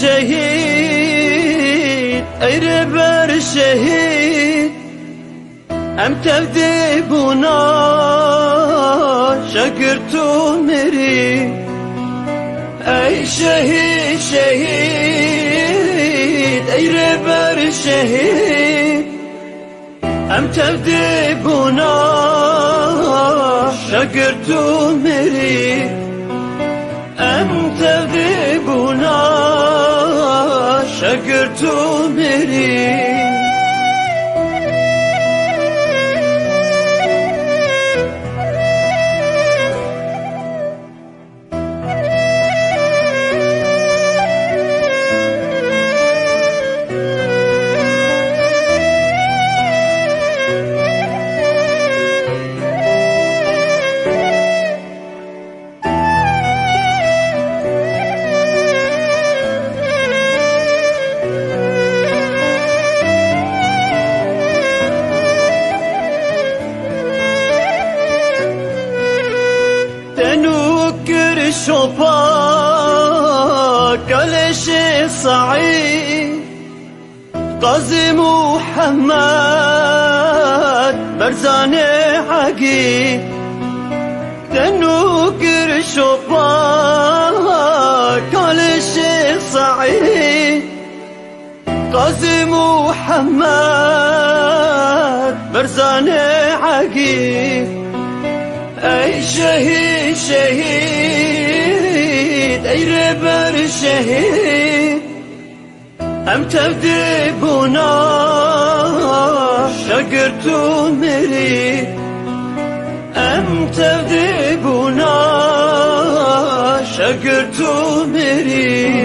شهید ای ربر شهید ام تفدی بونا شکر تو میری ای شهید شهید ای ربر شهید ام تفدی بونا شکر تو میری ام تفدی بونا شکر تو میری تنوكر شوفا كلش صعيد قاضي محمد برزان حقي تنوكر شوفا كلش صعيد قاضي محمد برزان حقي ای شهید شهید ای ربر شهید ام تفدی بونا شکر تو میری ام تفدی بونا شکر تو میری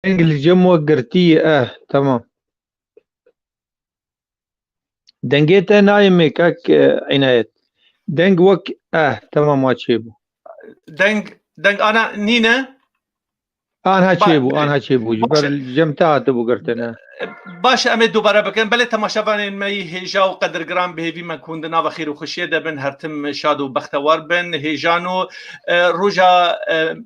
انجلش جمو قرتي تمام دنجيت نايم كاك عناية دنج وك تمام ما تشيبو دنگ انا نينا انا هاتشيبو جبر جمتها تبو قرتنا باش امد دوباره بکن بله تماشاوان می هیجا و قدرگران به هیوی من کندنا و خیر و خوشیه دبن هرتم شاد و بختوار بن هیجانو روژا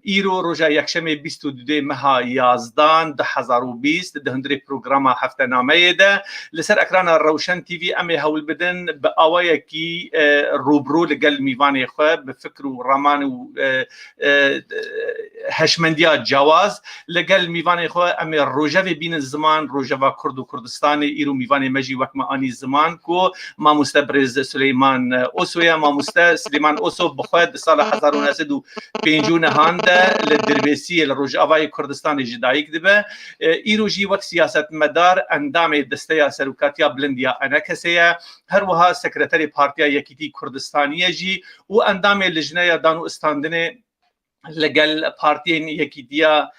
ایرو روژا یکشم 22 مها یازدان 2020 ده هندری پروگرام هفته نامه ده لسر اکران روشن تیوی امی هول بدن به آوائه کی روبرو لگل میوان خواه به فکر و رمان و هشمندیا جواز لگل میوان خواه امی روژا بین زمان روژا و کرد و کردستان ایرو میوان مجی وکما آنی زمان کو ما مستبرز سلیمان اوسویا ما مست سلیمان اوسو بخواد سال 1950 نهانده لدربیسی لروج آوای کردستان جدایی کدبه ایرو جی وقت سیاست مدار اندام دسته سروکاتیا بلندیا انکسیه هر وها سکرتری پارتیا یکیتی کردستانی جی و اندام لجنه دانو استاندنه لگل پارتین یکی دیا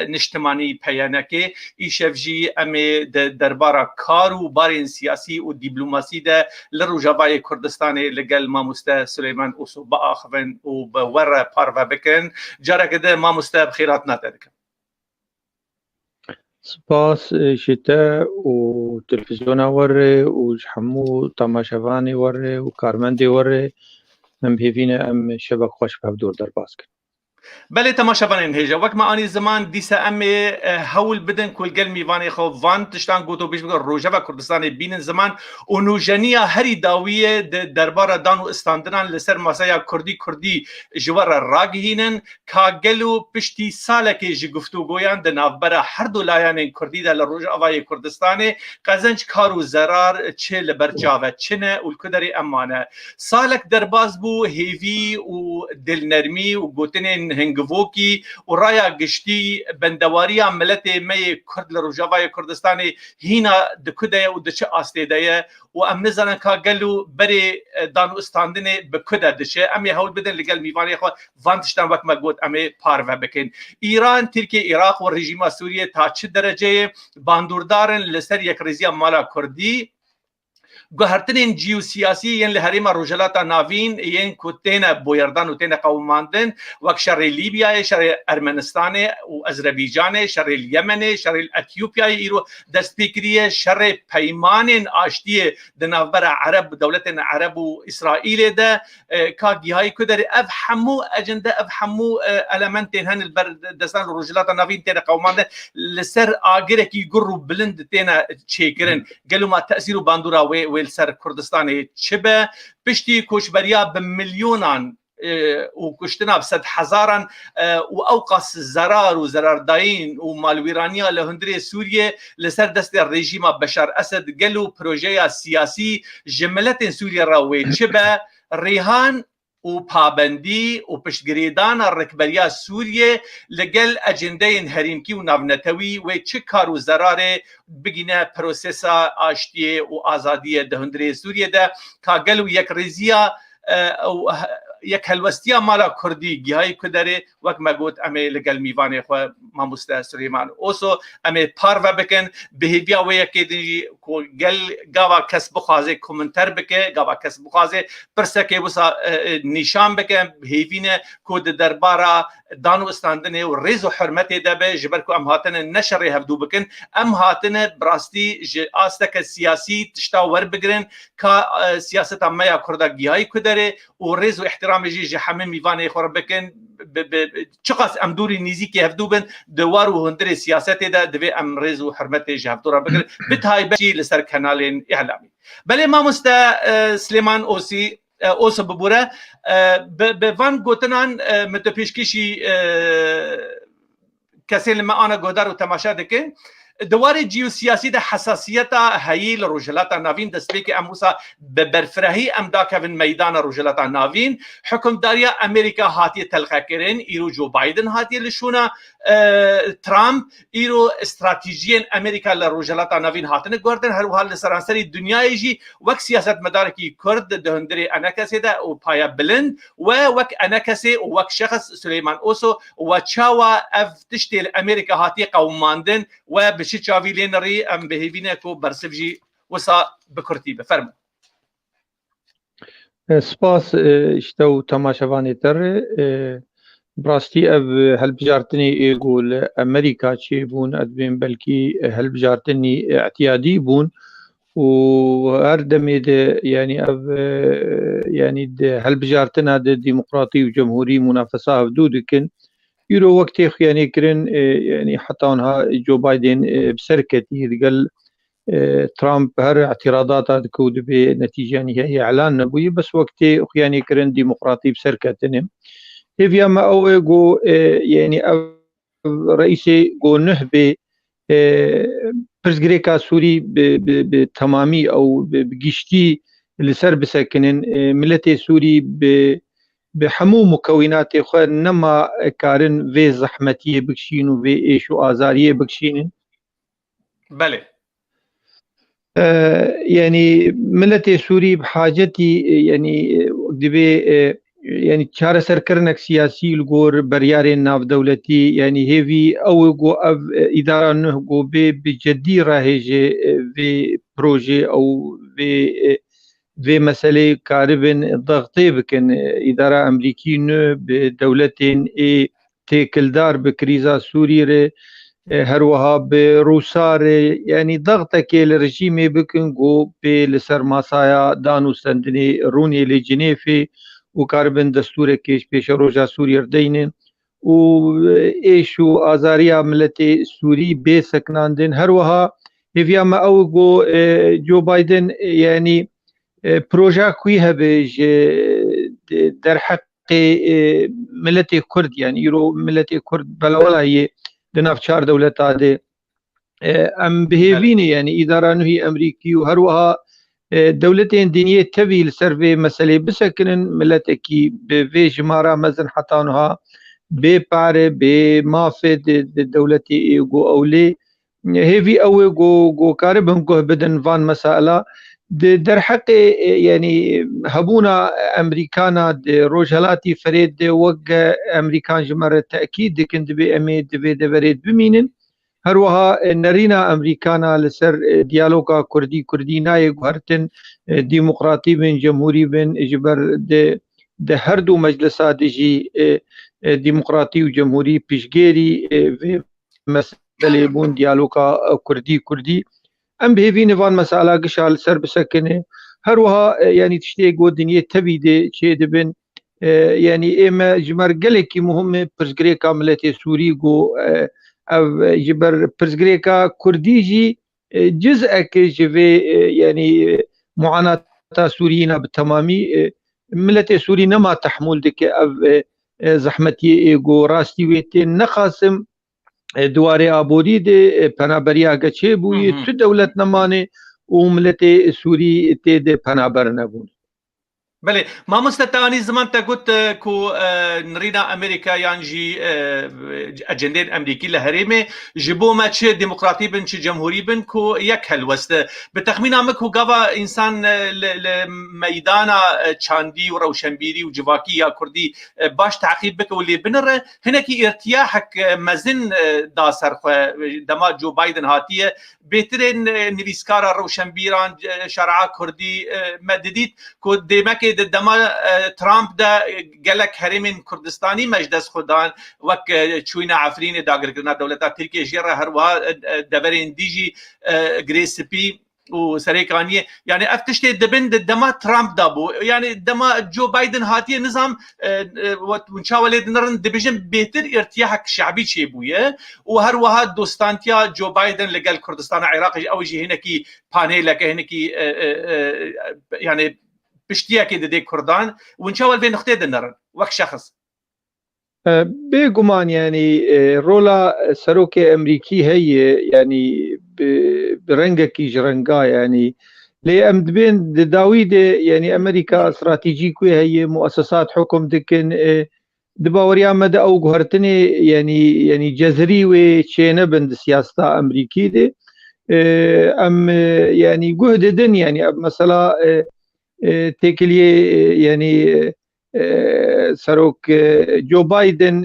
نشتمانی پیانکه ایشفجی امی درباره کار و بارین سیاسی و دیپلماسی ده لروجاوای کردستان لگل ماموسته سلیمان اوسو با آخوین و بور پارو بکن جاره کده ماموسته بخیرات نتدکن سپاس شتاء وتلفزيون وري وحمو تماشافاني وري وكارمندي وري من بهيفينا ام شبك خوش بهبدور در باسكن بله تماشاوان هیجا وقت ما آنی زمان دیسه امی هول بدن کل گل میوانی خو وان تشتان گوتو بیش بگه روژه و کردستان بینن زمان و نوجنیا هری داویه درباره دانو استاندران لسر مسایا کردی جوار راگهینن که گلو پشتی ساله که جی گفتو گویان ده نافبره هر دو لایان کردی ده لروژ آوای کردستان قزنج کارو زرار چه لبرچاوه چنه و الکدری امانه سالک درباز بو هیوی و دلنرمی و گوتنین هنگوکی و رایا گشتی بندواری ملت می کرد لروجاوای کردستان هینا دکده و دچه آستیده و ام نزنن که گلو بری دانو استاندنه بکده دچه امی هول بدن لگل میوانی خود وانتشتن وقت مگود امی پارو بکن ایران ترکیه عراق و رژیم سوریه تا چه درجه باندوردارن لسر یک رزیا مالا کردی گوهرترین جیوسیاسی ین لحریم روجلاتا ناوین ین کتین بویردان و تین قوماندن وک شر لیبیا شر ارمنستان و آذربایجان شر الیمن شر اتیوپیا ایرو دستپیکری شر پیمان آشتی دناور عرب دولت عرب و اسرائیل ده کاگیهای کدر اف همو اجنده اف همو المنتین هن البردستان روجلاتا ناوین تین قوماندن لسر آگره کی گرو بلند تین چیکرن گلو ما تأثیر باندورا و سر کردستان چبه پشتی کوچبریا به میلیونان و کشتنا بصد هزاران و اوقاس زرار و زرارداین و مالویرانیا لهندری سوریه لسر دست رژیم بشار اسد گلو پروژه سیاسی جملت سوریه راوی چبه ریحان و پابندی و پشتگریدان رکبریا سوریه لگل اجنده هریمکی و ناونتوی و چه کار و ضراره بگینه پروسسا آشتی و آزادی دهندری سوریه ده که گلو یک رزیا یک هلوستیا مالا کردی گیهای کدره وک مگوت امی لگل میوان خو ماموسته سلیمان اوسو امی پارو بکن بهیویا و یکی دی گل گاوا کس بخوازه کومنتر بکه گاوا کس بخوازه پرسکه وسا نشان بکن بهیوینه کود دربارا دانو استاندنه و ریز و حرمت دبه جبر کو ام هاتن نشر هفدو بکن ام هاتن براستی ج آستک سیاسی تشتا ور بگرن کا سیاست امیا کردا گیهای کدره و ریز و احترام جی همه میوانه خور بکن چقاس ام دوری نیزی که هفدو بن دوار و هندر سیاست ده دوی ام ریز و حرمت جی هفدو بکن بتهای بچی لسر کانالین اعلامی بله ما مستا سلیمان اوسی اوس ببوره به وان گوتنان متپیشکشی کسی لما آنا گودار و تماشا دکن دوار جیوسیاسی ده حساسیت هایی لروجلات ناوین دست که امروزا ببرفرهی امدا کفن میدان روجلات ناوین حکم داریا امریکا هاتی تلقه کرن ایرو جو بایدن هاتی لشونا ترامپ ایرو استراتیجین امریکا لروجلات ناوین هاتن گردن هر حال لسرانسری دنیای جی وک سیاست مدارکی کرد دهندری انکسی ده و پایا بلند و وک انکسی و وک شخص سلیمان اوسو و چاوا افتشتیل امریکا هاتی قوماندن و بشي تشافي لينري ام بهيفينكو برسفجي وسا بكرتي بفرمو سپاس اشتو تماشاوانی تر براستی او هلبجارتنی يقول امريكا چی بون ادبين بلكي هلبجارتني اعتيادي بون وهر دمي يعني او يعني هلبجارتنا ديمقراطي وجمهوري منافسة ودودكن يرو وقتي يعني كرن يعني حتى انها جو بايدن بسركتي قال ترامب هر اعتراضات كود بنتيجه نهائيه اعلان نبوي بس وقتي يعني كرن ديمقراطي بسركتنم هي ما او جو يعني رئيسي جو نهبه برزغريكا سوري بتمامي او بجشتي لسر بسكنن ملتي سوري بحمو مكونات خو نما كارن في زحمتيه بكشين وفي ايشو ازاريه بكشين بله يعني ملتي سوري بحاجتي يعني دبي يعني چاره سرکرنک سیاسی الگور بريار ناف دولتي يعني هيفي او جو اداره نه جو بجدي راهجه في بروجي او في مسألة كاربن ضغطي بكن إدارة أمريكية بدولتين تكلدار بكريزا سوريا هروها بروسار يعني ضغطك الرجيم بكن جو بالسرماسايا دانو سندني روني لجنيفي وكاربن دستور كيش بيش روجا سوريا دينين وإيشو آزاريا ملتي سوري بسكناندن هروها هفيا ما أوغو جو بايدن يعني بروژه کوی هبج در حق ملت کرد يعني يرو ملت کرد بلا هي دناف چار دولت عاده ام بهيفيني يعني اداره نهي امريكي وهروها دولتين دينيه تبي لسرفي مساله بسكن ملتكي بفي جماره مزن حطانها ببار بمافد دولتي جو اولي هيفي او جو كاربهم جو بدن فان مساله در حق يعني هبونا امريكانا روجهلاتي فريد وق امريكان جمر تاكيد كند بي اميد بي دبريد بمينن هروها نرينا امريكانا لسر ديالوغا كردي ناي غرتن ديمقراطي بين جمهوري بين جبر ده هر دو مجلسات جي ديمقراطي وجمهوري بيشغيري في مسألة بون ديالوغا كردي ام بهيفي نيفان مسألة قشال سر بسكنه هروها يعني تشتي قو دنيا تبيده چه دبن يعني اما جمر قلقي مهم برزغريكا ملتي سوري قو او جبر برزغريكا كرديجي جزء كجفي يعني معاناة سوريين بالتمامي ملتي سوري نما تحمل دك او زحمتي قو راستي ويتين نقاسم دواري آبودی ده پنابریا گچه بوی تو دولت نمانه و ملت سوری تید پنابر نبون بله ما مستتواني زمان تا قلت كو نرينا امريكا يانجي اجندين امريكي لهريمه جبو ما تشي ديمقراطي بن تشي جمهوري بن كو يكل وست بتخمين عمك هو قوا انسان ميدانا تشاندي وروشنبيري وجواكي يا كردي باش تعقيب بك واللي بنر هناك ارتياحك مزن داسر دما جو بايدن هاتيه بهترين نويسكارا روشنبيران شرعا كردي مدديت كو ديمك دما ترامب دا قالك هرمين كردستاني مجدس خدان وك چوينا عفرين داغرغنا دولتا تركيا جيرا هروا دبرين ديجي غريسبي وسريكانيه يعني افتشتي دبن دما ترامب دابو يعني دما جو بايدن هاتيه نظام ونشاولد نرن دبجن بهتر ارتياحك شعبي شيبويه وهروها دوستانتيا جو بايدن لقال كردستان عراقي او يجي هناكي بانيلك هناكي يعني بشتيا كده دي كردان وان شاء الله بين نختي دنرن وك شخص بێگومان ینی ڕۆلا سەرۆکی ئەمریکی هەیە ینی بڕەنگەکی ژڕەنگا ینی لێ ئەم دبێن داوی دێ ینی ئەمریکا استراتیژی کوێ هەیە مؤسسات حکم دکن دباوەریامەدە ئەو گوهرتنێ ینی جەزری وێ چێنە بند سیاستا ئەمریکی دێ ئەم ینی گوه ددن ینی مەسەلا تێکلیێ ینی سەرۆک جۆ بایدن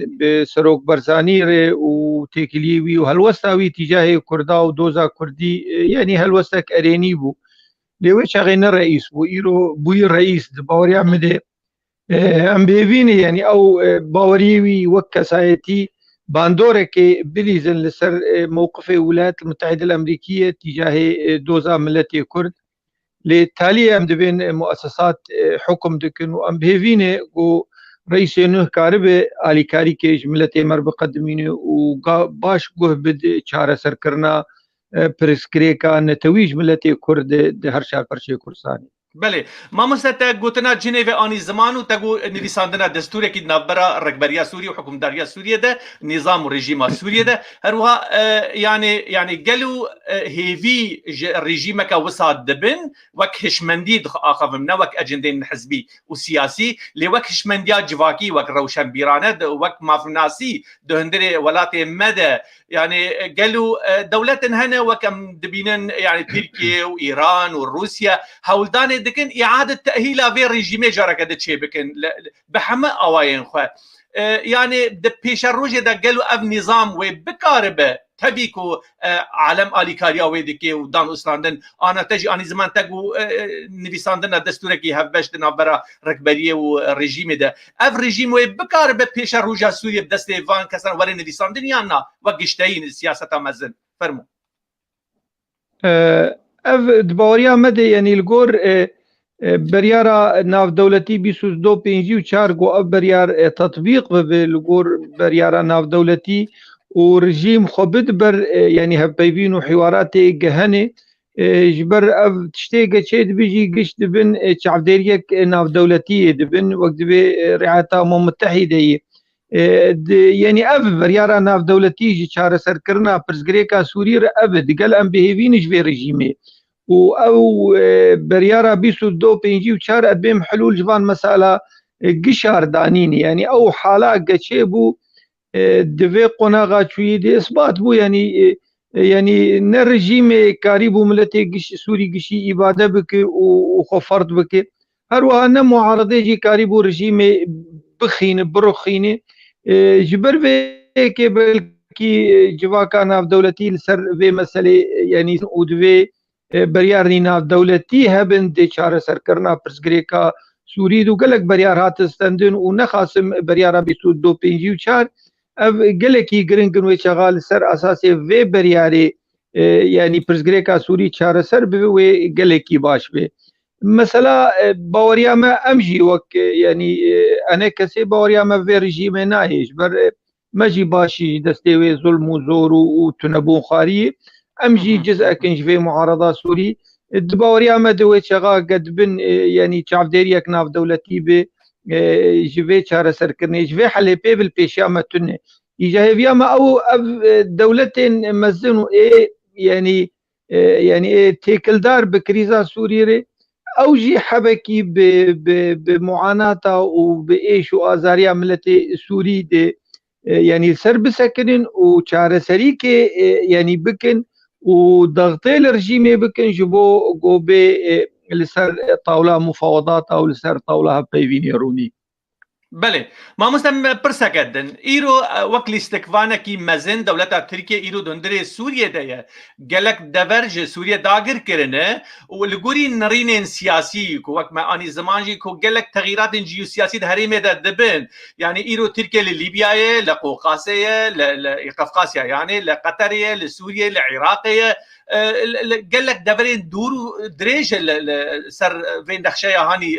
سەرۆک بەرزانی رێ و تێکلیوی و هەلوەستاوی تیجاهی کوردا و دۆزا کوردی ینی هەلوەستەك ئەرێنی بوو لێوێ چاغێنە ڕئیس بوو ئیرۆ بووی ڕئیس باوەریان مدێ ئەم بێبینی ینی ئەو باوەریوی وەک کەسایەتی باندۆرێکی بلیزن لەسەر مووقفی ویلایەت المتحدە الأمریکیە تیجاهی دۆزا ملەتی کورد لێ تالی ئەم دەبێن مؤسسات حکم دکن و ئەم بهێوینێ و رئیسێ نوح کاربێ ئالیکاری کێژ ملەتێ مەر بقدمینێ و باش گوه بد چارەسەرکردنا پرسکرێکا نەتەویش ملەتێ کورد هەر شارپەرچێ کوردستانی بله مامۆستا te gotina Cinevê anî ziman û te got nivîsandina destûrekî navbera Rêkberiya Sûriye û Hikûmdariya Sûriye de nîzam û rejîma Sûriye de her wiha yani gel û hêvî ji rejîmeka wisa dibin wek hişmendî axivin ne wek ecendeyên hizbî û siyasî lê wek hişmendiya civakî wek rewşenbîrane wek mafnasî di hundirê welatê me de yani gel û dewletên hene wek em dibînin yani Tirkiye û İran û Rusya hewldanê dikin îade tehîla vê rejîmê careke de çê bikin bi heme awayên xwe yani di pêşa rojê de gel û ev nîzam wê bikaribe tevî ku alem alîkariya wê dike û dan ûstandin ana te jî anî ziman te got nivîsandina destûrekî hevbeş di navbera Rêkberiyê û rejîmê de ev rejîm wê bikaribe pêşa roja Sûriye bi destê van kesan werê nivîsandin yan na wek gişteyî siyaseta mezin fermû ev dibaweriya me de yenî li gor beryara navdewletî 22/4 got ev beryar tetbîq bibe li gor beryara navdewletî û rejîm xwe bidiber yenî hevpeyvîn û hîwaratê gehenê ji ber ev tiştê geçê dibe jî giş dibin çavdêriyek navdewletiyê dibin wek divê Rêyeta Umam Mutehîdeyê yenî ev beryara navdewletî ji çareserkirina pirsgirêka Sûrî re ev digel em bihêvîn ji vê rejîmê û ew beryara 22/4 edbêm hilûl ji van mesela gişar danîn yani ew hala geçê bû divê qonaxa çûyî dê isbat bû yani ne rejîmê karî bû miletê Sûrî gişî îbade bike û xwe ferd bike her wiha ne muaredê jî karî bû rejîmê bixîne birixîne ji ber vêkê belkî civaka navdewletî li ser vê meselê yani û divê beryarî navdewletî hebin dê çareserkirina pirsgirêka Sûrî û gelek beryar hatin stendin û nexasim beryara 22/4 ev gelekî giringin wê çaxa li ser esasê vê beryarê yani pirsgirêka Sûrî çareser bibe wê gelekî baş be mesela baweriya me em jî wek yani enek kesê baweriya me vê rejîmê nayê ji ber me jî başî ji destê wê zulm û zor û tunebûn xwariyê em jî cizekin ji vê muarada Sûrî di baweriya me di wê çaxa dibin yani çavdêriyek navdewletî bê ji vê çareserkirinê ji vê helê pê bil pêşiya me tune îja hêviya me ew dewletên mezin û yani têkildar bi krîza Sûrî re ew jî hebekî bi muanata û bi êş û azariya miletê Sûrî de yani ser bisekinin û çareserîkê yani bikin û dextê li rejîmê bikin ji bo gobê li ser tawla mufawedata û li ser tawla hevpeyvînê rûnî بله مامۆستا پرسەکە دن ئیرۆ وەک لیستێکوانێکی مەزن دەولەتا تورکیە ئیرۆ دەندرێ سووریە دەیە gelek dever ji Sûriye dagirkirine û li gorî nirînên siyasî ku wek me anî ziman jî ku gelek teغîratên jîyosiyasî di herêmê de dibin yani îro Tirkiye li Lîbyayê li Qowqaseyê li Qefqasya yani li Qeterê li Sûriye li Iraqê gelek deverên dûr û dirêj ser vê nexşeya hanî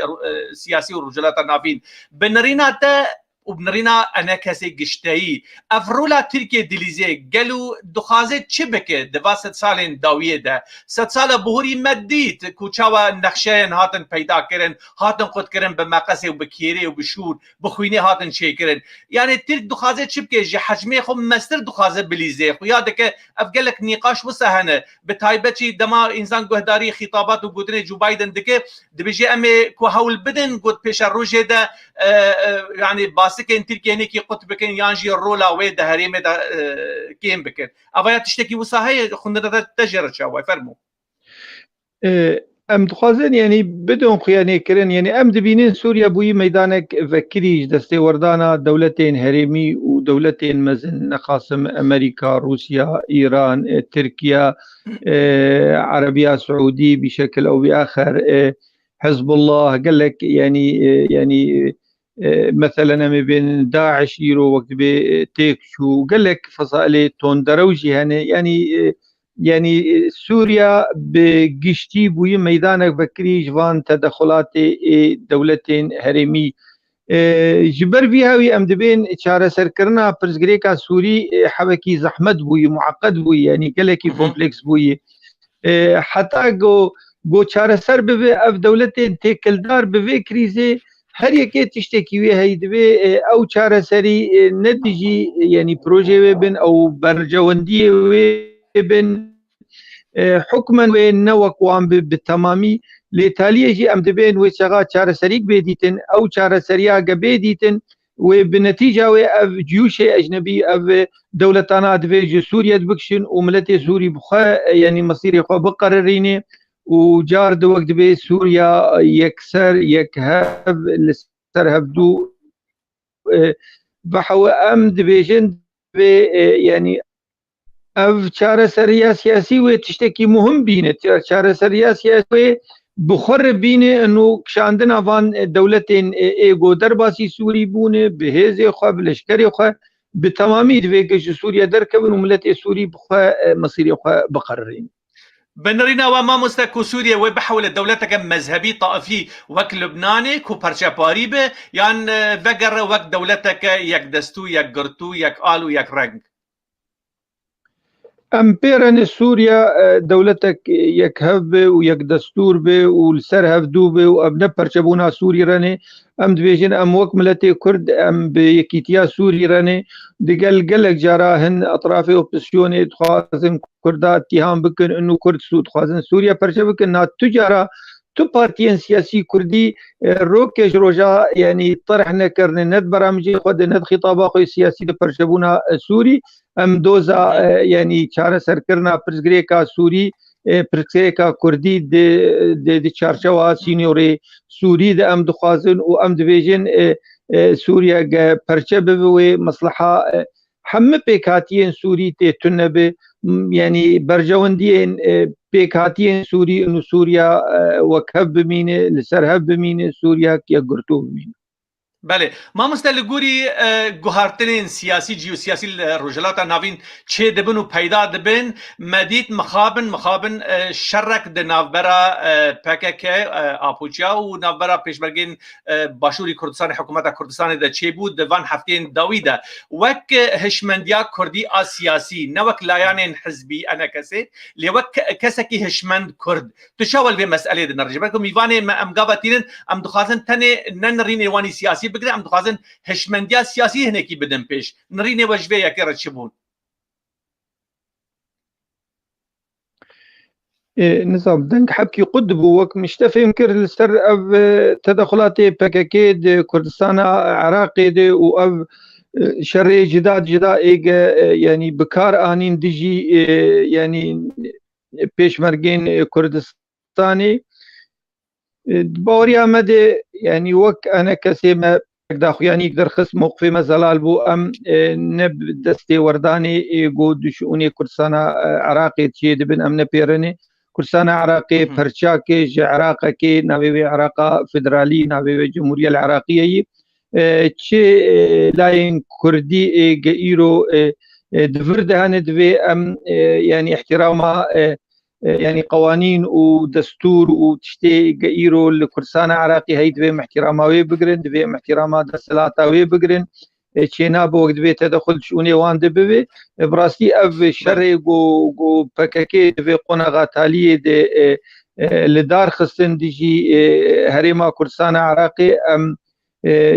siyasî û rojhilata navîn bi nirîna te وبنرينا انا كسي قشتاي افرولا تركيا دليزي قالوا دخازه تشبك دفاست سالين داويه ده ست سال بهوري مديت كوچاوا نقشين هاتن پیدا كرن هاتن قد كرن بمقاسي وبكيري وبشور بخويني هاتن شي كرن يعني ترك دخازه تشبك جي حجمي خو مستر دخازه بليزي خو يادك افقلك نقاش وسهنه بتايبتي دما انسان قهداري خطابات وقدري جو بايدن دكه دبيجي امي كو هول بدن قد بيش الروجه ده يعني باسكن تركيا نيكي قطبكن يانجي الرولا ويد هريمه ده كيم بكن افايا تشتكي وساهي خندنا تجربه شاوي فرمو ام دخوازن يعني بدون خيانه كرن يعني ام دبينين سوريا بوي ميدانك فكريج دستي وردانا دولتين هرمي ودولتين مزن نخاصم امريكا روسيا ايران تركيا عربية سعودي بشكل او باخر حزب الله قال لك يعني مثلا ما بين داعش يرو وقت بتيكشو قال لك فصائل تون دروجي يعني سوريا بقشتي بوي ميدانك بكري جوان تدخلات دولتين هرمي جبر بيهاوي ام دبين چاره سرکرنا پرزګریکا سوري حبكي زحمت بوي معقد بوي يعني كلكي كومبلكس بوي حتى جو چاره سر به اف دولتين تکلدار به کریزه هر یکی تشتكي وي هيدبي او چاره سري نتيجي يعني بروجي بن او برجوندي بن حكما ونوك وان بالتمامي لإيطاليا جي ام دبين وشغا چاره سريك بيديتن او چاره سريا بيديتن وبنتيجه اف جيوش اجنبي اف دولتانا دبي سوريا دبكشن وملتي سوري بخا يعني مصيري خو بقرريني وجار دو وقت بي سوريا يكسر يكهب لسر هبدو بحو ام دبيجن يعني اف چاره سریا سیاسی و تشتكي مهم بینه چاره سریا سیاسی بخور بینه انه کشاندن اوان دولتين ايگو درباسي سوري بونه بهز خو بلشکری خو بتمامي دوی سوريا درکبن وملت سوري بخو مصيري خو بقررين بنرينا وما مستكو سوريا وبحول دولتك مذهبي طائفي وك لبناني كو برشا باريبه يعني بقر وك دولتك يك دستو يك قرتو يك آلو يك رنگ امبيرن سوريا دولتك يك هب ويك دستور به والسر هفدو به وابن برشبونا سوري راني ام دبيجن ام وكملتي كرد ام بيكيتيا سوري راني دقل قلق جاراهن اطراف اوبسيوني تخازن كردا اتهام بكن انه كرد سود خازن سوريا برشبكن نا تجارة تو بارتيين سياسي كردي روكش روجا يعني طرح نكرن ند برامجي خد ند خطابا سياسي برشبونا سوري ام دوزا يعني چاره سرکرنا پرزګریکا سوري پرزګریکا کردي د چارچوا سینیوري سوري د ام دخوازن او ام دبيجن سوريا پرچه به مصلحه هم پیکاتین سوري ته تنبه يعني برجوندين پیکاتین سوري انه سوريا وكهب بمينه لسرهب بمينه سوريا كي قرتو بمينه بله ما مستلگوری گوهرترین سیاسی جیوسیاسی رجالات ناوین چه دبن و پیدا دبن مدید مخابن شرک د ناوبرا پکک آپوچیا و ناوبرا پیشبرگین باشوری کردستان حکومت کردستان ده چه بود دوان هفتین داویده وک هشمندیا کردی سیاسی نوک لایان حزبی انا کسی لیوک کسکی هشمند کرد تشاول به مسئله ده نرجع بکم میوانه ام گابتین ام دخوازن تنه ننرین وانی سیاسی بقدر عم دخوازن هشمنديا سياسي هناكي بدن بيش نريني وجبية كرة شبون نظام دنك حبكي قدبو وك مشتفي يمكن السر أب تدخلاتي بكاكيد كردستان عراقي دي وأب شري جدا إيجا يعني بكار آنين ديجي يعني بيش مرقين كردستاني باوريا مدى يعني وك أنا كسيما داخو يعني يقدر خص موقفي مزلال بو أم نب دستي ورداني يقود شؤوني كردستان عراقي تشيد بن أم نبيرني كردستان عراقي برشاكي عراقي ناوي عراقا فدرالي ناوي جمهورية العراقية تشي لاين كردي جئيرو دفرد هاندوي أم يعني احترامها يعني قوانين ودستور وتشتي إيرو الكردستان عراقي هيد بهم احتراماوي بقرن دبهم احتراما دستلاتاوي بقرن چینا بۆ وەک دەبێت تەدەخل شوونێ وان دەبێ بڕاستی ئەv شەڕێ گۆ پەکەکێ دەبێ قۆنەغا تالیێ لە دار خستن دیژی هەرێما کوردستانە عراقی ئەم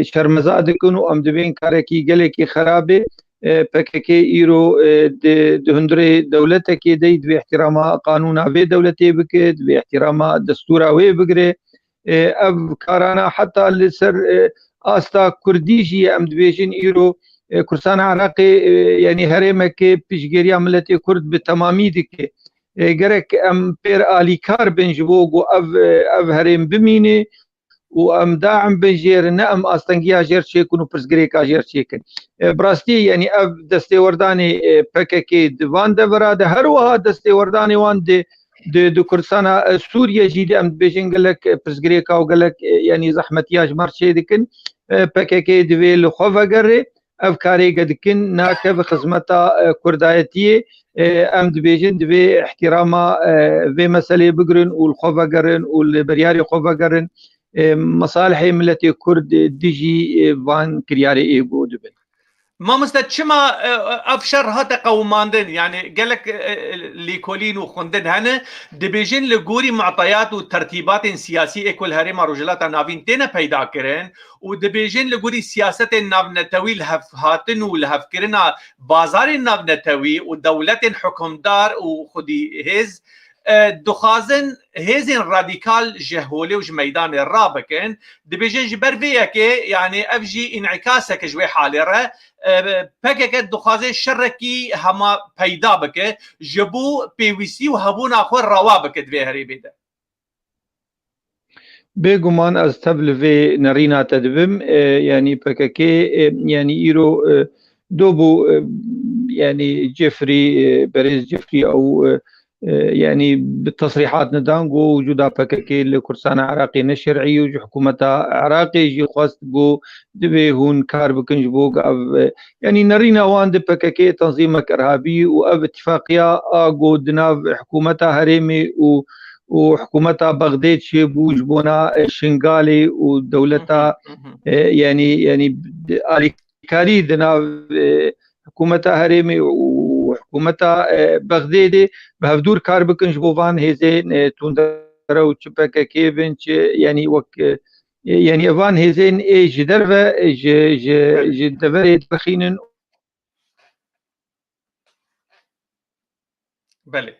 شەرمەزا دەکەن و ئەم دەبێن کارێکی گەلێکی خراپێ پەکەکێ ئیرۆ هەندێ دەولەتێکی دەی دوێ احتیراما قانونا وێ دەولەتێ بکرێت وێ احتیراما دەستورا وێ بگرێ ئەv کارانە حتا لەسەر ئاستا کوردیژی ئەم دبێژن ئیرۆ کوردستان عراقی یعنی هەرێمەکێ پیشگەریە ملەتی کورد بە تەمامی دکێ گەرەک ئەم پێر ئالیکار بنج بۆ گۆ ئەv هەرێم بمینێ و ئەم داعم بژێرن نە ئەم ئاستەنگیا ژێر چێکن و پرسگرێکا ژێر چێکن براستی یعنی ئەv دەستێوەردانی پەکەکێ دوان دەڤرادە هەروەها دەستێوەردانی وان دو کوردستانە سووریە ژیدە ئەم دبێژن گەلک پرسگرێکا و گەلک یعنی زەحمەتیاژ مەرچێ دکن پەکەکێ دەوێ لە خۆ ڤەگەڕێ ئەv کارێگە دکن ناکە بە خزمەتا کوردایەتیە ئەم دبێژن دەوێ احتیراما vê meselê بگرن و li xwe vegerin û li biryarê xwe vegerin مصالحê milletê Kurd dijî van kiryarê êgo dibin. مامۆستا چما ئەف شەڕ هاتە قەوماندن یعنی gelek lêkolîn û xwendin hene dibêjin li gorî muعطيات û tertîbatên siyasî êkul herêma Rojhilata Navîn têne peyda kirin û dibêjin li gorî siyasetên navnetewî li hevhatin û li hevkirina bazarên navnetewî û dewletên hukmdar û xwedî hêz dixwazin hêzên radîkal ji holê û ji meydanê rabikin dibêjin ji ber vê yekê yani ev jî înîkaseke ji wê halê re pekeke dixwaze şerrekî hema peyda bike ji bo pêwîstî û hebûna xwe rewa bike divê herêmê de. بێگومان ez tev li vê nerîna te dibim yanî pekekê yanî îro dobû yanî Cefrî berêz Cefrî ew يعني بالتصريحات ندانجو وجودا بككي لكردستان عراقي نشرعي وجو حكومة عراقي جي خواست بو دبي هون كار بكنج بو يعني نرينا وان دي بككي تنظيمك إرهابي وأب اتفاقية آغو دناف حكومة هريمي وحكومة بغداد شيبو جبونا شنغالي ودولتا يعني آليكاري دناف حكومة هريمي وحكومة بغداد بهفدور كار بكنج بوفان هزين توندرو تشبكا كيفن يعني وك يعني افان هزين اي جدرفه جدفري بخينن بله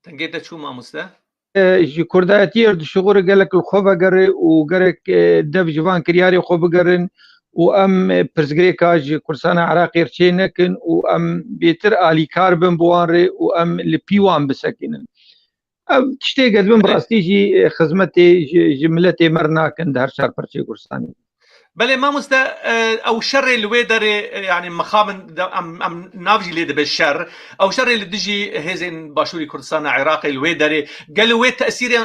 تنجيت شو ما مستا جي كرداتي ارد شغور قالك الخوفا قري وقرك دف جوان كرياري خوفا قرن وام برزغريكا جي كردستان عراقي رشينكن وام بيتر آلي كاربن بوانري وام لبيوان بسكنن تشتي قد من براستي جي خزمتي جملتي مرناكن دهر شهر برشي كردستاني بله مامۆستا ئەو شەڕێ لێ دەرێ يعني مخابن ئەم ناوژی لێ دەبێت شەڕ ئەو شەڕێ لە دژی هێزên باشووری کوردستانە عێراقی لێ دەرێ گەل وێ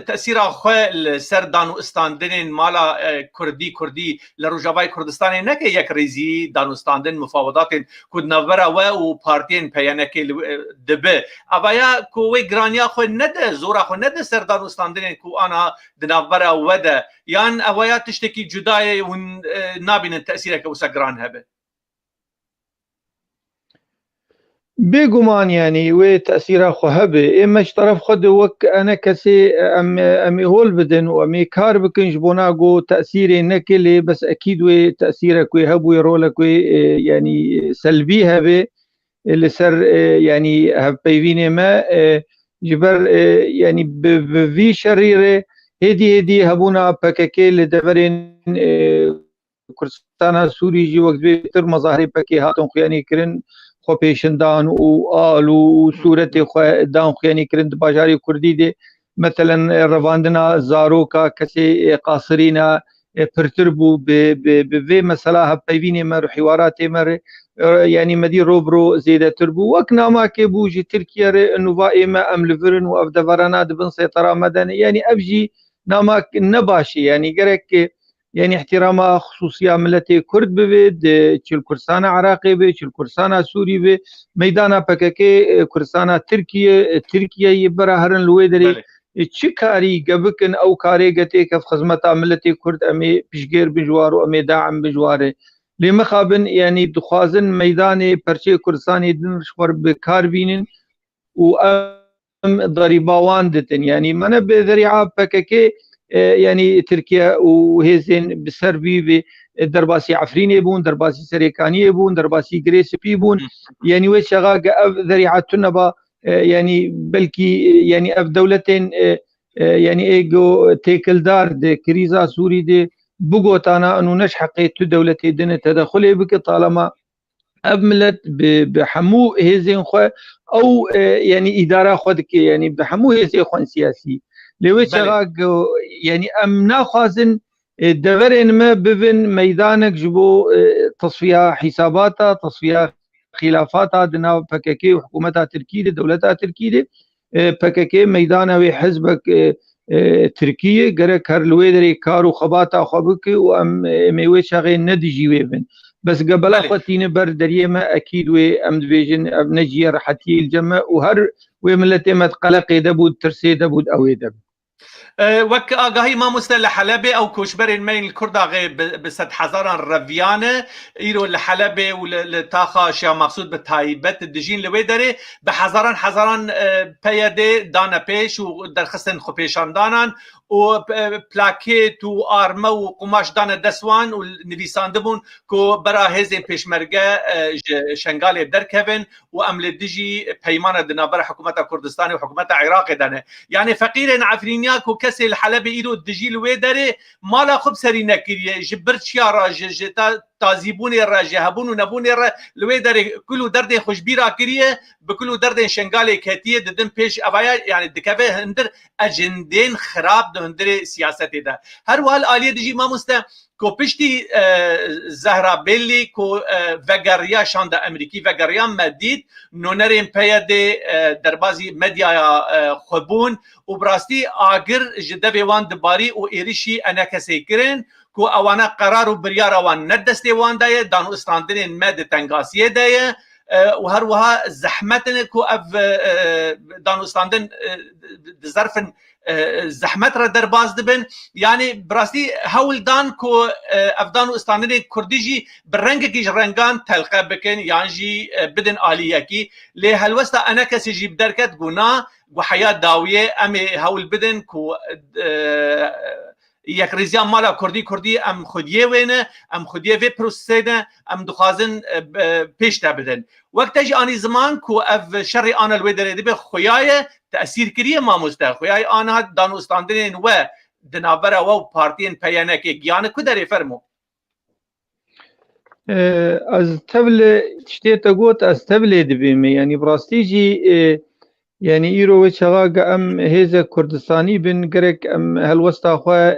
تەسیرا خۆ لەسەر دان و ئستاندنên مالا کوردی لە ڕۆژاوای کوردستانê neke yekrêzî danûstandin mufawedاتên ku navbera we û partiyên peyanekê dibe avaya ku wê giraniya xwe nede zora xwe nede ser danûstandinên ku ana di navbera we de yan avaya tiştekî cudayê hûn نابين تأثيرك وسكران هبه بێگومان يعني وێ تأثیرا خۆ هەبێ ئێمەش طرف خۆ وەک ئەنە کەسێ ئەمێ هۆڵ بدن و ئەمێ کار بکەنج بۆ ناگۆ تەسیرێ نەکە لێ بەس ئەکید وێ تەسیرە کوێ هەبووی ڕۆلە کوێ ینی سەلبی هەبێ لەسەر ینی هەپەیوینێ مە جبەر ینی بڤی شەڕیرێ هێدی هەبوونا پەکەکێ لە دەڤەرێن کوردستانە سووری جی وەک بێتر مەزاهری پەکێ هاتن خوێنی کردن خۆ پێشندان و ئال و سوورەتی دان خوێنی کردن باژاری کوردی دێ مثلەن ڕەواندنا زارۆکە کەسێ قاسرینە پرتر بوو بێ مەسەلا هەپەیوینێ مەر و حیواراتێ مەر یعنی مەدی ڕۆبرۆ زێدەتر بوو وەک ناماکێ بوو ژی ترکیەرێ نوڤا ئێمە ئەم لڤرن و ئەف دەڤەرانە دبن سێتەرا مەدەن یعنی ئەف ژی ناماک نەباشی یعنی گەرێک يعني احترام خصوصية ملتي كرد ببيد چل كرسانة عراقي بي چل كرسانة سوري بي ميدانا پکكي كرسانة تركيا يبرا هرن لويدري چه کاری گبکن او کاری گتی کف خدمتا ملتی کرد امی پیشگیر بجوار و امی داعم بجواره لمخابن يعني دخوازن ميدان پرچه كردستاني دن شور بكار بينن و ام ضريباوان دتن يعني من بذريعه بككي يعني تركيا وهيزن بسربي درباسي عفريني بون درباسي سريكاني بون درباسي جريسبي بون يعني وش شغا ذريعه تنبا يعني بلكي يعني اف دولتين يعني ايجو تيكل دار دي كريزا سوري دي بوغوتانا انه نش حقيت دولتي دين تدخلي بك طالما ابملت بحمو هيزين خو او يعني اداره خودك يعني بحمو هيزي خون سياسي لوي شغاق يعني ام ناخذن دبرن ما ببن ميدانك جبو تصفيه حساباتها تصفيه خلافاتها دنا بككي وحكومتها تركيه دولتها تركيه بككي ميدانه وحزبك تركيا جرك هرلويدري كارو خباتا خبك وام ميوي شغي ندجي ويبن بس قبل اخوتين بر دريما اكيد وام ديفيجن نجي راحتي الجمع وهر وملتي متقلق دبود ترسي دبود او دب وك آگاهی ما مستل حلبة أو كوشبر مين الكرد غي بسد حزاران رفيانة إيرو لحلبة ولتاخا شيا مقصود بتايبت الدجين لويدري بحزاران بيادة دانا بيش ودرخصن خبيشان دانان و پلاکت و آرمه و قماش دانه دسوان و نویسانده بون که برا هزین پیشمرگه شنگال درکوین و عمل دیجی پیمان دنابر حکومت کردستان و حکومت عراق دانه یعنی فقیر عفرینیا که کسی الحلب ایرو دجی لوی داره مالا خوب سری نکریه جبرت شیا راجه تازیبونی را جهبون و نبونی را لوی داره کلو درد خوشبیرا کریه بکلو درد شنگال کتیه ددن پیش اویا یعنی دکوه هندر اجندین خراب هندر سیاست ده هر وال آلیه دیجی ما مسته کو پشتی زهرا بیلی کو وگریا شاند امریکی وگریا مدید نونرین پیاده دربازی مدیا خبون و براستی آگر جدوی وان دباری و ایریشی انا کسی کرن کو اوانا قرار و بریار وان ندستی وان دایه دانو استاندرین مد تنگاسیه دایه و هر وها زحمتن کو اف دانو استاندن ظرفن زحمت را در باز دبن یعنی براستی هول دان کو افدان و استاندن کردیجی برنگ کیش رنگان تلقه بکن یعنی جی بدن آلیه کی لی هلوستا انا کسی جیب درکت گنا و حیات داویه امی هول بدن کو یک ریزیان مالا کردی ام خودیه وینه ام خودیه وی پروسیده ام دخوازن پیش تا بدن وقت جی آنی زمان کو اف شر آنال وی داره به خویای تأثیر کریه ما مسته خویای آنها دانو استاندرین و دنابره و پارتین پیانه که گیانه کدره فرمو از تبل تشتيت قوت از تبل دبيمي يعني براستيجي يعني ايرو وشغاق ام هيزا كردستاني بن قرك ام هالوسطا خوا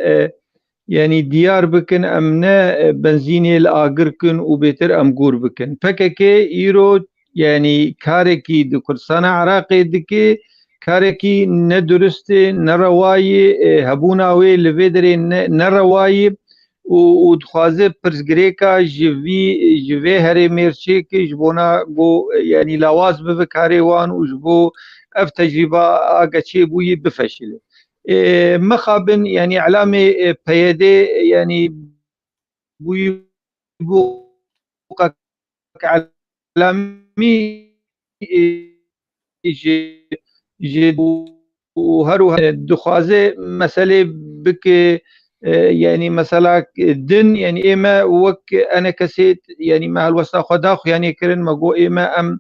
يعني ديار بكن امنا بنزيني الاغركن وبيتر ام قور بكن فككي ايرو يعني كاركي دو كردستان عراقي دكي كاركي ندرست نرواي هبوناوي لفيدري نرواي ودخوازه پرزگریکا جوی هری مرچی که جبونا گو يعني لواز بفکاری وان و جبو اف تجربه آگا چه بوی بفشله مخابن يعني علامه پیاده يعني بوی بو علامي وهروها دخوازه مسألة بك يعني مثلا دن يعني إما وك أنا كسيت يعني مع الوسط خداخ يعني كرن مجو إما أم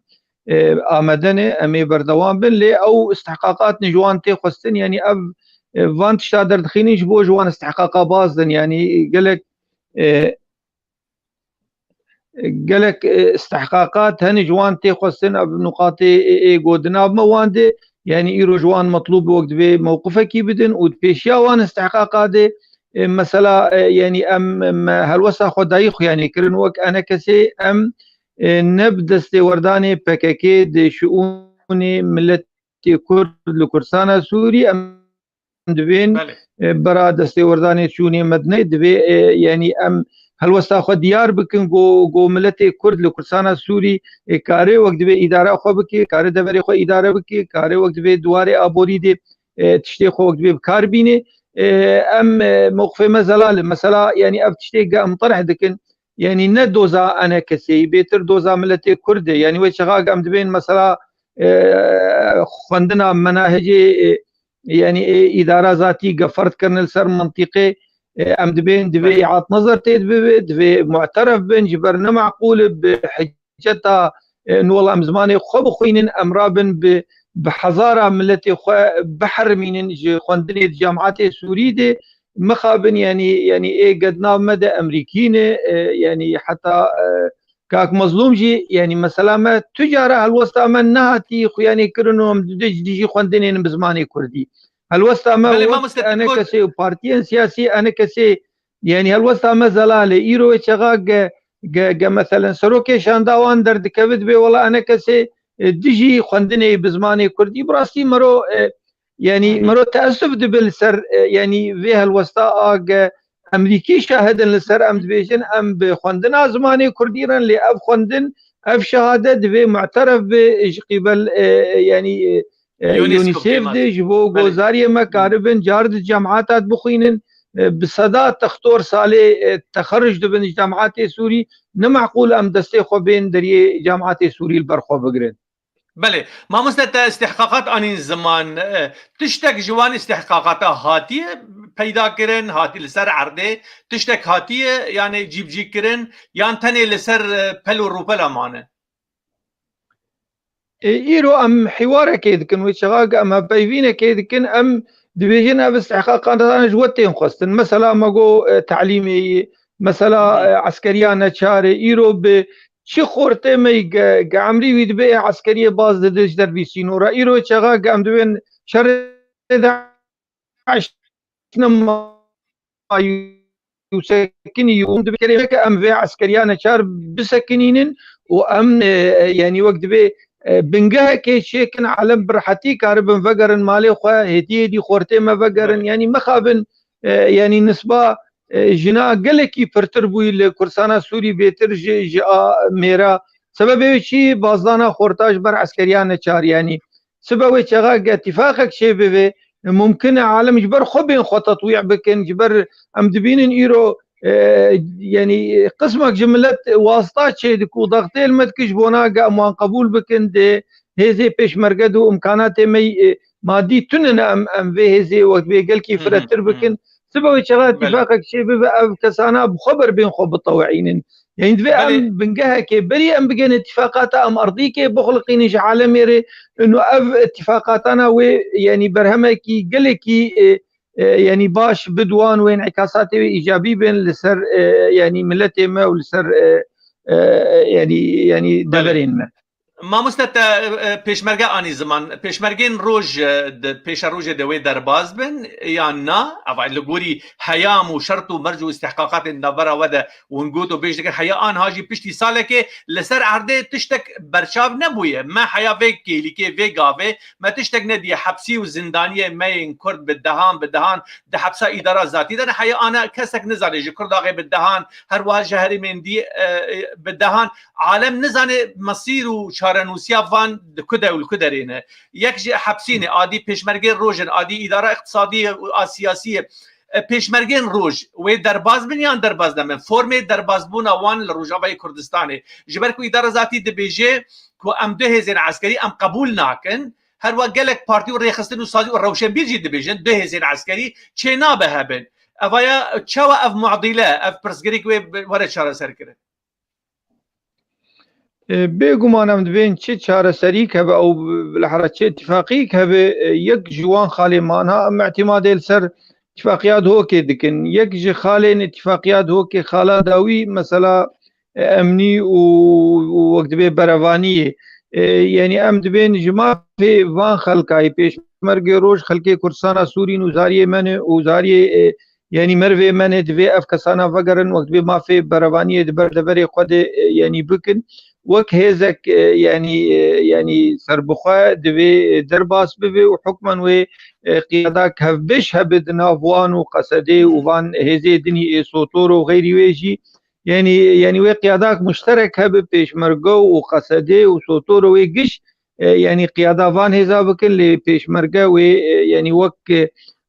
آمدنه أمي بردوام بن لي أو استحقاقات نجوان تخستن يعني أب فانت شادر دخيني جبو جوان استحقاقا بازدن يعني قالك استحقاقات هن جوان تخستن أب نقاط جودنا بموانده يعني إيرو جوان مطلوب وقت بموقفك بدن ودبيشيا وان استحقاقات مثلا يعني ام هالوسا خدايخ يعني كرن وك انا كسي ام نبدا استورداني بككي دي شؤون ملتي كرد لكرسانا سوري ام دبين برا دستي ورداني شوني مدني دبي يعني ام هلوستا خو ديار بكن جو ملتي كرد لكردستان سوري كاري وقت دبي اداره خو بكي كاري دبري خو اداره بكي كاري وقت دبي دواري ابوري دي تشتي خو وقت دبي بكار بيني ام موقف مثلا يعني اف تشتي ام طرح دكن يعني ندوزا انا كسي بيتر دوزا ملتي كرد يعني وي شغا ام دبين مثلا خندنا مناهجي يعني اداره ذاتي قفرت كرنل سر منطقي ام دبي اعاده نظر دبي معترف بن جبرنا معقول بحجتها انه والله ام زماني خو خوين امرابن بحضاره ملتي بحر من خوندني جامعات سوريده مخابن يعني ايه قدنا مدى امريكيين يعني حتى كاك مظلوم جي يعني مثلا ما تجاره هالوسط من نهاتي يعني كرنهم ديجي خوندني بزماني كردي هالوسط ما انا كسي بارتيان سياسي انا كسي يعني هالوسط ما زلاله ايرو شغاق مثلا سروكي شانداوان درد كبد بي والله انا كسي ديجي خوندني بزماني كردي براستي مرو يعني مرو تاسف دبل سر يعني في هالوسط امريكي شاهدن لسر ام دبيجن ام بخوندنا زماني كرديران اللي اف خوندن اف شهاده دبي معترف بقبل يعني يونيسيف دي جبو جوزاري مكاربن جارد جامعات بخينن بصدا تختور صالي تخرج دبن جامعات سوري نمعقول ام دستي خو بين دري جامعات سوري البرخو بقرن بله ما مستت استحقاقات آن زمان تشتك جوان استحقاقات هاتیه پیدا کرن هاتی لسر عرده تشتك هاتیه يعني جیب کرن یان تنه لسر پلو روپل امانه ايرو ام حوار اكيد كن وشغاق ام بايفين اكيد كن ام دبيجنا باستحقاقات انا جوتين خصن مثلا ماغو تعليمي مثلا عسكريان شاري ايرو ب چی خورته می گامری وید به عسکری باز ددش در بیسینو را ایرو چغا گام دوین شر داعش نما يسكن يوم دبكري ام في عسكريان شار بسكنين وام يعني وقت به بنجاه كي شيكن علم برحتي كاربن فقرن مالي خو هديه دي خورته ما فقرن يعني مخابن يعني نسبه جنا گلکی پرتر بوی لکرسانا سوری بهتر جا میرا سبب چی بازدانا خورتاش بر عسکریان چار يعني سبب چغا اتفاقك شي به ممكن عالم جبر خبين خطط ويع بكن جبر ام دبين ايرو يعني قسمك جملت واسطات شي دكو ضغطي المدكش بونا اموان قبول بكن دي هذي بيش مرقدو امكانات مادي تنن ام في هذي وقت بيقل كي فرتر بكن سبب شغلات اتفاقك شيء ببقى كسانا بخبر بين خب الطوعين يعني دبي ام بنجاها كي بري ام بقين اتفاقات ام ارضي كي بخلقين عالمي انه اف اتفاقاتنا وي يعني برهمه كي قلكي يعني باش بدوان وين انعكاساته ايجابي بين لسر يعني ملتي ما ولسر يعني دبرين ما ما مستت پیشمرگه آنی زمان پیشمرگین روز پیش روز دوی درباز بن یا نه اوایل لگوری حیام و شرط و مرج و استحقاقات نبره وده ونگوتو بیش دیگر حیا آن هاجی پشتی ساله که لسر عرده تشتک برچاو نبویه ما حیا وکی لیکه وگاوه ما تشتک ندیه حبسی و زندانیه ما این کرد بدهان ده حبسا اداره ذاتی داره حیا آن کسک نزانه جو کرد آقای بدهان هر واه جهری من دی بدهان عالم نزانه مصیر و چارنوسیا وان کده و کدرینه یک حبسینه عادی پیشمرگه روژن عادی اداره اقتصادی و سیاسی پیشمرگین روج و درباز بنیان درباز نمن فرم درباز بون وان لروجاوی کردستانه جبر کو اداره ذاتی دبیجه کو ام ده هزین عسکری ام قبول ناکن هر وقت پارتی و ریخستن و سازی و روشن بیجی دبیجن ده هزین عسکری چه نابه هبن اویا چوا اف معضله اف پرسگری کو وره چاره سر کرد بێگومانم دەبێن چه چارەسەریک هەبە ئەو لەحرە چه اتفاقیک هەبێ یەک جوان خاڵێمانها ئەم اعتیمادێ لەسەر اتفاقیات هۆکێ دکن یەک ji خاڵێن اتفاقیات هۆکێ خاڵا داوی مەسەلا ئەمنی و وەک دەبێ بەرەوانیە یعنی ئەم دەبێن ji mafê van xelkayê pêşmergê roj xelkê Kurdistana Sûrî û zariyê me û zariyê yani mervê me divê ev kesana vegerin wek dibê mafê berevaniyê di ber deverê xwe de yani bikin وەک هێزێک ینی سەربخوا دەبێ دەرباس ببێ و حکومان وێ قیاداک هەفبش هەبێت ناوان و قەسەدێ وان هێزێ دنی ئێسۆتۆر و غەیری وێژی يعني وي قيادات مشترك هب بيشمرقو وقصدي وسوتور وي قش يعني قيادة فان هزا بكن لي بيشمرقا وي يعني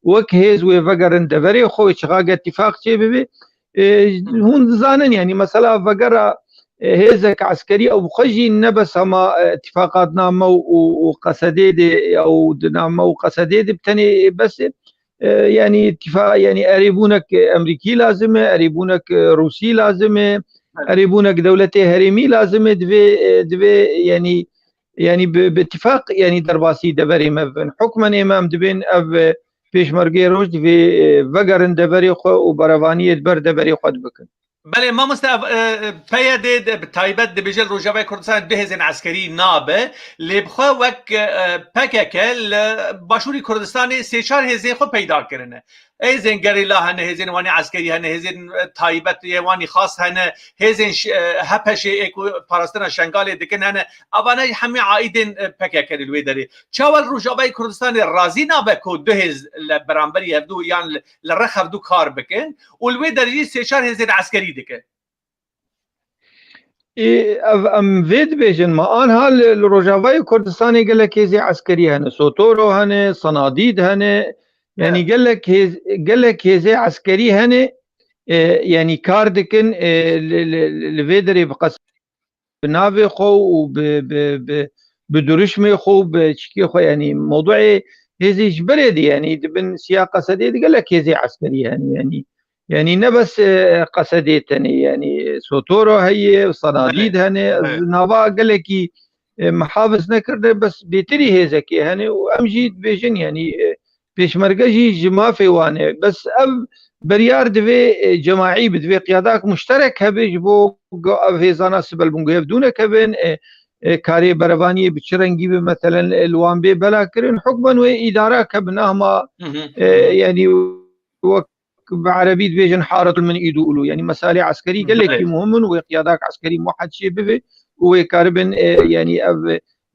وك هيز وي فقرن دفري خو شغاق اتفاق شي ببي هون زانن يعني مثلا فقرا هيزك عسكري او خجي نبس هما اتفاقات نامه وقصدي دي او نامه وقصدي دي بتني بس يعني اتفاق يعني قريبونك امريكي لازمه قريبونك روسي لازمه قريبونك دولتي هرمي لازمه دبي يعني باتفاق يعني درباسي دبري مبن حكما امام دبين اف پیشمرگی روش دبي وگرن دبري خو وبروانيه بر دبري خود بکن. بله ما مستعف پیاده تایبت دبیجل روجاوی کردستان بهزن عسکری نابه لبخوا وک پککل باشوری کردستان سه چهار هزین خو پیدا کرنه هزین گریلا هنه هزین وانی عسکری هنه هزین تایبت وانی خاص هنه هزین هپش اکو پاراستنا شنگال دکن هنه اوانه همه عایدین پککل الوی داری چاول روجاوی کردستان رازی نابه کو دو هز برانبری هفدو یان لرخ هفدو کار بکن والوی داری سه چهار هزین عسکری دکه ام فيد بيجن ما انها الروجافاي كردستاني قال لك هزي عسكري هنا سوتورو هنا صناديد هنا يعني قال لك هزي عسكري هنا يعني كاردكن الفيدري بقص بنافي خو بدرشمي خو بشكي خو يعني موضوعي هزي جبلدي يعني بن سياق سديد قال لك هزي عسكري يعني نبس قصديتني يعني سوتورو هي صناديد هني نافا قال لك محافظ نكر بس بيتري هيزكي هني وامجيد بيجن يعني بيشمرقجي جما في وانه بس اب بريار دفي جماعي بدفي قيادات مشترك هبي جبو في زانا سبل بنغيف دون كبن كاري برباني بتشرنجي مثلا الوان بي بلا كرن حكما واداره كبناهما يعني بعربي بيجن حارة من ايدو اولو يعني مسالي عسكري قال لك مهم وقيادات عسكري موحد شيء بفي وكاربن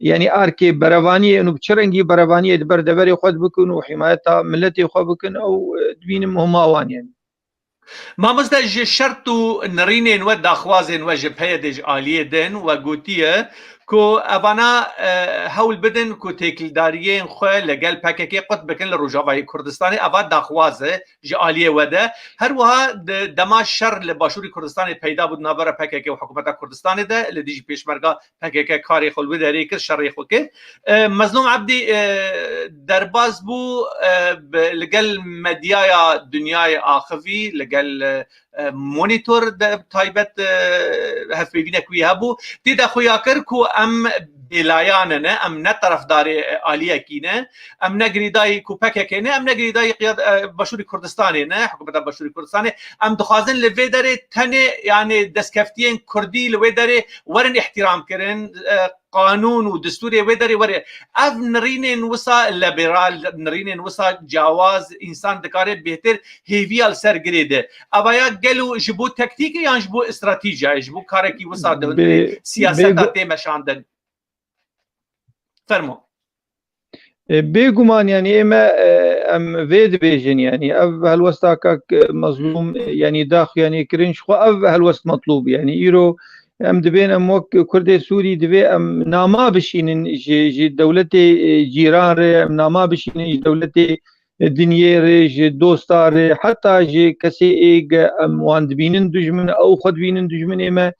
يعني اركي برباني انه بتشرنجي برباني دبر دبري خد بكن وحمايتها ملتي خد بكن او دبين مهماوان يعني ما مزدج شرطو نرينين ود اخوازن وجبهه دج اليه دن وغوتيه کو اوانا هول بدن کو تکلداریین خو لگل پککی قط بکن لروجاوی کردستان اوا داخوازه جالیه وده هر وها دما شر لباشوری کردستان پیدا بود نابر پککی و حکومت کردستان ده لدیج پیشمرگا پککی کاری خل بده ریک شر خو که مظلوم عبدی درباز بو لگل مدیای دنیای آخوی لگل مونیتور تایبت هف ببینه کوی هبو دیده خویا کر کو ام بلایانه ام نه طرفدار عالیه کینه ام نه گریدای کوپک کینه ام نه گریدای قیاد باشوری کردستانی نه حکومت باشوری کردستانی ام دخوازن لوی داره تنه یعنی دستکفتین کردی لوی داره ورن احترام کرن قانون و دستوری وداری وره اف نرینن وسا لیبرال نرینن وسا جواز انسان دکاره بهتر هیویال سرگریده اویا گلو جبو تکتیک یا جبو استراتیجی جبو کاره کی وسا سیاست تیمشاندن فرمو بيجمان يعني اما ام فيد بيجن يعني اف هالوستا كاك مظلوم يعني داخ يعني كرنش خو اف هالوست مطلوب يعني ايرو ام دبين ام وك كردي سوري دبي ام ناما بشين جي دولتي جيران ام ناما بشين دولتي دنيا جي دوستار حتى جي كسي ايج ام واند بينن دجمن او خد بينن دجمن اما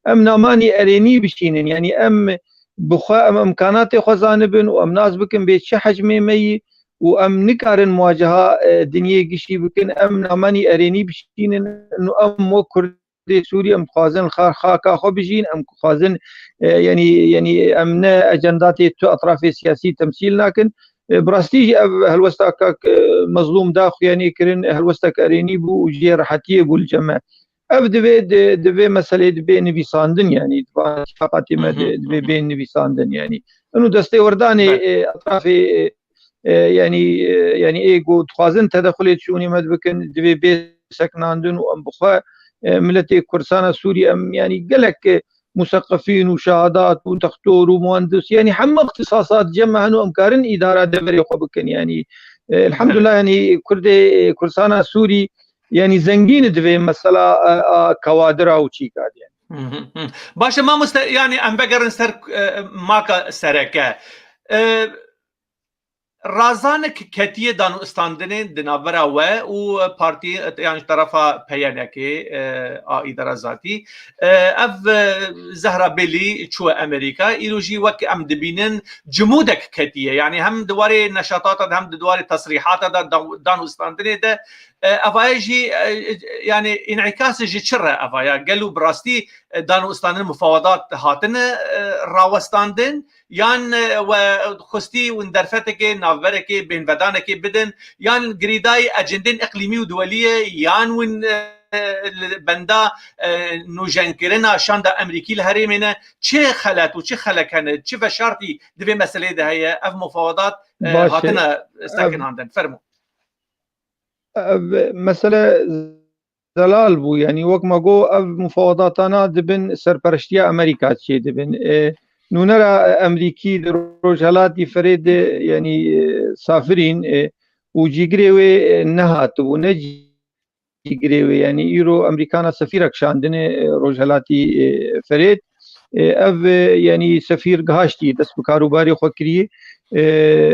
ام ناماني اريني بشين يعني ام بخوا ام امكانات خزانبن وام ناس بكن بيت حجمي مي وام نكارن مواجهه دنيا قشي بكن ام ناماني اريني بشين انه ام وكرد سوريا ام خوازن خاكا خو بجين ام خوازن يعني امنا اجندات اطراف سياسي تمثيل لكن براستيجي هالوستاك مظلوم داخ يعني كرن هالوستاك اريني بو جي راحتيه بو الجماعه اف دبي مساله دبي نفيساندن يعني اتفاقات ما دبي بين نفيساندن يعني انه دستي ورداني اطراف يعني ايجو خوازن تدخلت شوني مدبكن دبي بي سكناندن وام بخوا ملتي كردستان سوري ام يعني قالك مثقفين وشهادات ودكتور ومهندس يعني حما اختصاصات جمع هنو امكارن اداره دبري خو بكن يعني الحمد لله يعني كردستان سوري يعني زنگين دوی مثلا كوادر او چی کار يعني باشه ما يعني ام بگرن سر ماکا سرکه رازانك كتيه دانو استاندنين دنابرا و بارتي يعني طرفا بيانكي اداره ذاتي اف زهرا بيلي تشو امريكا ايلوجي وك ام دبينن جمودك كتيه يعني هم دواري نشاطات هم دواري تصريحات دانو استاندنين ده افايجي يعني انعكاس جشره افايا قالوا براستي دانو استاندن مفاوضات هاتن راوستاندن یان و خستی و درفتك نافبرك بين بدانك بدن یان گریدای اجندن اقلیمی و دولیه یان ون بندا نوجنکرنا شاندا امریکی لهريمنا چه خلات و چه خلكن چه بشرطي دبي مساله ده هي اف مفاوضات هاتنا سكن عندن فرمو مساله زلال بو يعني وقت ما جو اف مفاوضاتنا دبن سرپرشتيا امريكا تشي دبن نونرا امريكي روجالاتي فريد يعني سافرين وجيجريوي نهات ونجي جيجريوي يعني ايرو امريكانا سفيرك شاندني روجالاتي فريد اف يعني سفير قهاشتي دس بكاروباري خوكري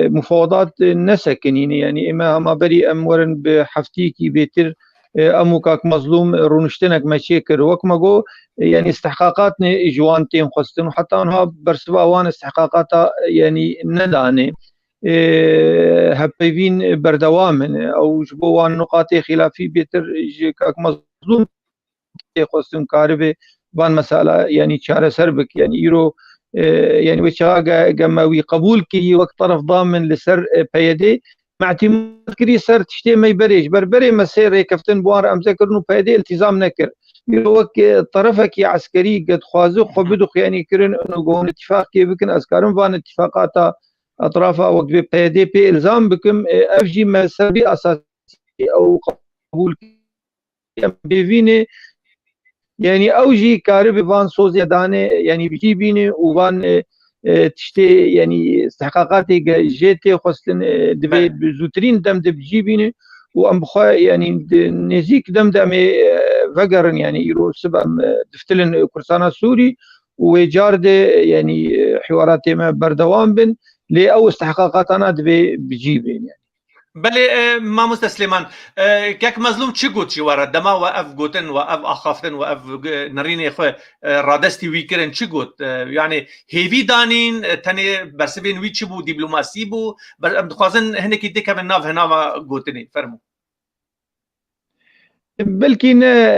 مفاوضات نسكنين يعني اما ما بري امورن بحفتيكي بيتر اموكاك مظلوم رونشتنك مشاكر وكما جو يعني استحقاقاتنا جوانتين خصتن وحتى انها برسبا وان استحقاقاتها يعني نداني هبيبين بردوامن او جبوان نقاط خلافي بيتر كاك مظلوم خصتن كاربه بان مسألة يعني شارع سربك يعني يرو يعني وشها قموي قبول كي وقت طرف ضامن لسر بيدي مع اعتماد كري سر تشتي ما يبريش بربري مسير كفتن بوار ام ذكر انه بيدي التزام نكر يروك طرفك عسكري قد خوازو خبدو يعني كرن انه قون اتفاق كي بكن اسكارن فان اتفاقات اطرافها وقت بيدي بي الزام بكم افجي مسبي اساسي او قبول بيفيني يعني اوجي كارب فان سوزي دانه يعني بيجي بيني وفان تشتي يعني استحقاقاتي جيتي خصن دبي بزوترين دم بيجي بيني وام بخا يعني نزيك دمي فقرن يعني يرو سبع دفتلن كرسانا سوري وجارد يعني حواراتي ما بردوام بن لي او استحقاقاتنا دبي بيجي بين يعني بله ما مستسلمان كاك مظلوم چی گوت چی ورد دما و اف گوتن و اف اخافتن و اف نرینه خو رادستی ویکرن چی گوت يعني هیوی دانین تنه برسبین وی چی بو دیپلوماسی بو دخوازن هنکی دیکه من ناف هناما گوتنی فرمو بلكي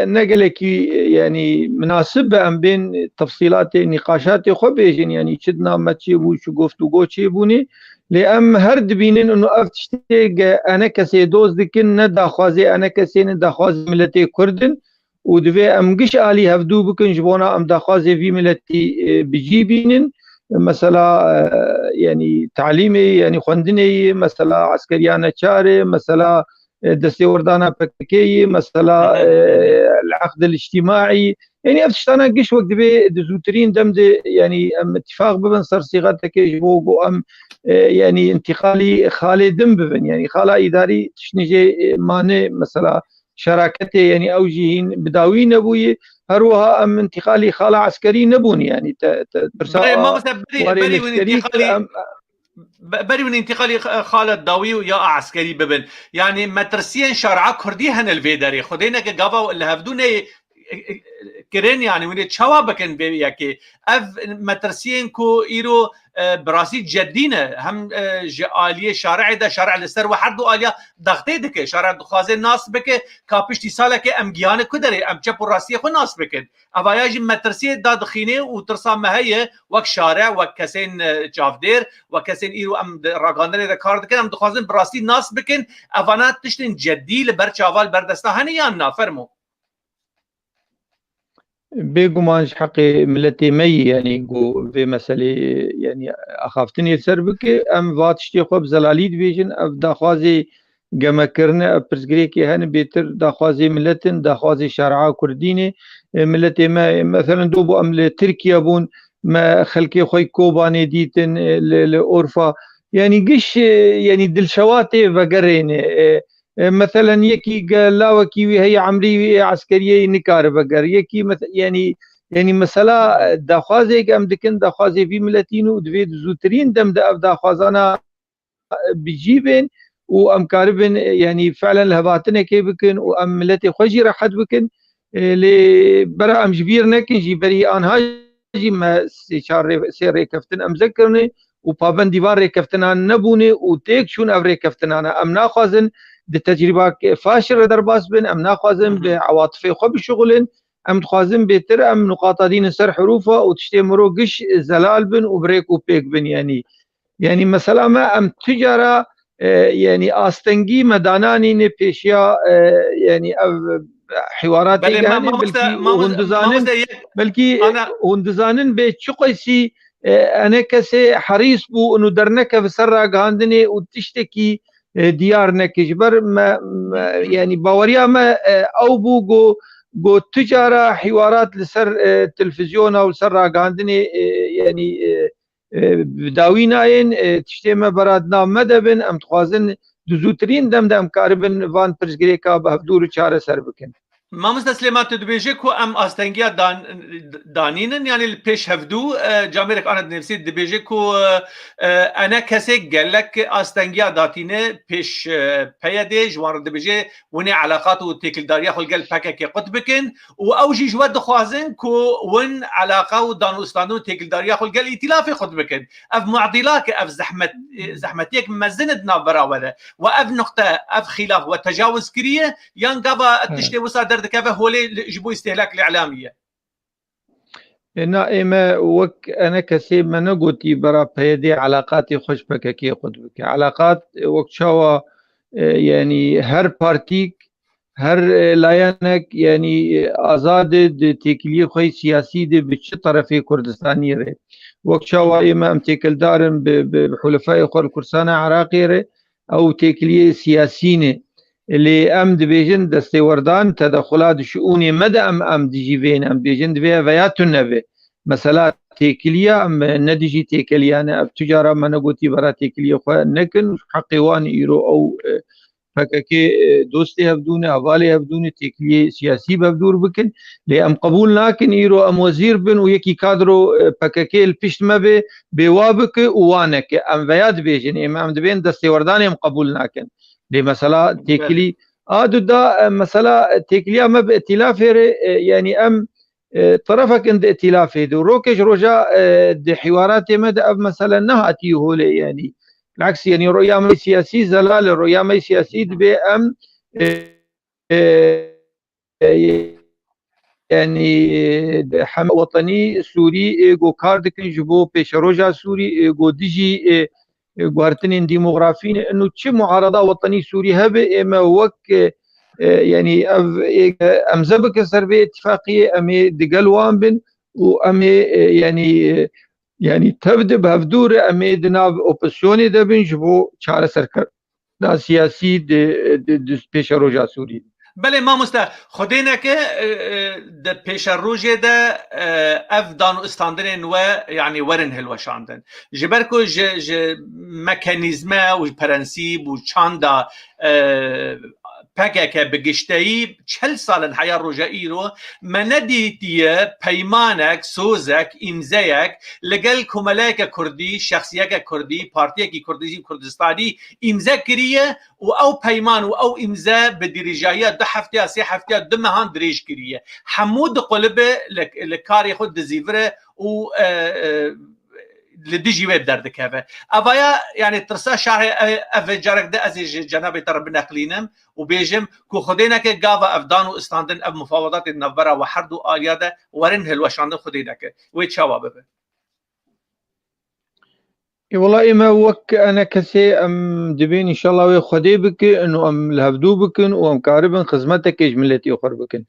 نقلك يعني مناسبة أم بين تفصيلات نقاشات خبيجين يعني شدنا ما تشيبو شو قفتو قو تشيبوني لأم هرد بينن انه افتشتيق انا كسي دوز دكن ندا خوازي انا كسي ندا خوازي ملتي كردن ودفي ام قش آلي هفدو بكن جبونا ام دا خوازي في ملتي بجي بينن مثلا يعني تعليمي يعني خوندني مثلا عسكريانا شاري مثلا دستي وردانا بككي مثلا العقد الاجتماعي يعني افتشتانا قش وقت بي دزوترين دمد يعني ام اتفاق ببن صار صيغتك جبوغو ام يعني انتقالي خالي دم ببن يعني خالا اداري تشنجي ماني مثلا شراكتي يعني اوجيهين بداوي نبوي هروها ام انتقالي خالا عسكري نبون يعني بري من انتقالي خالد داوي يا عسكري ببن يعني مترسيا شارع كردي هن الفيدري خدينا قافا اللي هفدوني كرين يعني وين تشوابكن بياكي اف مترسين كو ايرو براسي جدينا هم آلية شارع ده شارع لسر وحد آلية ضغطي دكه شارع دخوازي ناس بك كابشتي سالك امجيان كدري ام چپ راسي خو ناس بكن افاياج مترسي دادخينه وترسا مهيه وك شارع وك كسين جافدير وكسين ايرو ام راغاندن ده كار دكن ام دخوازن براسي ناس بكن افانات تشتن جدي لبرچاوال بردستا هنيان نافرمو بيقومانش حقي ملتي مي يعني قو في مسألة يعني أخافتني سربك أم فاتشتي خوب زلاليد بيجن أف داخوازي جمع كرنا برزقريكي هن بيتر داخوازي ملتن داخوازي شرعا كرديني ملتي ما مثلا دوبو أم تركيا بون ما خلكي خوي كوباني ديتن لأورفا يعني قش يعني دلشواتي وقرين مثلا يكي قال لا وكي هي عمري عسكرية نكار بقر يكي يعني مثلا داخوازي ام دكن داخوازي في ملتينو دويد زوترين دم دا داخوازانا بجيبن وام كاربن يعني فعلا لهباتنا كي بكن وام ملتي خوجي راحت بكن لبرا ام جبير نكن جيبري ان هاجي ما سير كفتن ام ذكرني وبابن ديوار كفتنا نبوني وتيك شون افري كفتنا ام ناخذن د تجربه فاشل درباس بن ام ناخذن بعواطف خو بشغلن ام تخازن بيتر ام نقاط دين سر حروفه وتشتي مرو قش زلال بن وبريك وبيك بن يعني مثلا ما ام تجاره يعني استنجي مداناني نبيشيا يعني حوارات بلكي هندزانن بتشقيسي انا كسي حريص بو انه درنك بسرعه غاندني وتشتكي ديارنا كجبر ما يعني باوريا ما او بو جو تجاره حوارات لسر تلفزيون او سر غاندني يعني داویناین تشتیمه برادنا مدبن ام تخوازن دوزوترین دم کاربن وان پرزگریکا به دور چاره سر بکن ما مستسلمات دبيجي كو ام استنجيا دانينن يعني البيش هفدو جاميرك انا نفسي دبيجي كو انا كسي قال لك استنجيا داتينه بيش بيدي جوار دبيجي وني علاقات وتيكل داريا خل قال باكا قطبكن واوجي جواد خوازن كو ون علاقه ودان استانو تيكل داريا خل قال ائتلاف قطبكن اف معضلاك اف زحمتيك مزندنا براوله واف نقطه اف خلاف وتجاوز كريه ينقبا تشتي وصادر كيف هو يجيبوا استهلاك الإعلامية إما وك أنا كسي ما نقولي برا بيدي علاقاتي خوش بككي قدبك علاقات وقت شوا يعني هر بارتيك هر لاينك يعني آزاد تيكلي خوي سياسي دي بش طرفي كردستاني ري وقت شوا إما أم تيكل دارم بحلفاء خور كرسانة عراقي ري أو تيكلي سياسيني اللي ام دبيجن دستوردان تدخلات شؤوني مدى ام ديجيفين ام ديجن دبي فياتو نبي مثلا تيكليا ام نديجي تيكليا انا تجاره ما نقولتي برا تيكليا خو نكن حقيوان يرو او فككي دوستي هبدوني حوالي هبدوني تيكلي سياسي ببدور بكن لي ام قبول لكن يرو ام وزير بن ويكي كادرو فككي البشت ما بوابك وانك ام فيات بيجن امام دبين دستوردان ام قبول لكن مثلا تيكلي دا مثلا تيكلي اما بائتلاف يعني ام طرفك عند ائتلاف دو روكش رجاء دي حوارات مدى مثلا نهاتي هو يعني بالعكس يعني رؤيا مي سياسي زلال رؤيا مي سياسي دبي ام يعني حمى وطني سوري جو كاردكن جبو بيش رجاء سوري جو ديجي قوارتنين ديموغرافين انه تشي معارضه وطني سوري هبه اما وك يعني ام زبك سربي اتفاقيه امي دقلوان بن وامي يعني تبدا بهفدور امي دناب اوبسيوني دبن جبو چاره سركر دا سياسي د پیش روجا سوري بله ما مستا خودینه که ده پیش روژه ده اف دانو استاندرین و يعني ورن هلو شاندن جبرکو مکانیزمه و پرنسیب و چاندا پکه بگشتایی 40 سال حياة روجایی رو مندیتیه پیمانک سوزک امزایک لگل کملاک کردی شخصیک کردی پارتیک کردستانی امزا کریه و او پیمان و او امزا بدریجایه 2 هفته 3 هفته 2 ماهان دریج کریه حمود قلبه لکاری خود دزیوره و لديجي ويب دردك هذا أبايا يعني ترسا شعري أفجارك ده أزي جنابي ترى بنقلينم وبيجم كو خدينا كجافا أفدان وإستاندن أب مفاوضات النبرة وحردو آليادة ورن هالوشاندن خدينا ك ويتشاوا ببه والله إما وك أنا كسي أم دبين إن شاء الله ويخدي بك إنه أم الهبدو بكن وأم كاربن خدمتك إجملتي أخر بكن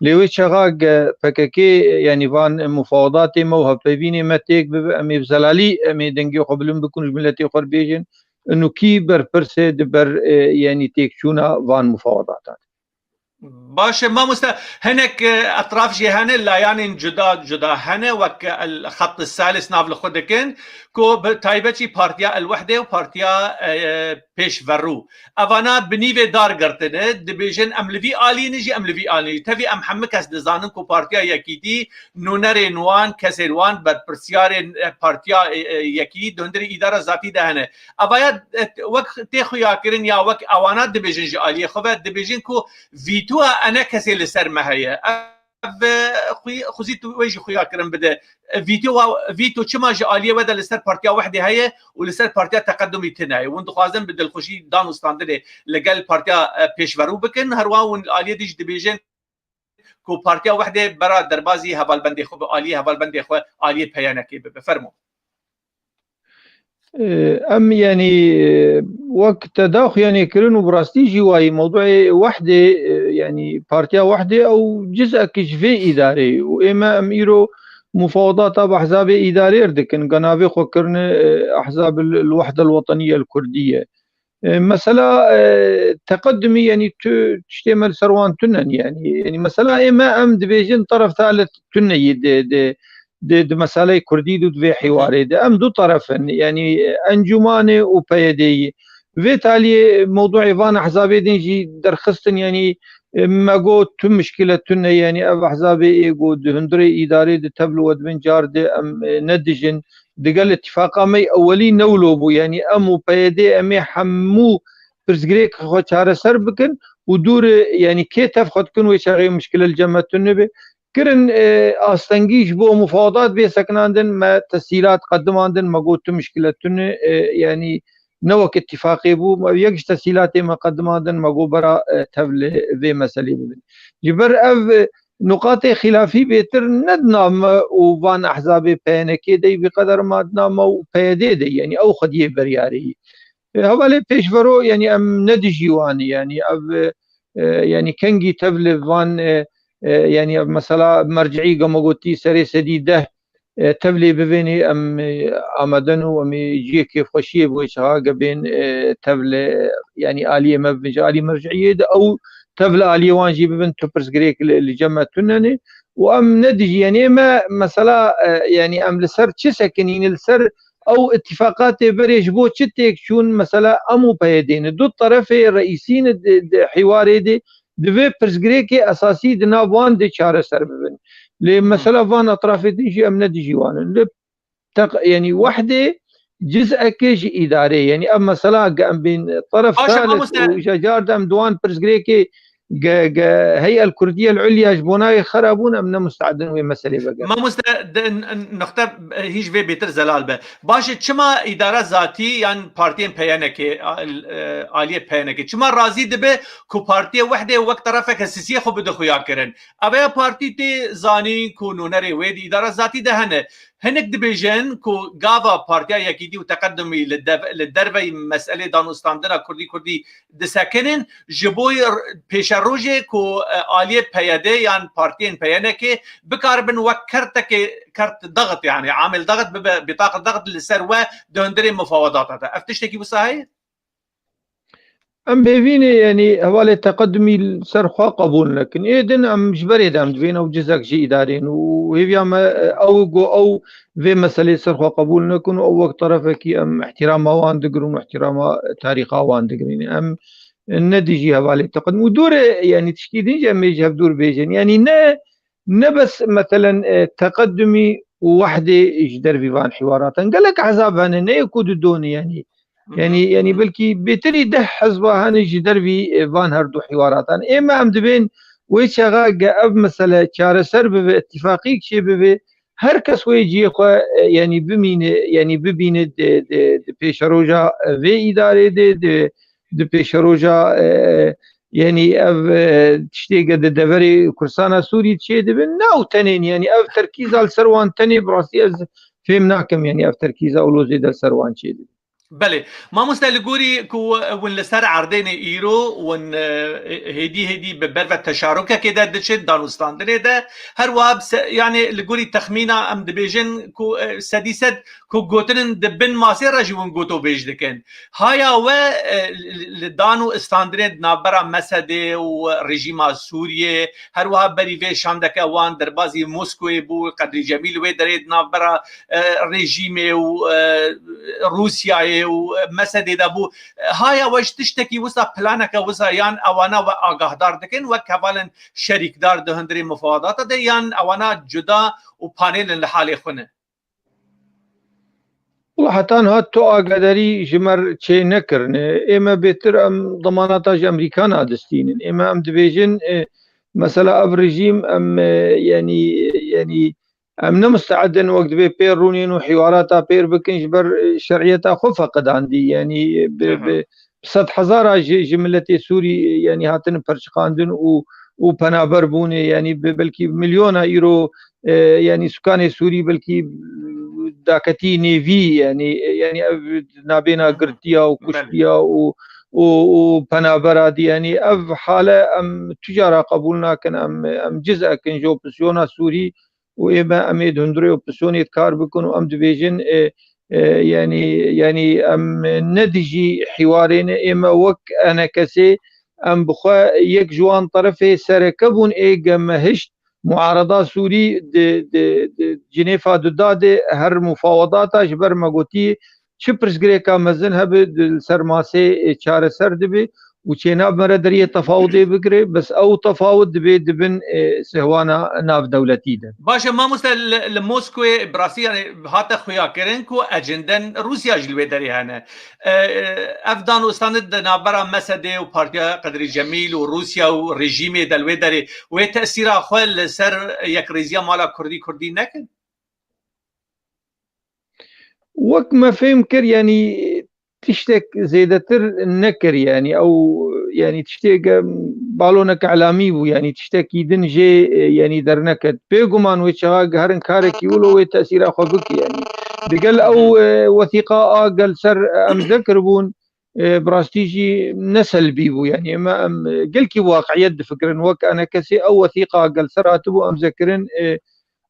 لوي شغاق فككي يعني فان مفاوضاتي موهب بيبيني ما تيك أمي بزلالي أمي دنجي قبلن بكون جملتي أخر بيجن انه كي برپرسه دبر يعني تيكشونا وان مفاوضات. باشه ما هناك اطراف جهانه لا يعني جدا هنه وك الخط الثالث ناف لخودكن كو تايبتي بارتيا الوحده وبارتيا بيش فرو افانا بنيفي دار قرتنه دبيجن املفي الي نجي املفي الي تفي ام حمك اس دزانن كو بارتيا يكيدي نونر نوان كسروان بر برسيار بارتيا يكيدي دوندري اداره ذاتي دهنه افايا وقت تخو ياكرن يا وقت اوانات دبيجن جاليه خو دبيجن كو فيتو انا كسي لسر ما هي خزيت ويجي خويا كرم بدا فيتو كما جاليه ودا لسر بارتيا وحده هي ولسر بارتيا تقدمي تناي وند خوازن بدل خوشي دانو ستاندري لقال بارتيا بيشورو بكن هروا ون اليه ديج ديفيجن كو بارتيا وحده برا دربازي هبال بندي خو اليه هبال بندي خو اليه بيانكي بفرمو ام يعني وقت تداخل يعني كرنو براستي جواي موضوع وحده يعني بارتيا وحده او جزء كشفي اداري واما اميرو مفاوضات باحزاب اداري اردكن قنابي خكرن احزاب الوحده الوطنيه الكرديه مثلا تقدمي يعني تشتمل سروان تنن يعني مثلا اما ام دبيجن طرف ثالث تني دي مسألة كردي دو في حواري دي ام دو طرفن يعني انجماني وبيدي في تالي موضوع ايفان احزابي ديجي درخستن يعني ما قو تم مشكلة تنة يعني اب احزابي يقود هندري اداري دي تبلو ودبن جار دي ام ندجن دي قال اتفاقا مي اولي نولوبو يعني امو بيدي امي حمو برزقريك خو چاره سر بكن ودور يعني كيتف خد كن ويشغي مشكلة الجمع تنبي كرن آستنگیش بو مفاوضات بي سكناندن ما تسهيلات قدماندن ما قلت مشكلتن يعني نوك اتفاقي بو ما يكش تسهيلات ما قدماندن ما قو برا تفل في مسألة ببن جبر اف نقاط خلافي بيتر ندنام وبان احزابي بينكي دي بقدر ما ندنام وبيدي دي يعني او خديه برياري هوالي بيشفرو يعني ام ندجيواني يعني اف يعني كنجي تفل فان يعني مثلا مرجعي قام قلتي سري سديده تبلي ببيني ام امدنو ام يجي كيف خشيه بويشها قبين تبلي يعني اليه مبجالي مرجعيه او تبلي اليه وانجي ببن توبرز جريك اللي جمع تنني وام ندجي يعني ما مثلا يعني ام لسر تشسكن يعني لسر او اتفاقات بريش بو تشتك شون مثلا امو بيدين دو الطرفين الرئيسيين حواري دي دوی پرسگریکی اساسی دنا وان دی چاره سر ببن لمثلا وان اطراف ديجي ام نديجي وان يعني وحده جزء كيش اداري يعني اما مثلا قام بين طرف ثالث وجار دام دوان برسجريكي هيئه الكرديه العليا جبوناي خربونا من مستعدين وين مساله بقى ما مستعد نختار هيج في بيتر زلال به باشه چما اداره ذاتی يعني بارتين بيانكي عاليه بيانكي چما راضي دبه كو بارتي وحده وقت طرفك السياسيه خو بده خويا كرن ابي بارتي تي زاني كو نونري ويد اداره ذاتي دهنه هنك دبيجن كو غافا بارتيا يكيدي وتقدمي للدربي مساله دانوستاندنا كردي دسكنن جبوي بيشروجي كو عاليه بياده يعني بارتين بيانكي بكاربن وكرتك كرت ضغط يعني عامل ضغط بطاقه ضغط للسروه دهندري مفاوضات افتشتكي بصحيح ام بيفيني يعني هوالي تقدمي سرخوا قبول لكن ايدن ام جبري دام دفين او جزاك جي ادارين وهي ما او في مسألة سرخوا قبول لكن او وقت طرفك ام احترام وان دقرون واحترام تاريخ وان دقرين ام النتيجة هوالي تقدم ودور يعني تشكيدين جميع جهب دور بيجن يعني نه بس مثلا تقدمي وحده يجدر بيفان حوارات قال لك عذاب هنا نه يكود الدوني يعني بلكي بيتري ده حزبه هنجي دربي فان هردو حواراتان اما ام دبين ويشغا اب مثلا چاره سر به اتفاقی شي به هر کس ويجي يعني بمين يعني ببين د پیشروجا في اداره د پیشروجا يعني اف تشتي قد دوري كرسانا سوري تشي دبن ناو تنين يعني اف تركيز على سروان تني براسي از فهمناكم يعني اف تركيز اولو زيد السروان تشي بله ما مستلقوري كو ون لسر عردين ايرو ون هدي ببرفة تشاركة كده دشت دانوستان ده هر واب يعني لقوري تخمينا ام دبيجن كو سديسد كو قوتن دبن ماسي رجون قوتو بيج دكن هايا و دانو استاندرين نابرا مسده ورجيما سوريا هر واب بريفي شاندك اوان دربازي موسكوي بو قدري جميل وي دريد نابرا رژیم و روسیای و مسدی دبو های وش تشتکی وسا پلانک وسا یان اوانا و آگاهدار دکن و کفالن شریکدار دهندری مفاوضات ده یان اوانا جدا و پانل لحال خونه والله حتى هات تو قدري جمر تشي نكرن اما بيتر ام ضمانات امريكان دستين اما ام ديفيجن مثلا اب رجيم ام يعني ام مستعدا وقت بير رونين وحواراتها بير بكن جبر شرعيتها فقد عندي يعني بصد حزارة جملتي سوري يعني هاتن برشقاندن وبنابر بوني يعني بلكي مليون ايرو يعني سكان سوري بلكي داكتي نيفي يعني نابينا قرتيا وكشتيا وبنابرا دي يعني اف حالة ام تجارة قبولنا كان ام جزء كان جو بسيونا سوري واما اميد هندري وبسوني كار بكون وام ديفيجن يعني ام ندجي حوارين اما وك انا كسي ام بخوا يك جوان طرفي سركبون ايجا مهشت معارضات سوري د جنيفا داد هر مفاوضات جبر مغوتي شبرس غريكا مزن هب سرماسي چار سر دبي وچينا مردريه تفاوضي بكري بس او تفاوض دبي دبن سهوانا ناف دولتي ده باشه ما مثل لموسكو براسي يعني هاتا خويا كرنكو اجندن روسيا جلوي دري هنا افدان وستاند نابرا مسدي وبارتيا قدري جميل وروسيا وريجيمي دلوي دري وتاثير خل سر يك ريزيا مالا كردي نكن وك ما فهم كر يعني تشتك زيدتر النكر يعني او يعني تشتك بالونك اعلامي يعني تشتكي دنجي يعني درنكت بيغمان وشغا هرن كارك يولو تاثير اخوك يعني بقال او وثيقه قال سر ام ذكربون براستيجي نسل بيبو يعني ما قال كي واقعيه فكرن وك انا كسي او وثيقه قال سر اتبو ام ذكرن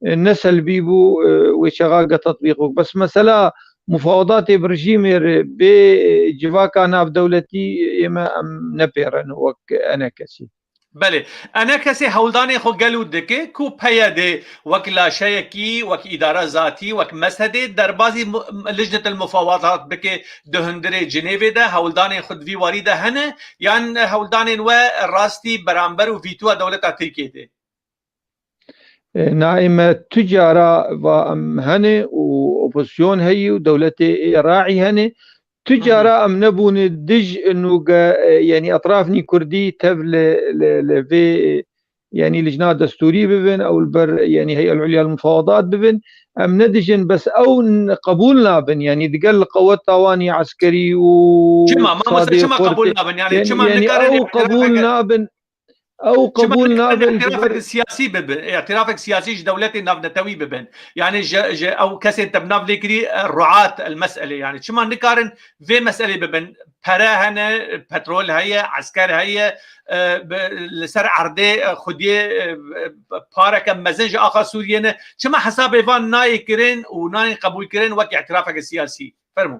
نسل بيبو وشغا تطبيقه بس مثلا مفاوضات برجيمير بجواكا ناف دولتي اما نبيرن وك انا كسي بله انا كسي هولداني خو قالو دكي كو بياده وك لا شيكي وك اداره ذاتي وك مسهدي دربازي لجنه المفاوضات بكي دهندري جنيف ده هولداني خود في وريده هنا يعني هولداني و راستي برامبر وفيتو دوله تركيا دي نائمة تجارة وهني وأوبوزيون هي ودولة راعي هني تجارة أم نبون الدج إنه يعني أطرافني كردي تبل في يعني لجنة دستورية ببن أو البر يعني هي العليا المفاوضات ببن أم ندجن بس أو قبولنا بن يعني دقل قوات طواني عسكري و ما قبولنا بن يعني أو قبولنا بن او قبولنا اعترافك السياسي ببن اعترافك السياسي دولتي نافنتوي ببن يعني او كسي انت بنافليكري رعاة المساله يعني شو ما نقارن في مساله ببن براهنه بترول هي عسكر هي لسر عرضه خديه بارك مزنج اخر سوريا شو ما حساب ايفان ناي كرين وناي قبول كرين وقت اعترافك السياسي فرموا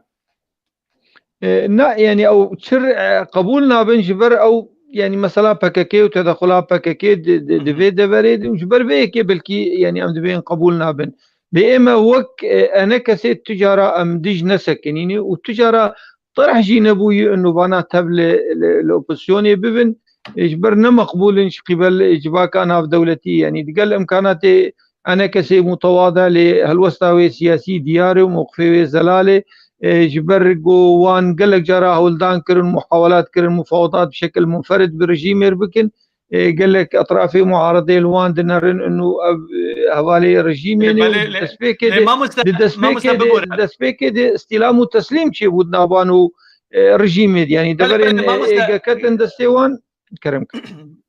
يعني او شر قبولنا بن جبر او يعني مثلا باكاكي وتدخلات باكاكي دفي دفريد وجبر بيكي بلكي يعني ام دبين قبولنا بن بإما وك انا كسيت تجاره ام ديج نسكنيني والتجاره طرح جينبوي انه بانا تبل الاوبوزيوني ببن اجبرنا مقبول قبل اجباك انا في دولتي يعني تقل امكاناتي انا كسي متواضع لهالوسطاوي سياسي دياري وموقفي زلاله جبرقو وان قالك جرى هولدان كرن محاولات كرن مفاوضات بشكل منفرد برجيم يربكن قال لك اطرافي معارضه الوان دنرن انه هوالي رجيم يعني دسبيكي استلام وتسليم شي بدنا بانو رجيم يعني دبرين كتن دستيوان كرمك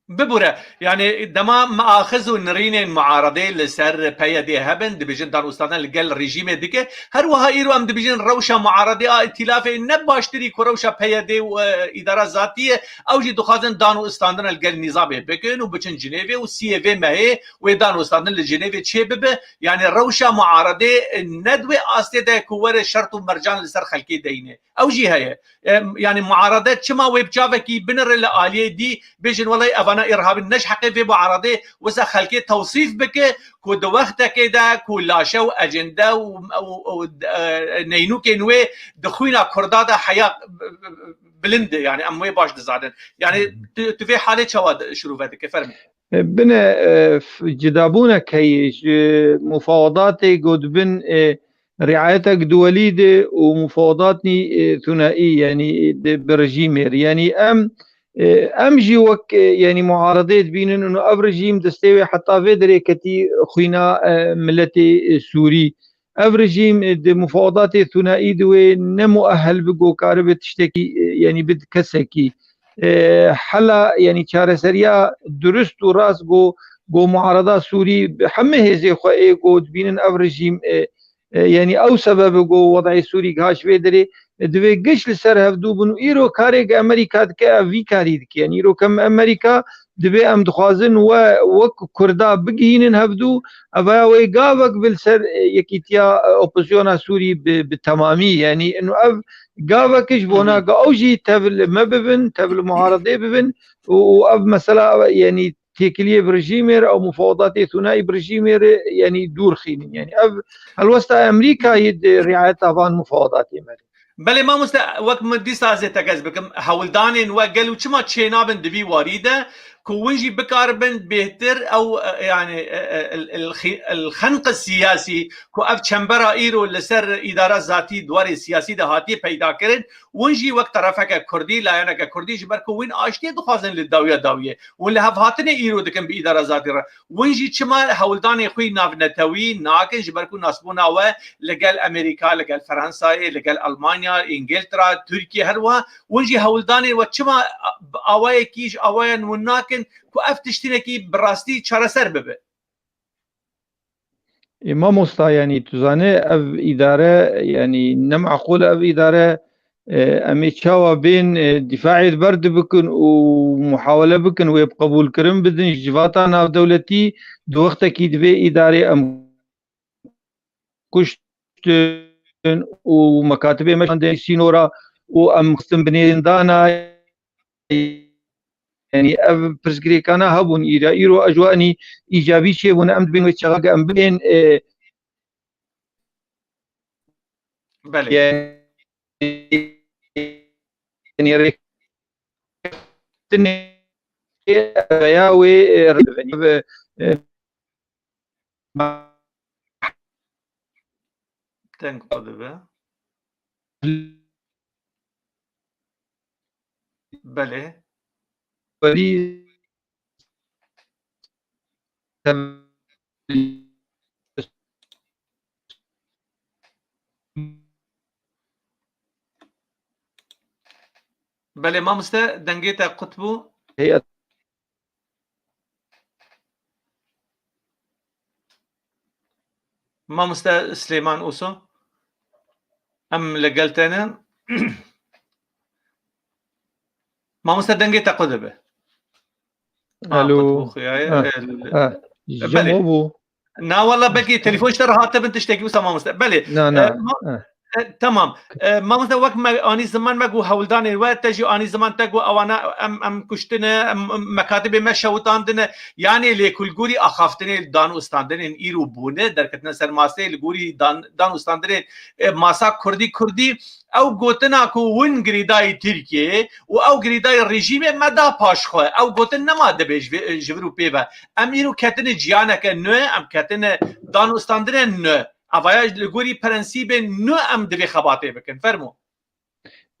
ببوره يعني دما ماخذ نرين معارضه لسر بيدي هبن دبيجن دار استادان لقال ريجيم ديك هر وها ايرو ام دبيجن روشه معارضه ائتلاف نباشتري كروشه بيدي واداره ذاتيه او جي دخازن دانو استادان لقال نظام بكن وبچن جنيفي وسي في ما هي ودانو استادان لجنيفي تشيبب يعني روشه معارضه ندوي استده كور شرط ومرجان لسر خلقي دينه او جي هي يعني معارضه كما ويب جافكي بنر الاليه دي بيجن والله ارهاب النش حقي في معارضه وسا خلقي توصيف بك كو دو وقت كده كو لاشو اجنده و نينو كنوي دخوينا كرداده حياه بلند يعني اموي باش دزادن يعني تفي حاله شواد شروفاتك فرمي بنا جدابونا كيش مفاوضاتي قد بن رعايتك دوليدة ومفاوضاتني ثنائية يعني برجيمير يعني ام جي وك يعني معارضات بينن انه اب رجيم دستوي حتى فيدري كتي خوينا ملتي سوري اب رجيم مفاوضات ثنائي دوي نمؤهل بقو كاربه تشتكي يعني بدكسكي حلا يعني چارەسەریە درست و ڕاست بۆ معارضە سووری هەمە هێزێ خۆی گۆ بینن ئەو ڕژیم يعني ئەو سەبەبە گۆ وەضعی سووری هاشوێ دەرێ دوێ گەشت لەسەر هەفتوو بن و ئیرۆ کارێک ئەمریکا دکە ئەڤی کاری دکێن ئیرۆ کەم ئەمریکا دەبێ ئەم دخوازن وەک کوردا بگهینن هەفتوو ئەڤەوەی گاوەک بلسەر یەکیتیا ئۆپۆزیۆنا سووری بتەمامی يعني ئەنو ئەv گاوەکش بۆ ناگە ئەوژی تەبل مە ببن تەبل معارضێ ببن و ئەv مەسەلا يعني تێکلیە برژیمێر ئەو مفاوضاتی ثنائي برژیمێر يعني دوور خینن يعني ئەv هەلوەستا ئەمریکا رعایەت ئەڤان مفاوضاتی مەر بله ما وقت مدي سازه تكز بكم هولدانين وقالوا كما تشينابن دبي واريده كونجي بكاربن بهتر او يعني الخنق السياسي كو اف چمبرا ايرو لسر اداره ذاتي دوار سياسي دهاتي پیدا کرد ونجي وقت طرفك كردي لا يعني كردي جبر كو وين اشتي دخوازن للداويه داويه ولا هفاتني ايرو دكم باداره ذاتي ونجي چما هولداني خوي نافنتوي ناكن جبر كو ناسبونا و لقال امريكا لقال فرنسا لقال المانيا انجلترا تركيا هروا ونجي هولداني وچما اواي كيش اواي وناكن كو افتشتينكي براستي چارەسەر ببه ما مستا يعني تزانه اف اداره يعني نمعقول اف اداره امي تشاوا بين دفاعي برد بكن ومحاوله بكن ويب قبول كرم بدن جواتا ناف دولتي دو وقت اكيد في اداره ام كشت ومكاتبه مشان سينورا وام قسم بنين دانا يعني برزقري كان هبون إيرو أجواني إيجابي شيء وأنا أمد بين وتشغل أم بين بله يعني ريكتني ياوي تنقذ بله ولي بله ما مسته دنگيتا قطبو هي ما مسته سليمان اوسو ام لقلتنا ما مسته دنگيتا قدبه الو جمبو نا والله بلكي تليفون اشترى هاتف انت تشتكي وسام مستقبلي تمام ما مثلا وقت ما اني زمان ما جو هولداني وقت تجي اني زمان تجو او انا ام كشتنا مكاتب مشوتاندنا يعني لكل جوري اخافتني دانو استاندن ايرو بونه دركتنا سرماسه لجوري دانو استاندن ماسا كردي او گوتنا کو ون گریدای ترکیه و او گریدای رژیم مدا پاشخو او گوتن نما دبه جورو پیو ام ایرو کتن جیانه که نو ام کتن دانو استاندن نو اوایاج لگوری پرنسیب نو ام دبه خباته بکن فرمو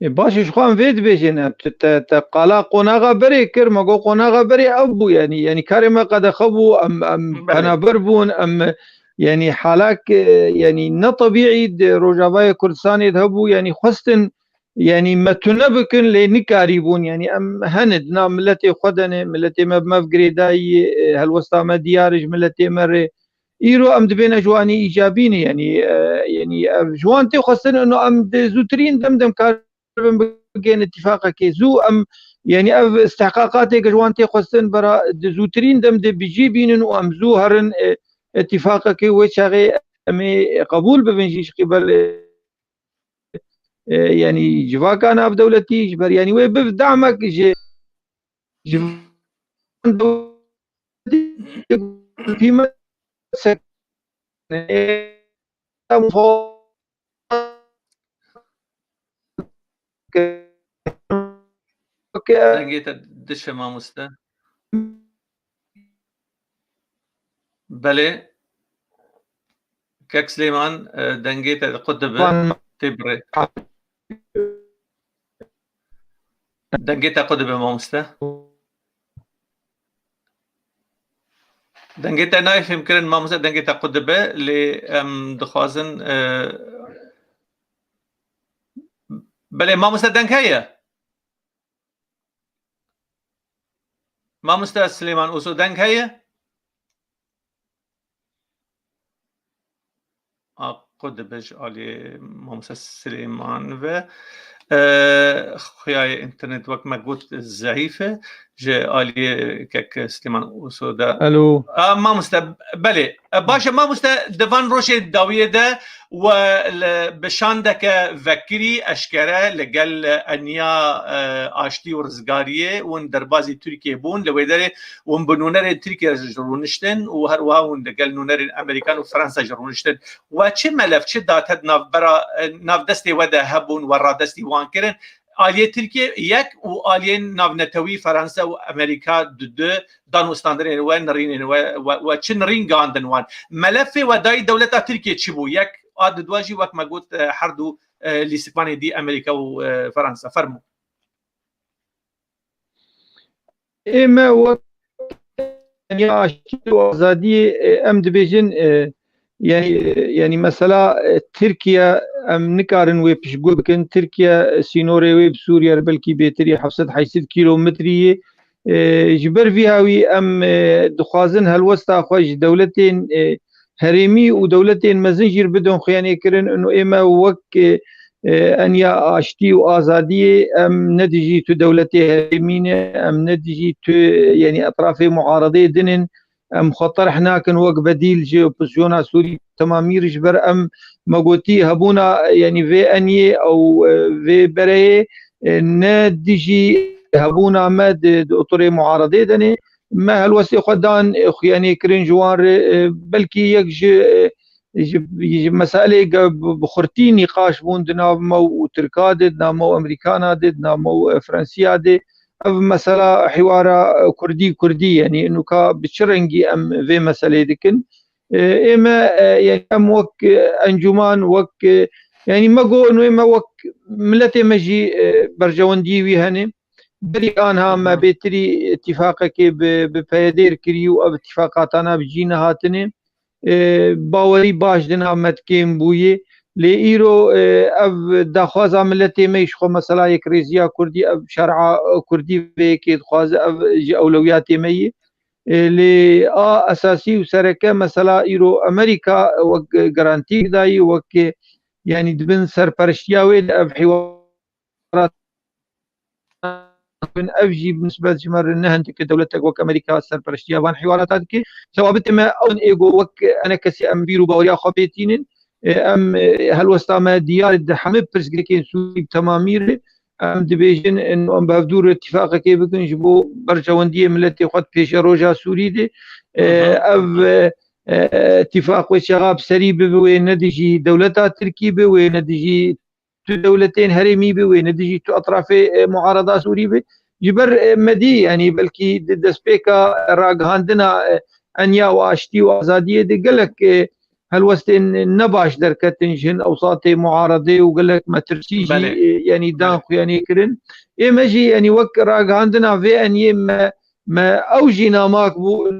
باشش خوام وید بجن قالا قناغا بری کرما گو قناغا بری ابو يعني كارما قد خبو ام بنابربون ام يعني حالاك يعني نطبيعي روجاباي كردستان يذهبوا يعني خستن يعني ما تنبكن لنكاري بون يعني ام هندنا ملتي خدنه ملتي ما بقري داي هالوسطى ما ديارج ملتي مر ايرو ام دبينا جواني ايجابيني يعني يعني جوانتي خاصة انه ام زوترين دمدم كاربن بقين اتفاقا كي زو ام يعني استحقاقاتي جوانتي خاصة برا زوترين دمد بيجيبين وام زو هرن اتفاقا كي وشاغي امي قبول ببنجيش قبل يعني جواك انا بدولتي جبر يعني وبدعمك جوان دولتي في مسك دنگيت دش ماموستا بله كاك سليمان دنگيت قدبه تبري دنگيت قدبه ماموستا دنگيت نايف يمكن ماموستا دنگيت قدبه اللي دخوازن بله ماموستا دنگ هيا ماموستا سليمان اوسو دنگ هيا قدبج علي ماموستا سليمان و خياي انترنت وقت ما قلت ضعيفه جاء علي كك سليمان وسودا الو ما مستقبلي باشا ما دفان روشي الداويه ده وبشاندك فكري اشكره لقال انيا اشتي ورزقاريه ون دربازي تركيا بون لويدري ون بنونر تركيا جرونشتن وهروها ون قال نونر امريكان وفرنسا جرونشتن وچه ملف چه دات ناف برا ناف دستي ودا هبون ورا دستي وان كرن آلیه ترکیه یک و آلیه ناونتوی فرانسه و امریکا دو دانو استاندرین و نرین و چه نرین گاندن وان ملف و دای دولت ترکیه چی بو یک آد دواجی وقت ما گفت هر دو لیسکوان دی امریکا و فرانسه فرمو اما وقت يعني آزادی ام دبیجن يعني مثلا تركيا ام نكارن وي بيشغو بكن تركيا سينوري وي بسوريا بلكي بيتري حفصد حيث كيلومتريه جبر فيها وي ام دخوازن هالوسطى خوش دولتين هرمي ودولتين مزنجر بدون خيانه كرن انه اما وك انيا اشتي وازاديه ام ندجي تو دولتي هرمين ام ندجي تو يعني اطراف معارضه دنن ام خطر احنا كن وق بديل جي اوبوزيونا سوري تمامير جبر ام مغوتي هبونا يعني في اني او في بري ندجي هبونا مد اطري معارضه دني ما هالوسي خدان يعني كرين جوار بلكي يجي مسائل بخرتي نقاش بون دنامو تركاد دنامو امريكانا دنامو فرنسيا دي مثلا حوار كردي يعني انه كا بتشرنجي ام في مساله دكن اما يعني ام وك انجمان وك يعني ما جو انه اما وك ملتي مجي برجوندي ويهني بري انها ما بيتري اتفاقك بفيدير كريو او اتفاقاتنا بجينا هاتني باوري باش دنا متكيم بويه لإيرو أب دخوازا ملتي ميش خو مثلا يكريزيا كردي أب شرع كردي بيكي دخوازا أب أولوياتي مي لي أساسي وسركة مثلا إيرو أمريكا وك جرانتي داي وك يعني دبن سرپرشتياوي أب حوارات من أفجي بالنسبة لجمر النهن كدولتك وك أمريكا سرپرشتيا وان حواراتك سواء بتما أون إيجو وك أنا كسي أمبيرو باوريا خبيتين ام هالوسطى ما ديار الدحمه برسكين سوري تمامير ام دبيجن انه ام بافدور اتفاق كيف بكن جبو برجونديه ملتي خد بيش روجا سوري دي اتفاق وشغاب سري بوين ندجي دولتها تركي بوين ندجي دولتين هرمي بوين ندجي تو اطراف معارضه سوري بي جبر مدي يعني بلكي دسبيكا راق عندنا انيا واشتي وازاديه دي قالك هالوستين نباش دركتنجن اوساطي معارضه وقال لك ما ترسيجي يعني دانخ يعني كرن اما جي يعني وك راق عندنا في ان ما اوجينا ماك بو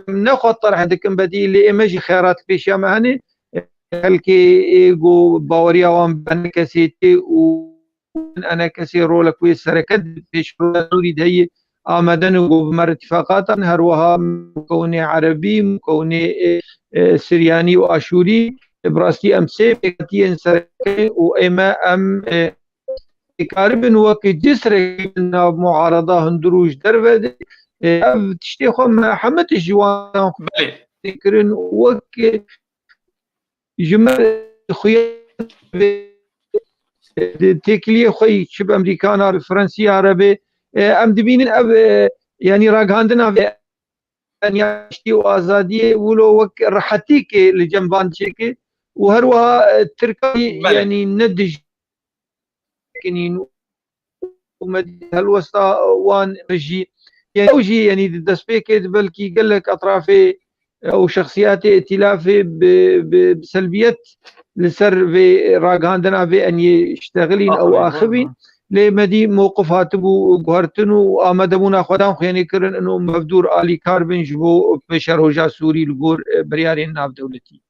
ناخذ طرح عندك بديل اما جي خيارات بيش مهني هلكي ايجو باوريا وان بنكسيتي انا كسي رولك ويسركت بيش نريد هي آمدن وبمر اتفاقات هروها مكوني عربي مكوني سرياني واشوري براستي ام سي بكتين سركي واما ام كاربن وك جسر معارضه هندروج دربد تشتي خو محمد الجوان فكرن وك جمل خويا تكلي خوي شب امريكان فرنسي عربي ام دبين اب يعني راغاندنا يعني اشتي وازاديه ولو وك راحتيك لجنبان شيك وهروها تركي يعني ندج كنين ومدي هالوسطى وان رجي يعني اوجي يعني دسبيكت بلكي قال لك اطرافي او شخصيات ائتلافي بسلبيات لسر في راغاندنا في ان يشتغلين او اخبين لمدي موقف هاتبو غهرتنو وامدبونا خدام خياني كرن انه مبدور الي كاربن جبو بشر هوجا سوري لغور بريارين ناف دولتي.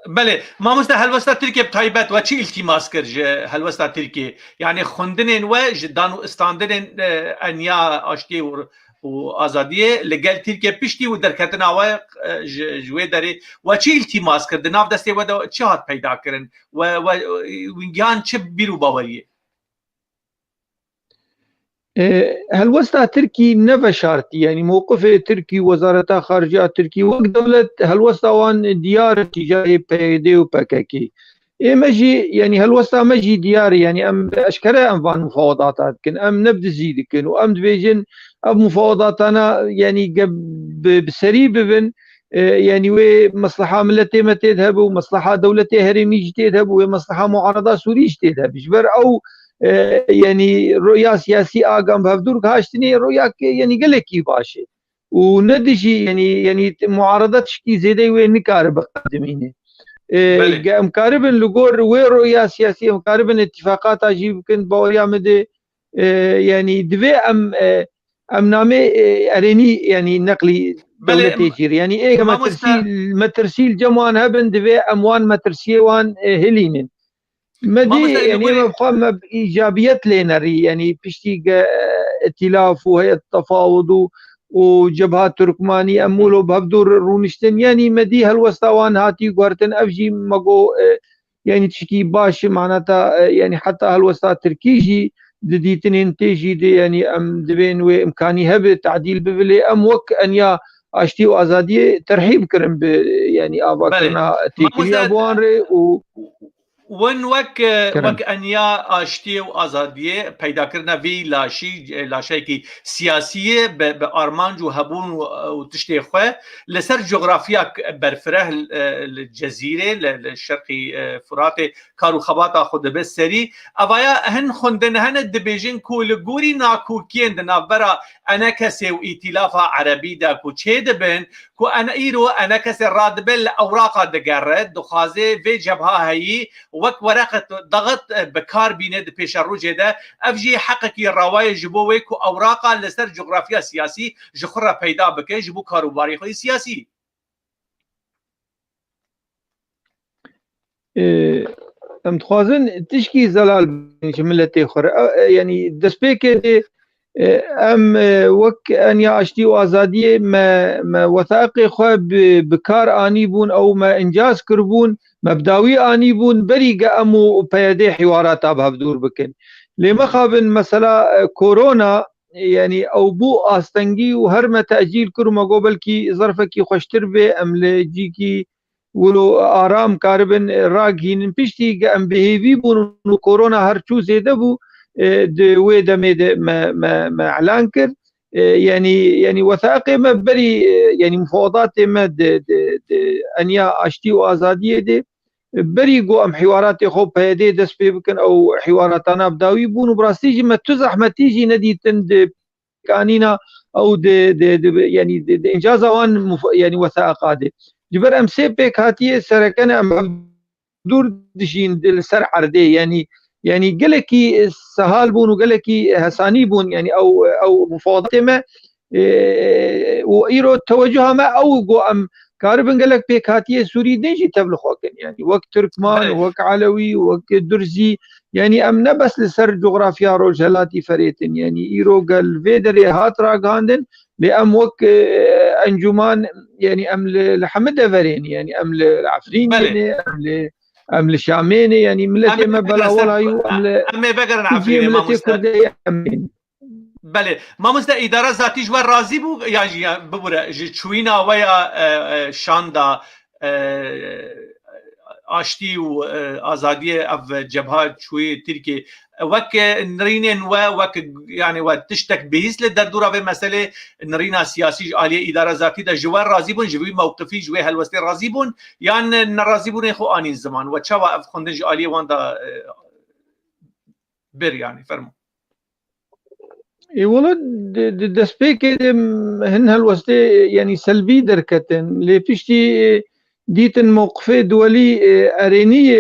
بله ما مست هلوستا تركيا بتايبت و چی التماس کرد هلوستا ترکیه يعني خندنين و جدانو استاندنين انيا اشتي و آزادیه لگل ترکیه پشتی و درکتنا و جوی داره و چی التماس کرد ناف دسته و چه هات پیدا کرن و وینگیان چه بیرو باوریه هلوستا تركي نفشارتي يعني موقف تركي وزارة خارجية تركي وقت دولة هلوستا وان ديار تجاه بيدي وباكاكي مجي يعني هلوستا مجي دياري يعني ام اشكرا ام فان مفاوضات كن ام نبدا زيد كن وام دبيجن اب مفاوضات انا يعني بسري ببن يعني ومصلحة ملتي ما تذهب ومصلحة دولتي هرمي تذهب ومصلحة معارضة سوري تذهب جبر او يعني رؤيا سياسي اقام بهدور هاشتني رؤيا يعني قلكي باشي وندشي يعني معارضه شكي زيدي وين نكار بقدمينه مكاربن لغور وين رؤيا سياسيه مكاربن اتفاقات اجيب كنت باوريا مدي يعني دبي ام نامي اريني يعني نقلي دولتي جير يعني ايه ما ترسيل جموان هبن دبي اموان ما ترسيوان هلينين مدي يعني ما بخوام ايجابيات لينري يعني بشتي ائتلاف وهي التفاوض وجبهات تركماني امولو بهبدور رونشتن يعني مدي هالوسطوان هاتي قرتن افجي مقو يعني تشكي باش معناتها يعني حتى هالوسطات تركيجي ديتنين تيجي دي يعني ام دبين وامكاني هب تعديل ببلي ام وك ان يا اشتي وازاديه ترحيب كرم يعني اباكرنا تيكلي ابوانري ون وك انیا آشتی و آزادیه پیدا کردن وی لاشی کی سیاسیه به آرمانج و هبون و تشتی خواه لسر جغرافیا برفره الجزیره للشرقی فرات کارو خباتا خود به سری اوایا هن خوندن هن دبیجن کول گوری ناکوکین دنابرا انا کسی و ائتلاف عربی دا کو چه دبن کو انا ایرو انا کسی رادبل اوراقا دگرد دخوازه وی جبهه هایی وك ورقه ضغط بكار بينه د پیش روجه ده افجي حقكي الروايه جبوي كو اوراقا لسر جغرافيا سياسي جخره پیدا بكه جبو كاروباري خو سياسي ام تخوازن تشكي زلال ملتي اخرى يعني دسبيك ام وك ان ياشتي وازاديه ما وثائقي خو بكار اني بون او ما انجاز كربون مبداوي اني بون بريقه امو بيدي حوارات بهدور بكن لما خابن مثلا كورونا يعني او بو استنجي وهرمه تاجيل كرما قبل كي ظرفكي خوشتر به املجيكي ولو آرام کاربن راگین پشتی ام بهیوی بون كورونا هرچو زیده بو دوی دمه ما اعلان کرد يعني وثائقي ما بري يعني مفاوضات ما انيا اشتي وازاديه دي بري جو ام حوارات خو بهدي دس بكن او حوارات انا بداوي بون براستيجي ما تزح ما تيجي ندي تند كانينا او يعني انجاز وان يعني وثائق دي جبر ام سي بيك هاتيه سركنا ام دور دشين السر عردي يعني قالكي سهال بون وقالكي هساني بون يعني او مفاوضات ما وايرو توجهها ما او جو ام كاربن قال لك بيكاتيه سوري ديجي تبلخوكن يعني وقت تركمان وقت علوي وقت درزي يعني ام نبس لسر جغرافيا روجلاتي فريتن يعني ايرو قال فيدري هاترا غاندن لام وقت انجمان يعني ام لحمد فرين يعني ام لعفرين ام لشامين يعني ملتي ما بلا ولا يو ام بقرن تجي عفرين ملتي كردي امين بله ما مزده اداره ذاتی جوار راضی بو یا ببوره چوینا و یا شاندا آشتی و آزادی اف جبهه چوی ترکی وک نرینن وک يعني وتشتك بيس للدردوره في مساله نرينا سياسي عاليه اداره ذاتي ده جوار راضي بون جوي موقفي جوي هلوستي راضي بون يعني نراضي بون خو اني الزمان وتشوا اف خندج عاليه واندا بر يعني فرمو والله دسبيك هن هالوستي يعني سلبي دركتن لفيشتي ديتن موقفي دولي ارينيه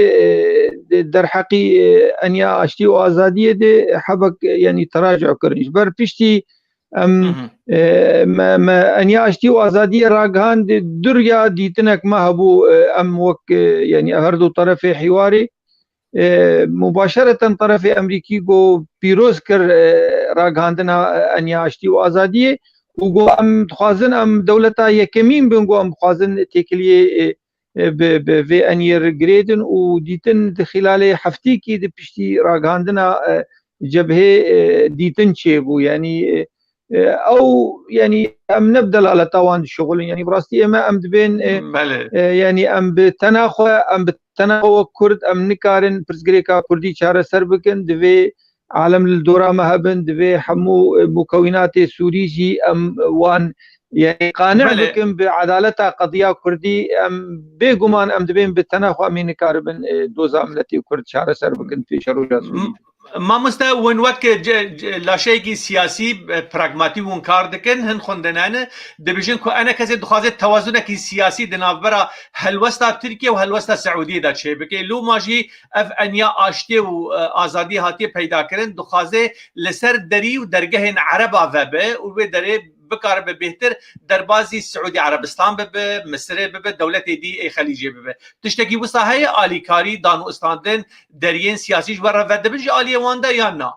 در حقي انيا اشتي وازاديه دي حبك يعني تراجع كرنش بر فيشتي ما انيا اشتي وازاديه راغان دريا ديتنك ما هبو ام وك يعني هردو طرفي حواري مباشرة طرف امریکی گو پیروز کر راگهاندنا انیاشتی و آزادیه و گو ام خوازن ام دولتا یکمین بن گو ام خوازن تکلیه به انیر گریدن و دیتن خلال هفتی کی د پشتی راگهاندنا جبهه دیتن چه بو يعني او يعني ام نبدل على طوان الشغل يعني براستي اما ام دبين يعني ام بتناخو ام بتناخو كرد ام نكارن برزغريكا كردي چاره سر بكن دبي عالم الدورة مهبن دبي حمو مكونات سوريجي ام وان يعني قانع بكم بعدالتها قضية كردي ام بيغمان ام دبين بتناخو امين كاربن دوزا ملتي كرد چاره سر بكن في شروجا سوري ما مستا ون وقت لاشيكي سياسي براغماتي ون كار دكن هن خوندنانه دبيجن كو انا كزي دخوازه توازنك سياسي دنابرا هلوستا تركيا وهلوستا سعوديه دا چه بكي لو ماجي اف انيا اشتي و ازادي هاتي پیدا کرن دخوازه لسر دري و درگه عربا وبه و به دري بكار بهتر دربازي سعودي عربستان به مصر به دولت دي اي خليجي به تشتكي وسا هي اليكاري دانو استاندن درين سياسي جبر ودبج الي واندا یا نا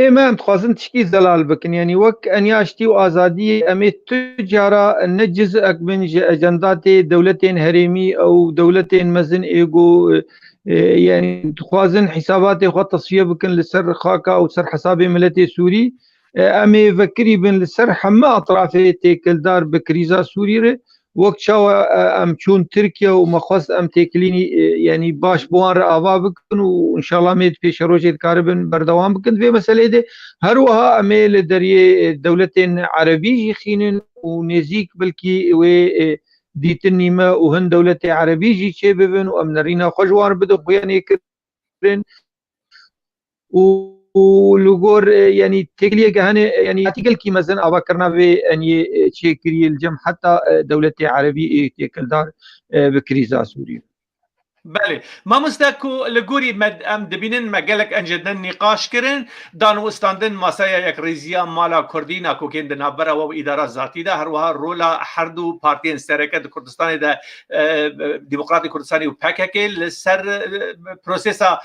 ما متخازن تشكي زلال بكن يعني وك ان ياشتي وازادي امي تجاره نجز من اجندات دولتين هريمي او دولتين مزن ايجو يعني تخازن حسابات خو تصفيه بكن لسر خاكا او سر حساب ملتي سوري امي فكري بن لسر حما اطراف تيكل دار بكريزا سوري وقت شاو ام چون تركيا ومخص ام تيكليني يعني باش بوان رآوا بكن وان شاء الله ميد في شروجة كاربن بردوام بكن في مسألة دي هروها امي لدري دولتين عربي خينن ونزيك بلكي و ديتني ما وهن دولة عربي جي شبابن وامنرينا خجوان بدو بياني كرن ولغور يعني تقليه كهانه يعني تقل كي مثلا ابا كرنا في اني تشكري الجم حتى دولة عربي تقل دار بكريزا سوريا بله ما مستكو لغوري مد ام دبينن مجالك انجدن نقاش كرن دانو استاندن مسايا يك ريزيا مالا كردينا كو كين دنابرا و اداره ذاتي ده هروها رولا حردو بارتين سركه كردستان ده ديمقراطي كردستاني و PKK لسر بروسيسا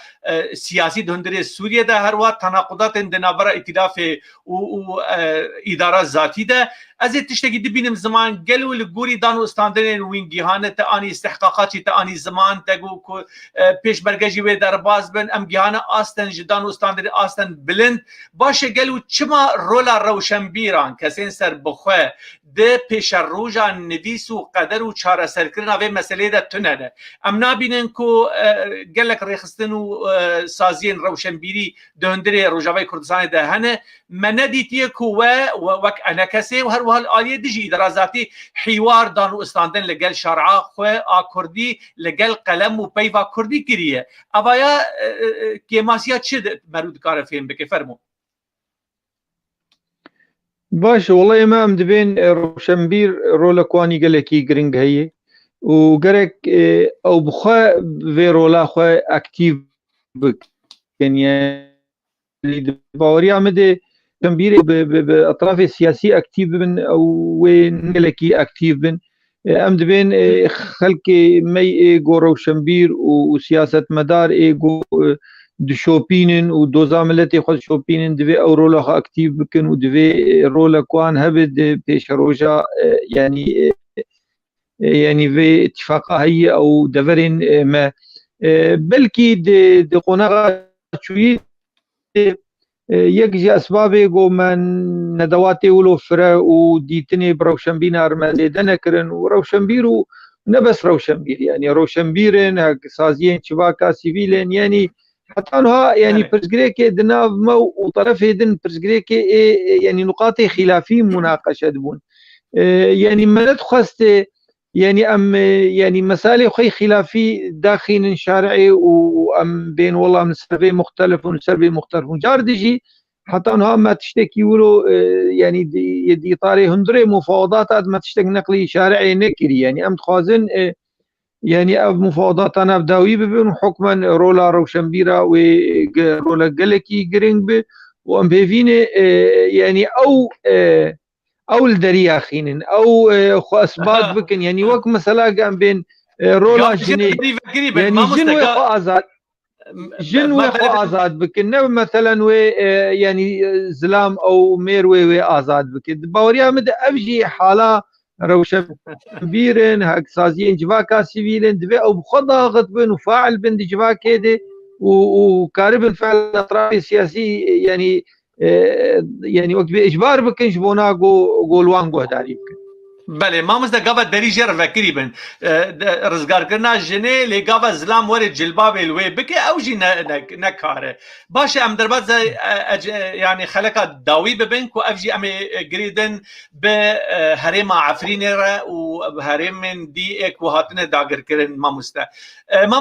سياسي دندري سوريا ده هروها تناقضات دنابرا ائتلاف و اداره ذاتي ده از تشتكي دبينم زمان قالو لغوري دانو استاندن وين جهانه تاني استحقاقاتي تاني زمان تگو پیش برگجی و درباز بن ام گیانه آستن جدان استاندر آستن بلند باشه گلو چما رولا روشنبیران کسین سر بخواه ده پیش روژا نویس و قدر و چاره سرکرنا و مسئله ده تننه ام نابینن که گلک ریخستن و سازین روشنبیری دهندر روژاوی کردستان ده هنه من ندیتیه که وک انا کسی و هر وحال آلیه دیجی ادرازاتی حوار دانو استاندن لگل شرعا خواه آکردی لگل قلم و پیوا کردی کریه اوایا کیماسیا چه مرود کار فهم بکه فرمو باش والله امام دبين روشنبير رولا كواني قالكي جرينج هي وقرك او بخا في رولا خا اكتيف بك يعني اللي باوري عمده روشنبير بأطراف السياسي أكتيف بن أو نلكي أكتيف بن ام دبين خلق مي جو روشنبير وسياسة مدار ايجو دشوبينن ودوزاملتي خود شوبينن دبي او رولا اكتيف بكن ودبي رولا كوان هبد بيش روجا يعني في اتفاقها هي او دفرين ما بلكي دي قناغا شوي يكجي اسبابي جو من ندواتي ولو فرا وديتني بروشنبين ارمازي دنكرن وروشنبيرو نبس روشنبير يعني روشنبيرن سازيين شباكا سيفيلين يعني حتى انها يعني برزجريك دنا مو وطرف دن برزجريك يعني نقاط خلافي مناقشه دبون يعني ما ندخست يعني ام يعني مسائل خي خلافي داخل شارعي وام بين والله من سربي مختلف وسربي مختلف جاردجي حتى انها ما تشتكي ولو يعني دي طاري هندري مفاوضات ما تشتكي نقلي شارعي نكري يعني ام تخازن يعني اب مفاوضات انا بداوي ببن حكما رولا روشنبيرا ورولا جلكي جرينج وام بيفين يعني او الدريا خينن او خو اسباب بكن يعني وك مثلا قام بين رولا جني يعني جنوي خو ازاد جنوي خو ازاد بكن مثلا و يعني زلام او ميروي ازاد بكن باوريا مد ابجي حاله روشن بيرن هاك سازين جواكا سيفيلن دبي او بخضا غضبن وفاعل بن جواك هيدي وكارب الفعل الاطراف السياسي يعني وقت باجبار بكن جبونا قولوان قهداري بكن بله ما مزده گاوا دری جر فکری بن رزگار کرنا جنه لی گاوا زلام ور جلباب الوی بکه او جی نکاره باشه ام در بعد يعني خلقا داوی ببن کو اف جی ام گریدن به هرم عفرین را و هرم من دی اك وهاتنه داگر کرن ما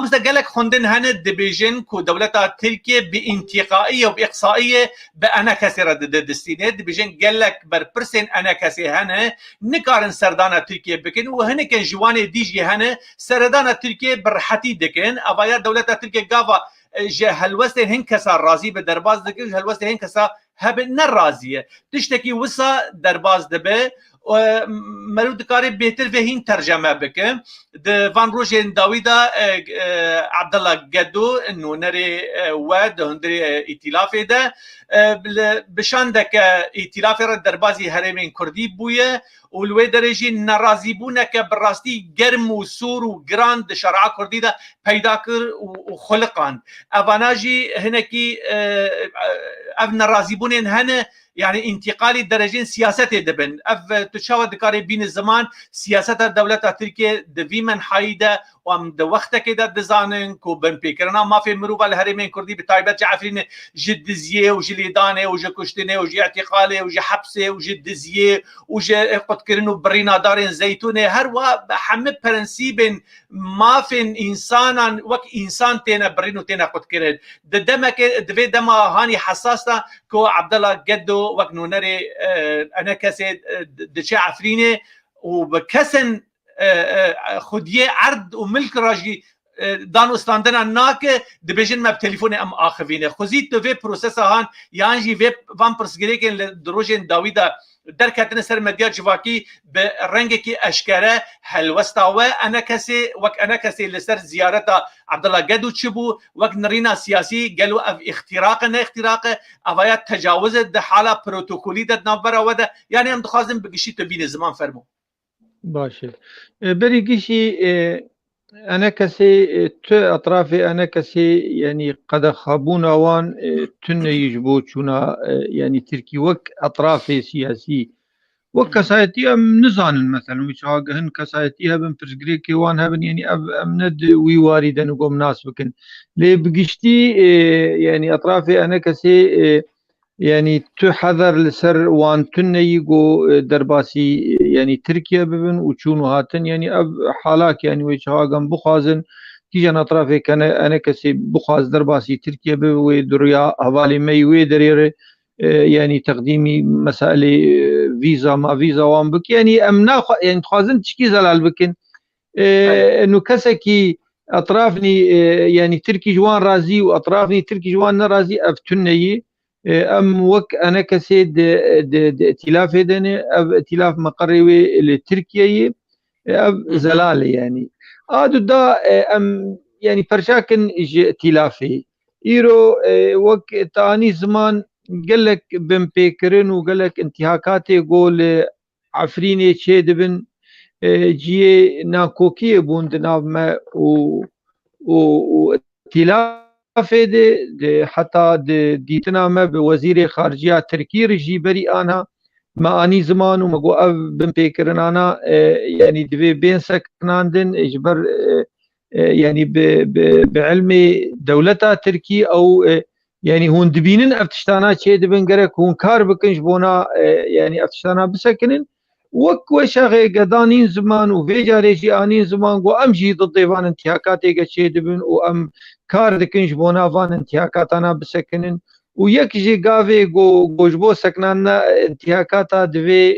مزده گلک خوندن هنه دبیجن کو دولتا ترکیه به انتقائیه و باقصائیه به انا کسی را دستینه دبیجن گلک بر پرسن انا کسی هنه نکارن سردانا ترکیه بکن و هنه کن جوان دیجی هنه سردانا ترکیه برحتی دکن اوایا دولتا ترکیه گاوا جه هلوست هن کسا رازی به درباز دکن جه هلوست هن کسا هب نرازیه تشتکی وسا درباز دبه مرود کاری بهتر وهین ترجمه بکن د وان روجن داویدا عبدالله گدو نونری ود هندری ائتلاف ده بشاندك ائتلاف دربازي هرمين كردي بويه ولوي درجي ناراضي بونك براستي جرم وسور وجراند شرع كردي ده پیدا كر وخلقان افاناجي هنكي اف ناراضي بونن هنا يعني انتقالي درجين سياسات دبن اف تشاور دكاري بين الزمان سياسات الدولة تركيا دفي من حايده وام د وقت كده دزانن کو بن فكرنا ما في مروبه الهرمين كردي بتايبت عارفين جدزيه وجليدانه وجكشتنه وجي اعتقاله وجي حبسه وجدزيه وجي قد كرنو برينا دارين زيتونه هر وا حمد برنسيب ما في انسانا وك انسان تينا برينو تينا قد كرن دمك دفي دما هاني حساسه كو عبد الله جدو وك نونري انا كسد دشي عفرينه وبكسن خودیه عرض و ملک راجی دانو استاندنا ناکه دبیجن ما بتليفون ام آخوینه خوزید تو وی پروسس هان یعنی جی وی وان پرسگری که دروجن داویدا در کتن سر مدیا جواکی به رنگ کی اشکره هلوستا و انا کسی لسر زیارت عبدالله گدو چبو وقت نرینا سیاسی گلو اف اختراق نه اختراق اوایت تجاوز ده حالا پروتوکولی ده نابرا و ده یعنی هم دخوازم بگشی تو بین زمان فرمو باشه بريقشي أنا كسي أطرافي أنا كسي يعني قد خابونا وان تن يجبوتشونا يعني تركي وك أطرافي سياسي وكسايتي أم نزان مثلا وشاقهن كسايتي هبن برسقريكي وان هبن يعني أمند ويواردن وقوم ناس بكن لي بقشتي يعني أطرافي أنا كسي يعني تحذر لسر وان تنيجو درباسي يعني تركيا ببن وشونو هاتن يعني اب حالاك يعني ويشهاقن بخازن كيجان اطرافي كان انا كسي بخاز درباسي تركيا بوي دريا حوالي مي وي درير يعني تقديمي مسائل فيزا ما فيزا وان بك يعني امنا يعني خازن تشكي زلال بكن انه كسكي اطرافني يعني تركي جوان رازي واطرافني تركي جوان رازي افتني ام وك انا كسيد ائتلاف هدني اب ائتلاف مقري لتركيا اب زلالة يعني ادو دا ام يعني فرشاكن ائتلافي ايرو وك تاني زمان قال لك بن بيكرن وقال لك انتهاكات يقول عفريني تشيدبن جي ناكوكي بوند ناف و ائتلاف دي حتى ديتنا ما بوزير خارجية تركي رجي بري انا ما اني زمان ومقو اف بن بيكرن انا يعني دبي بين سكناندن اجبر يعني بعلمي دولتا تركي او يعني هون دبينن افتشتانا شي دبن قرك هون كار بكنش بونا يعني افتشتانا بسكنن وك وشاغي قدانين زمان وفيجا ريجي انين زمان و امجي ضد فان انتهاكاتي قشي دبن وام كار دكنش بونا فان انتهاكاتنا بسكنن ويك جي قافي جوجبو سكنانا انتهاكاتا دبي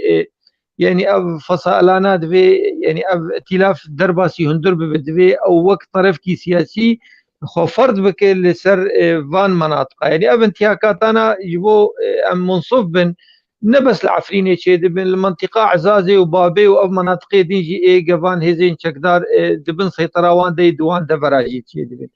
يعني اف فصائلانا دبي يعني اف ائتلاف درباسي هندر بدبي او وقت طرف كي سياسي خو فرض بك لسر فان مناطق يعني اف انتهاكاتنا يجبو ام منصف بن نبس العفريني شي دبن المنطقه عزازي وبابي واف مناطق ديجي اي جفان هيزين شكدار دبن سيطراوان دي دوان دبراجي شي دبن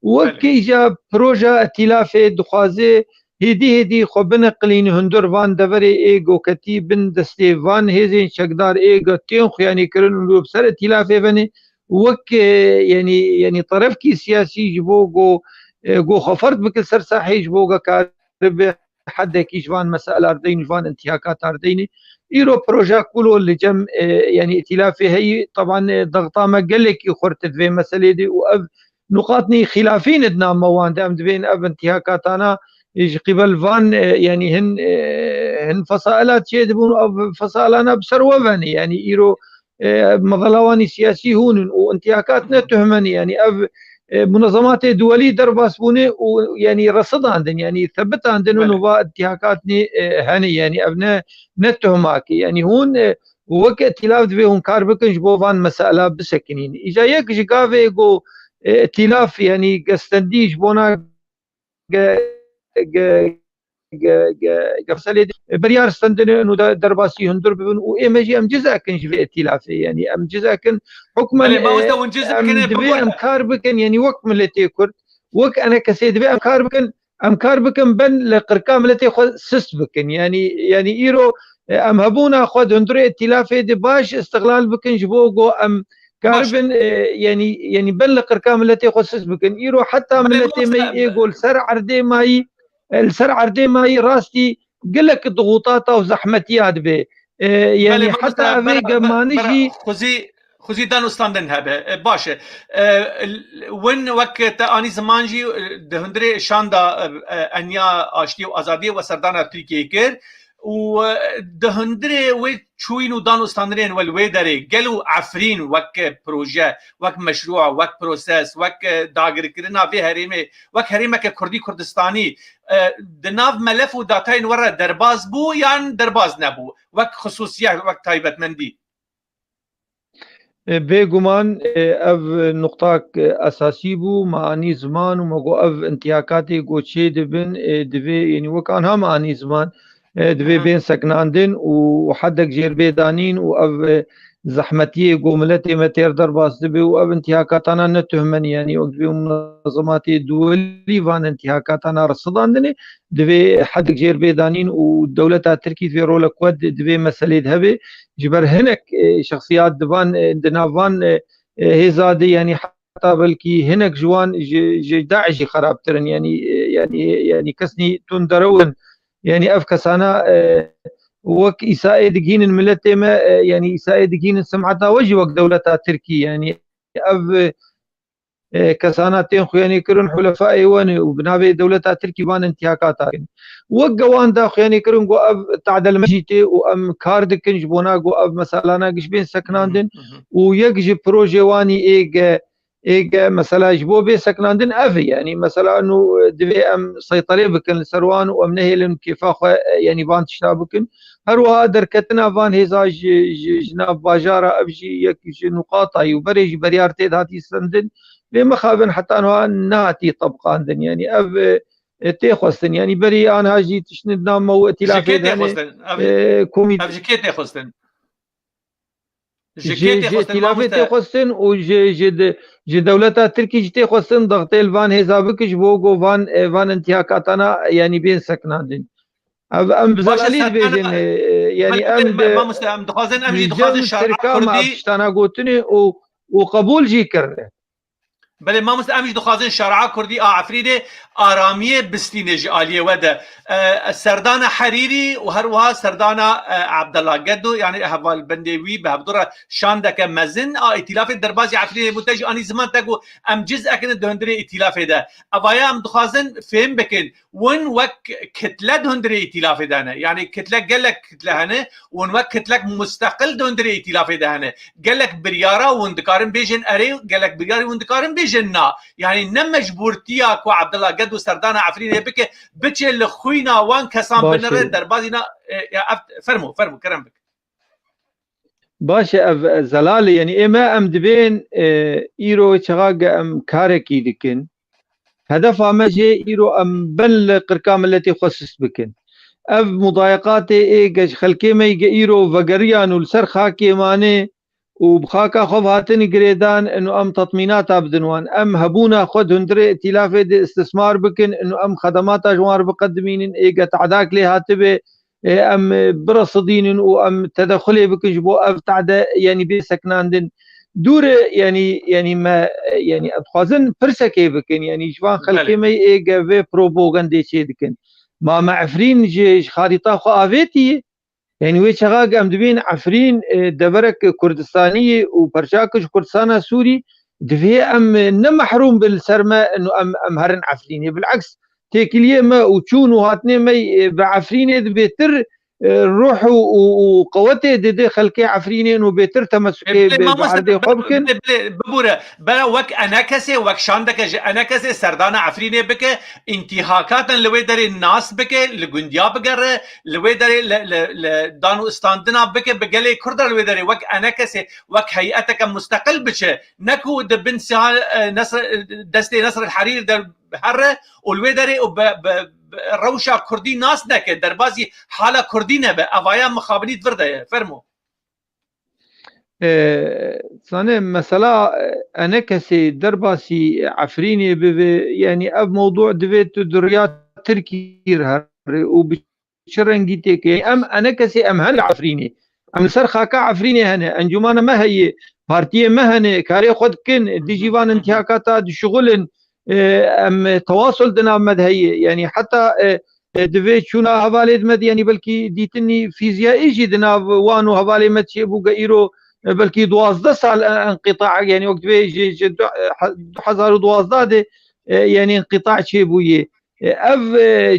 وكي جا بروجا ائتلاف دخوازي هدي خو بنقلين هندور فان دبري ايجو كتي بن دستي فان هيزين شقدار ايجو تين يعني كرن لو بسر ائتلافي بني وك يعني طرف كي سياسي جبوغو جو خفرت بكل سر ساحي جبوغا كارب حد كي جوان مسائل اردين جوان انتهاكات ارديني ايرو بروجا كله اللي جم يعني ائتلافي هي طبعا ضغطا ما قال لك خرت في مسألة دي وأب نقاطني خلافين ادنا موان دام بين اب انتهاكات انا قبل فان يعني هن فصائلات شيدبون او فصائلنا بسروفني يعني ايرو مظلواني سياسي هون وانتهاكاتنا تهمني يعني منظمات دولية درباس بوني ويعني رصد عندن يعني ثبت عندن انه انتهاكاتني هني يعني ابنا نتهماك يعني هون وقت ائتلاف دبي هون كاربكنج بوفان مسألة بسكنين اجا يك جقافي جو ائتلاف يعني قستنديج بونا قفصلي بريار ستندن انه درباسي هندر بن وايمجي ام جزء كن في ائتلافي يعني ام جزء كن حكما ام دبي ام كاربكن يعني وقت ملتي كرد وك انا كسيد بي ام كاربكن بن لقركام ملتي خو سست بكن يعني ايرو ام هبونا خود هندر ائتلافي دي باش استغلال بكن جبوغو ام كاربن يعني بلغ ارقام التي خصص بكن ايرو حتى من التي مي يقول سر عردي ماي السر عردي ماي راستي قلك ضغوطاته وزحمتيات به يعني حتى افي ما نجي خوزی دانستاندن هبه باشه وين وقت اني زمانجي دهندري شاندا انیا آشتی و آزادی و سردان ترکیه کر و دهندري و چوين و دانستاندرين والوي دري قالوا عفرين وك بروجه وك مشروع وك بروسيس وك داغر كرنا في هريمه وك هريمه كردي كردستاني دناف ملف و داتاين ورا درباز بو يعني درباز نبو وك خصوصيه وك تايبت مندي بيغمان اف نقطة اساسي بو معاني زمان ومقو اف انتهاكاتي قوتشي دبن دبي يعني وكان هم معاني زمان دبي بين سكناندن وحدك جير بيدانين واف زحمتيه قوملتي متير درباس دبي واف انتهاكاتنا نتهمني يعني وقت بي منظمات دولي فان انتهاكاتنا رصداندني دبي حدك جير بيدانين والدولة تركي في رولك ود دبي مسألة هبي جبر هنك شخصيات دبان دنافان هزادي يعني حتى بلكي هنك جوان داعشي خرابترن يعني كسني تندرون يعني افكسانا وك إساءة دقين الملت ما يعني إساءة دقين سمعتها وجه وك دولتها تركيا يعني أف كساناتين خياني كرن حلفاء وان وبنابي دولتها تركي بان انتهاكاتها وقوان دا خياني كرن قو أف تعدل مجيتي وأم كاردكن جبونا قو أف مسالانا قش بين سكناندن ويقجي بروجي واني إيجا مثلا جبو بي سكناندن أفي يعني مثلا أنه دبي أم سيطري بكن السروان وأم نهيلن كيفا يعني بان تشتابكن هروها دركتنا فان هزاج جناب باجارة أبجي يكي نقاطة وبريج بريارتي هاتي سندن بمخابن حتى أنه ناتي طبقان دن يعني أف تخواستن يعني بري أنا هاجي تشند نام و ائتلاف كوميد جكيت تخواستن جي ائتلاف تخواستن و جي دولتا تركي جي تخواستن ضغطيل فان حسابكش بوغو فان انتهاكاتنا يعني بين سكناندن ام بزلالي بيجن يعني ام دخوازن شرع كردي تشتانا قوتني وقبول جي كرده بله ما مست امش دخوازن شرع كردي عفريده آرامیه بستینج آلیه وده سردان حریری و هر وها سردان عبدالله گدو یعنی حوال بندوی به هفدور شاندک مزن ائتلاف دربازی عفرینه بوتج آنی زمان تگو ام جزء اکن دهندره ائتلاف ده اوایا ام دخوازن فهم بکن ون وک کتله دهندره ائتلاف ده نه یعنی کتله گلک کتله هنه ون وک کتلک مستقل دهندره ائتلاف ده نه گلک بریارا وندکارن بیجن اری گلک بریاری وندکارن بیجن نا یعنی نمجبورتیا کو عبدالله گدو سردان عفرینه بکه بچه لخوینا وان کسان بنره در بازینا فرمو کرم بک باشه زلال يعني اما ام دبين ايرو چغاق ام كاركي دكن هدف امجي ايرو ام بل قركام التي خصص بكن اف مضايقات ايجش خلكي ما ايرو وغريان والسر خاكي ماني وبخاكا خوف هاتني قريدان انه ام تطمينات ابدنوان ام هبونا خد هندري ائتلاف استثمار بكن انه ام خدمات اجوار بقدمين ايجا تعداك لي هاتبه ام برصدين وام تدخلي بكن جبو اف تعدا يعني بسكناندن دور يعني ما يعني اتخازن فرسكي بكن يعني جوان خلكي ما ايجا في بروباغاندي شي دكن ما معفرين جي خارطه خو افيتي يعني وي شغاق ام دبين عفرين دبرك كردستاني وبرشاكش كردستان سوري دفي ام نمحروم بالسرمه انه ام هرن عفرين بالعكس تيكليه ما وتشون وهاتني ما بعفرين بيتر روح وقوته دي خلكي عفرينين وبيتر تمسكي بعرضي خبكن ببوره بلا وك انكسي وك شاندك انكسي سردان عفريني بك انتهاكات لوي دري الناس بك لغنديا بقر لوي دري دانو استاندنا بك بقلي كردر لوي دري وك انكسي وك هيئتك مستقل بك نكو دبن نصر دستي نصر الحرير در بحره والوي دري روشا كردي ناس نكه دربازي حاله كردي نبه اوايا مخابنيت ورده فرمو صانع مثلا انا كسي درباسي عفريني يعني اب موضوع دفيت دريات تركير وبشرنجي تيك ام انا كسي ام هن عفريني ام سرخاكا عفريني هنا انجمان ما هي بارتيه ما هن كاري خد كن دي جيفان انتهاكات شغل ام تواصل دنا مدهي يعني حتى دفيت شونا هوالي مد يعني بلكي ديتني فيزيائي جي دنا وانو هوالي مد شيبو غيرو بلكي 12 سال انقطاع يعني وقت بيجي 2012 يعني انقطاع شيبويه اف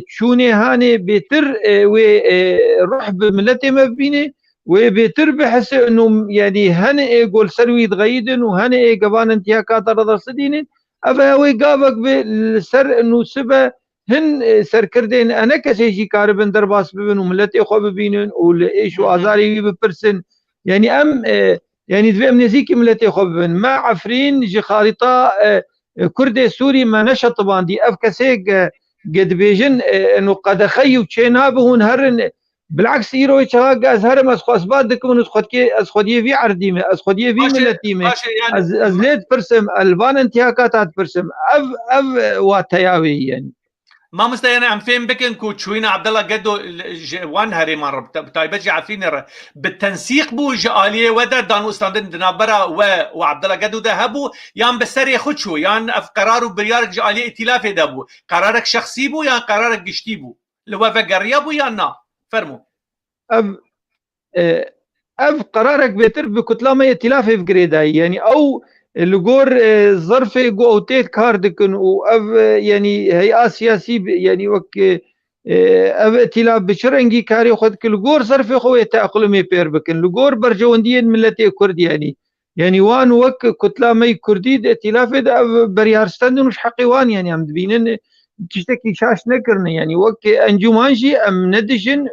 شوني هاني بيتر وروح بملتي مبينه وبيتر بحس انه يعني هن يقول سروي تغيدن وهن قبان انتهاكات رضا صدين افا هو قابك بالسر انه سبا هن سركردين انا كسيجي كاربن درباس ببن وملتي خو ببينن ولايش وازاري ببرسن يعني ام يعني دفي امنيزيكي ملتي خو ببن ما عفرين جي خارطه كردي سوري ما نشط باندي اف كسيق قد بيجن انه قد خيو تشينابهون هرن بالعكس يروي شغاق ازهر ما اسخواسبات دكمن اسخوديه في عرديمه اسخوديه في ملتيمه ازليت برسم البان انتهاكات برسم اف واتياوي يعني ما مستيانا عم فين بكن كوتشوينا عبد الله قدو وان هري مره بتايبجي عارفين بالتنسيق بو جاليه ودا دانو استاندن دنابرا وعبد الله قدو ذهبوا يان بسري خدشو يان قرارو بريارك جاليه ائتلاف دبو قرارك شخصي بو يان قرارك قشتي بو لو فقريا بو يان نا فرمو اف قرارك بيتر بكتله ما ائتلاف في جريداي يعني او لجور ظرفي جو اوتيت كاردكن واف يعني هيئه سياسي يعني وك اف ائتلاف بشرنجي كاري خد كل جور ظرفي خوي تاقلمي بير بكن لجور برجوندين ملتي كرد يعني وان وك كتله ما كردي ائتلاف بريارستان مش حقي وان يعني عم تبينن تشتكي شاش نكرن يعني وك انجمانجي ام ندجن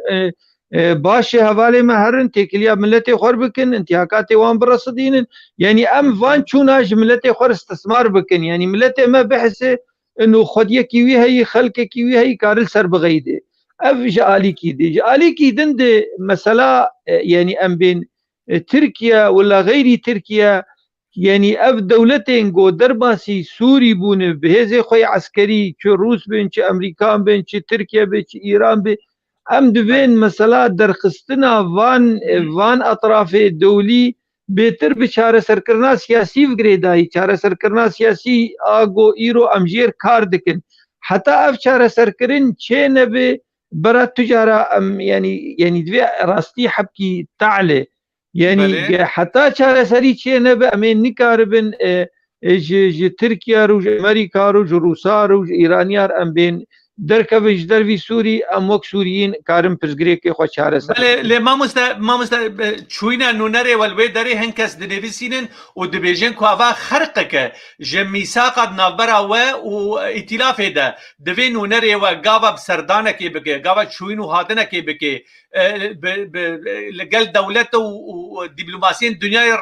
باشي هوالي ما هرن تيكليا ملتي خور بكن انتهاكاتي وان برصدين يعني ام فان چوناج ملتي خور استثمار بكن يعني ملتي ما بحث انه خود يكي هي خلق كي هي كارل سر بغيده اف جالي كي دي جالي كي دند مثلا يعني ام بين تركيا ولا غير تركيا يعني اف دولتين جو درباسي سوري بون بهزي خوي عسكري چه روس بين چه امريكان بين چه تركيا بين چه ايران بين ام دبين مثلا درخستنا وان اطراف دولي بهتر بچاره سرکرنا سیاسی وگریدای چاره سرکرنا سیاسی آگو ایرو امجیر کار دکن حتی اف چاره سرکرین چه نبه برا تجاره يعني دوی راستی حبکی تعلی يعني حتى چاره سری چه نبه امین نکاربن ج ترکیا رو ج امریکا رو ج روسا رو ج ایرانیار ام بین درکوش دروی سوری ام وک سوریین کارم پزگری که خو چاره سر بله ما مست چوینا نونره والوی داری هنکس دنویسینن و دبیجن کو اوا خرقه ج میثاق نابرا و ائتلاف ده دوی نونره و گاوا بسردانه کی بگه گاوا چوینو هادنه کی بگه لقل دولت و دبلوماسيين دنيا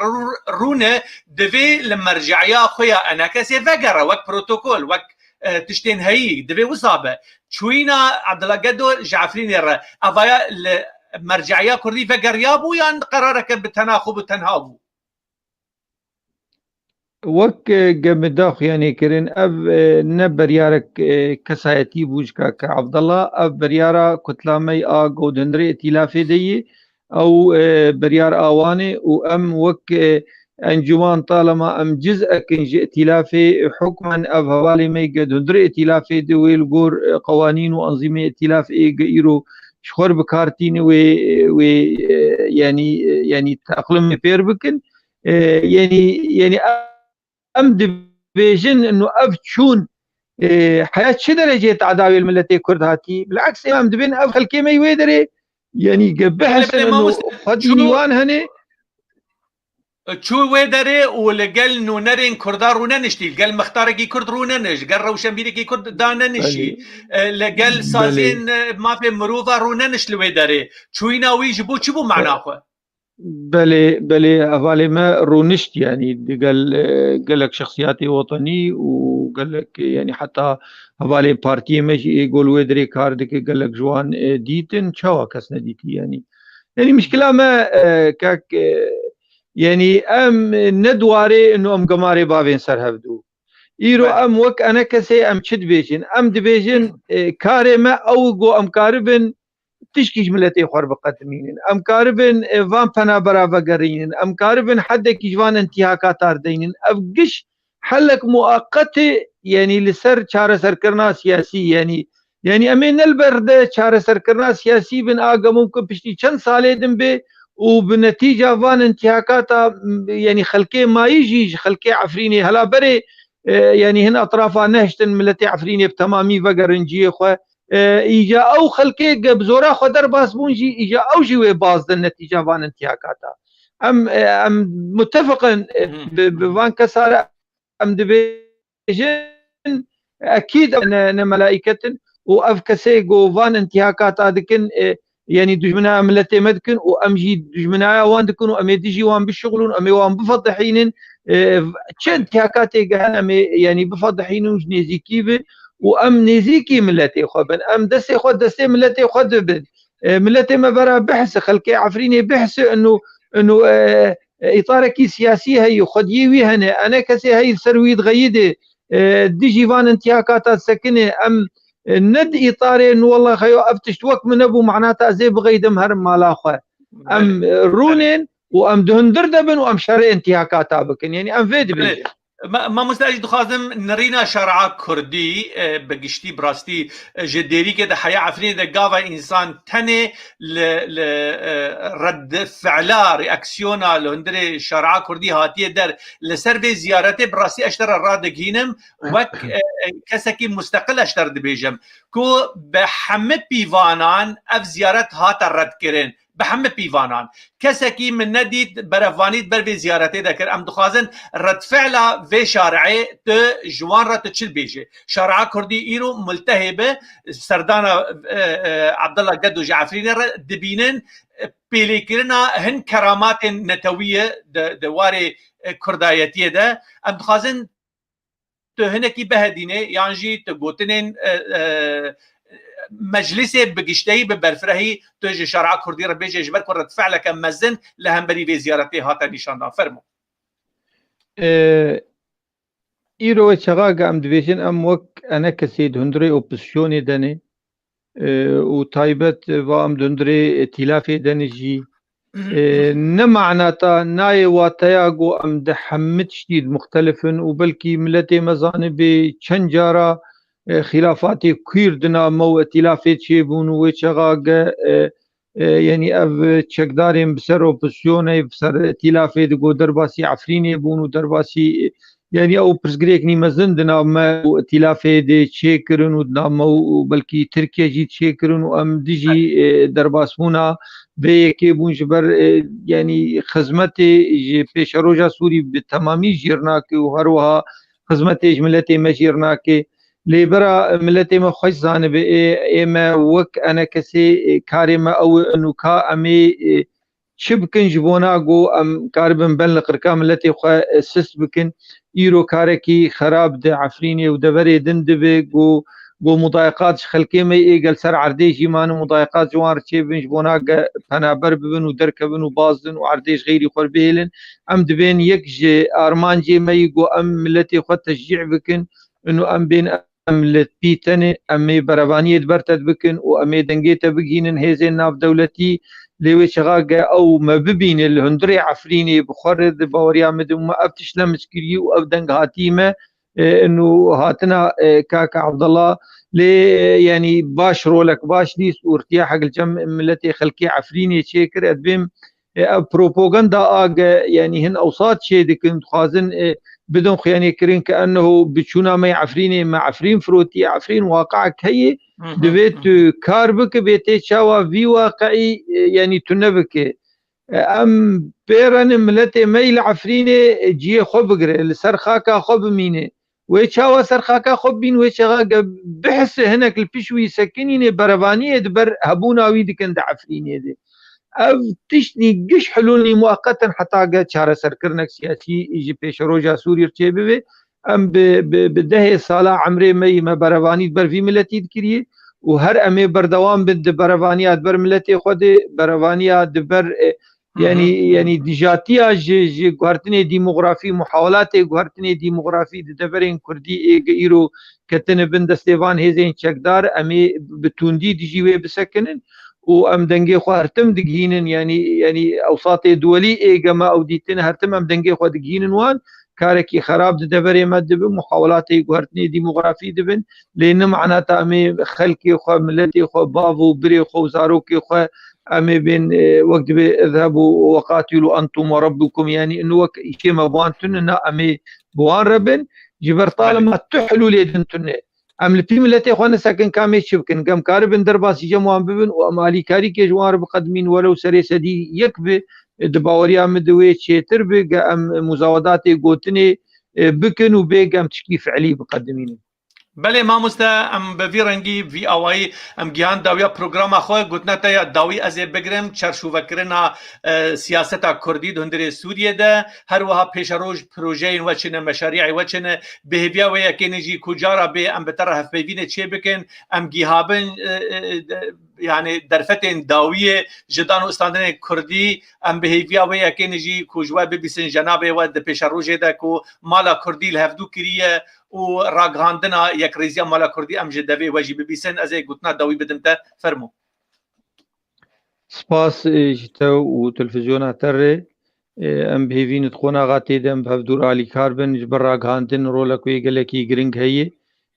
رونه دوی لمرجعيه خويا انا كسي فقره وك بروتوكول وك تشتين هي دبي وصابه شوينا عبد الله قدو جعفرين يرى افايا مرجعيه كردي فقريابو يعني قرارك بالتناخب والتنهابو وك قمداخ يعني كرين اب نبر يارك كسايتي بوجكا كعبد الله اب بريارا كتلامي اغو دندري ائتلافي دي او بريار اواني وام وك انجمان طالما ام جزء كنج ائتلافي حكما اب هوالي ميقا دندري ائتلافي دويل قور قوانين وانظمه ائتلاف ايرو شخور بكارتين و يعني تأقلم بير بكن يعني ام دبيجن انه اف تشون حياه شي درجه عداوه الملتي كرد هاتي بالعكس ام دبين اف خلكي ما يويدري يعني بحس انه قد نيوان هني شو ويدري ولقال نو نرين كردار وننشتي قال مختاركي كرد روننش قال روشنبيركي كرد داننشي لقال سازين ما في مروفه روننش لويدري شوينا ويجبو شبو معناه بلي أفالي ما رونشت يعني قال لك شخصياتي وطني وقال لك يعني حتى أفالي بارتي ماشي يقول ويدري كاردك قال لك جوان ديتن شوا كسنا ديتي يعني مشكلة ما كاك يعني أم ندواري إنه أم قماري بابين سر هفدو إيرو أم وك أنا كسي أم شد بيجن أم دبيجن كاري ما أو أم كاربن تشكيش ملتي خور بقدمين ام كاربن فان فنا برا فقرين ام كاربن حد كيجوان انتهاكات اردين افقش حلك مؤقت يعني لسر شار سركرنا سياسي يعني امين البرد شار سركرنا سياسي بن اقا ممكن بشتي چند سالي دم بي وبنتيجة فان انتهاكات يعني خلقي ما يجي خلقي عفريني هلا بري يعني هنا اطرافها نهشتن ملتي عفريني بتمامي فقرنجي خو ایجا او خلقی بزورا خودر باس بونجي ایجا او جوي باز د نتیجه وان انتهاكاتا ام متفقا بوان كسار ام دبيجن اكيد ان ملائكه وافكسي جو وان انتهاكاتا دكن يعني دجمنا ملتي مدكن وامجي دجمنا وان دكن واميديجي وان بالشغل امي وان بفضحين تش انتهاكاتي يعني بفضحين وجنيزيكيبه وام نزيكي ملتي خبن ام دسي خد دسي ملتي خد بن ملتي ما برا بحث خلكي عفريني بحث انه اطاركي سياسي هي خد يوي هنا انا كسي هي سروي تغيده ديجي فان انتهاكات سكنه ام ند اطاري انه والله خيو افتش توك من ابو معناتها زي بغيدم هرم مالا خو ام رونين وام دهندر دبن وام شرع انتهاكات بكن يعني ام فيد بيجي ما مستعد دخازم نرينا شرعا كردي بقشتي براستي جديري كده حياة عفرين ده قاوة إنسان تاني رد فعلا رياكسيونا لهندري شرعا كردي هاتيه در لسر في زيارته براستي أشتر الرادق هينم وك كسكي مستقل أشتر دبيجم كو بحمد بيوانان اف زيارت هات الرد كرين بحمد بيوانان كسكي من نديد برفانيت بر في زيارته ذكر ام دخازن رد فعلا في شارعي ت جوان رت تشل بيجي شارع كردي ايرو ملتهبه سردانا عبد الله قدو جعفرين دبينن بيليكرنا هن كرامات نتويه دواري كردايتيه ده ام دخازن هنکی بهدینه یان جی تو گوتنین مجلس بگشتهی به برفرهی تو شرع کردی را بیجه جبر کرد فعلك مزن لهمبری به زیارتی هاتا نشاندان فرمو ایرو چغا ام دویژن ام وک انا کسی دهندری اپوزیسیونی دنه و تایبت و ام دهندری ائتلافی دنه جی نه معناتا نای واتیاگو ام ده حمد شدید مختلفن و بلکی ملت مزانب چند جارا خلافات كيردنا مو ائتلافي تشيبون وشغاق يعني اف تشكدارين بسر اوبسيوني بسر ائتلافي دقو درباسي عفريني بونو درباسي يعني او برزقريكني مزندنا ما ائتلافي دي تشيكرن ودنا مو بلكي تركيا جي تشيكرن وام ديجي درباسونا بيكي بون جبر يعني خدمتي جي بيش روجا سوري بتمامي جيرناكي وهروها خدمتي ملتي مجيرناكي ليبرا ملتي ما خوش زانب ايما وك انا كسي كارما او انو كا امي شبكن جبونا جو ام كاربن بن لقركا ملتي خو سس بكن ايرو كاركي خراب د عفريني ودبري دندبه جو مضايقات خلقي مي ايقل سر عرديش يمان مضايقات جوار تشيبن جبونا انا بربن ودركبن وبازن وعرديش غيري خربيلن ام دبين يكج ارمانجي مي جو ام ملتي خو تشجيع بكن انه ام بين املت بيتن امي بربانية برتد بكن وامي دنجيتا بجينن هيزين ناف دولتي ليوي شغاقة او ما ببين الهندري عفريني بخرد باوريا مدو ما افتش لمسكري وابدنج هاتيمة انه هاتنا كاكا عبد الله لي يعني باش رولك باش ليس وارتياح حق الجم ملتي خلقي عفريني شيكر ادبيم بروباغندا يعني هن اوساط شي دي كنت خازن بدون خياني كرين كأنه بتشونا ما عفريني ما عفرين فروتي عفرين واقعك هي دبيت كاربك بيتي شاوا في واقعي يعني تنبك ام بيرن ملتي ميل عفريني جي خبقر السرخاكا خب ميني ويشاوا سرخاكا خب بين ويشاغا بحس هناك البشوي سكنيني بربانية دبر هبونا ويدك عند عفريني دي او تشني قش حلولي مؤقتا حتى قد شهر سركرنك سياسي يجي بيش روجا سوري رتيبه ام بدهي صالة عمري مي ما برباني دبر في ملتي دكريه وهر امي بردوام بد بربانيات بر ملتي خود بربانيات دبر يعني ديجاتيا جي غارتني ديموغرافي محاولات غارتني ديموغرافي دبرين كردي ايرو كتن بند ستيفان هيزين تشكدار امي بتوندي ديجي وي بسكنن وام دنگي خو هرتم دگينن يعني اوساط دولي ايجما او ديتن هرتم ام دنگي خو دگينن وان كاركي خراب دبري مد محاولات غارتني ديموغرافي دبن لان معناتها امي خلقي خو ملتي خو بافو بري خو زاروكي خو امي بين وقت اذهبوا وقاتلوا انتم وربكم يعني انه وك شيء ما بوانتن امي بوان ربن جبر طالما تحلوا ليدنتن املتي ملتي اخوانا ساكن كامي شبكن قام كاربن درباسي جموان ببن وامالي كاري كي جوار بقدمين ولو سري سدي يكبي دباوريا مدوي تشيتر بقى ام مزاوداتي قوتني بكن وبيقام تشكي فعلي بقدمين بله ما مستا ام به رنگی وی اوای ام گیان داویا پروگرام خو گوتنا تا داوی از بگرم چرشو وکرنا سیاست کردی دندر سوریه ده هر وها پیش روج پروژه و چنه مشاريع و چنه بهویا و یکنجی کجارا به ام به طرف ببینه چه بکن ام گیهابن يعني درفتين داويه جدان استاندن كردي ام بهيفيا ويا كينجي كوجوا ببسن جنابه ود پیش روجه ده کو مالا كردي لهفدو كريه و راغاندنا يك ريزيا مالا كردي ام جدوي وجي ببسن از گوتنا داوي بدمته فرمو سپاس جتو و تلفزيون تر ام بهيفين تخونا غاتي دم بهفدور علي كاربن جبر راغاندن رولك ويگلكي گرنگ هي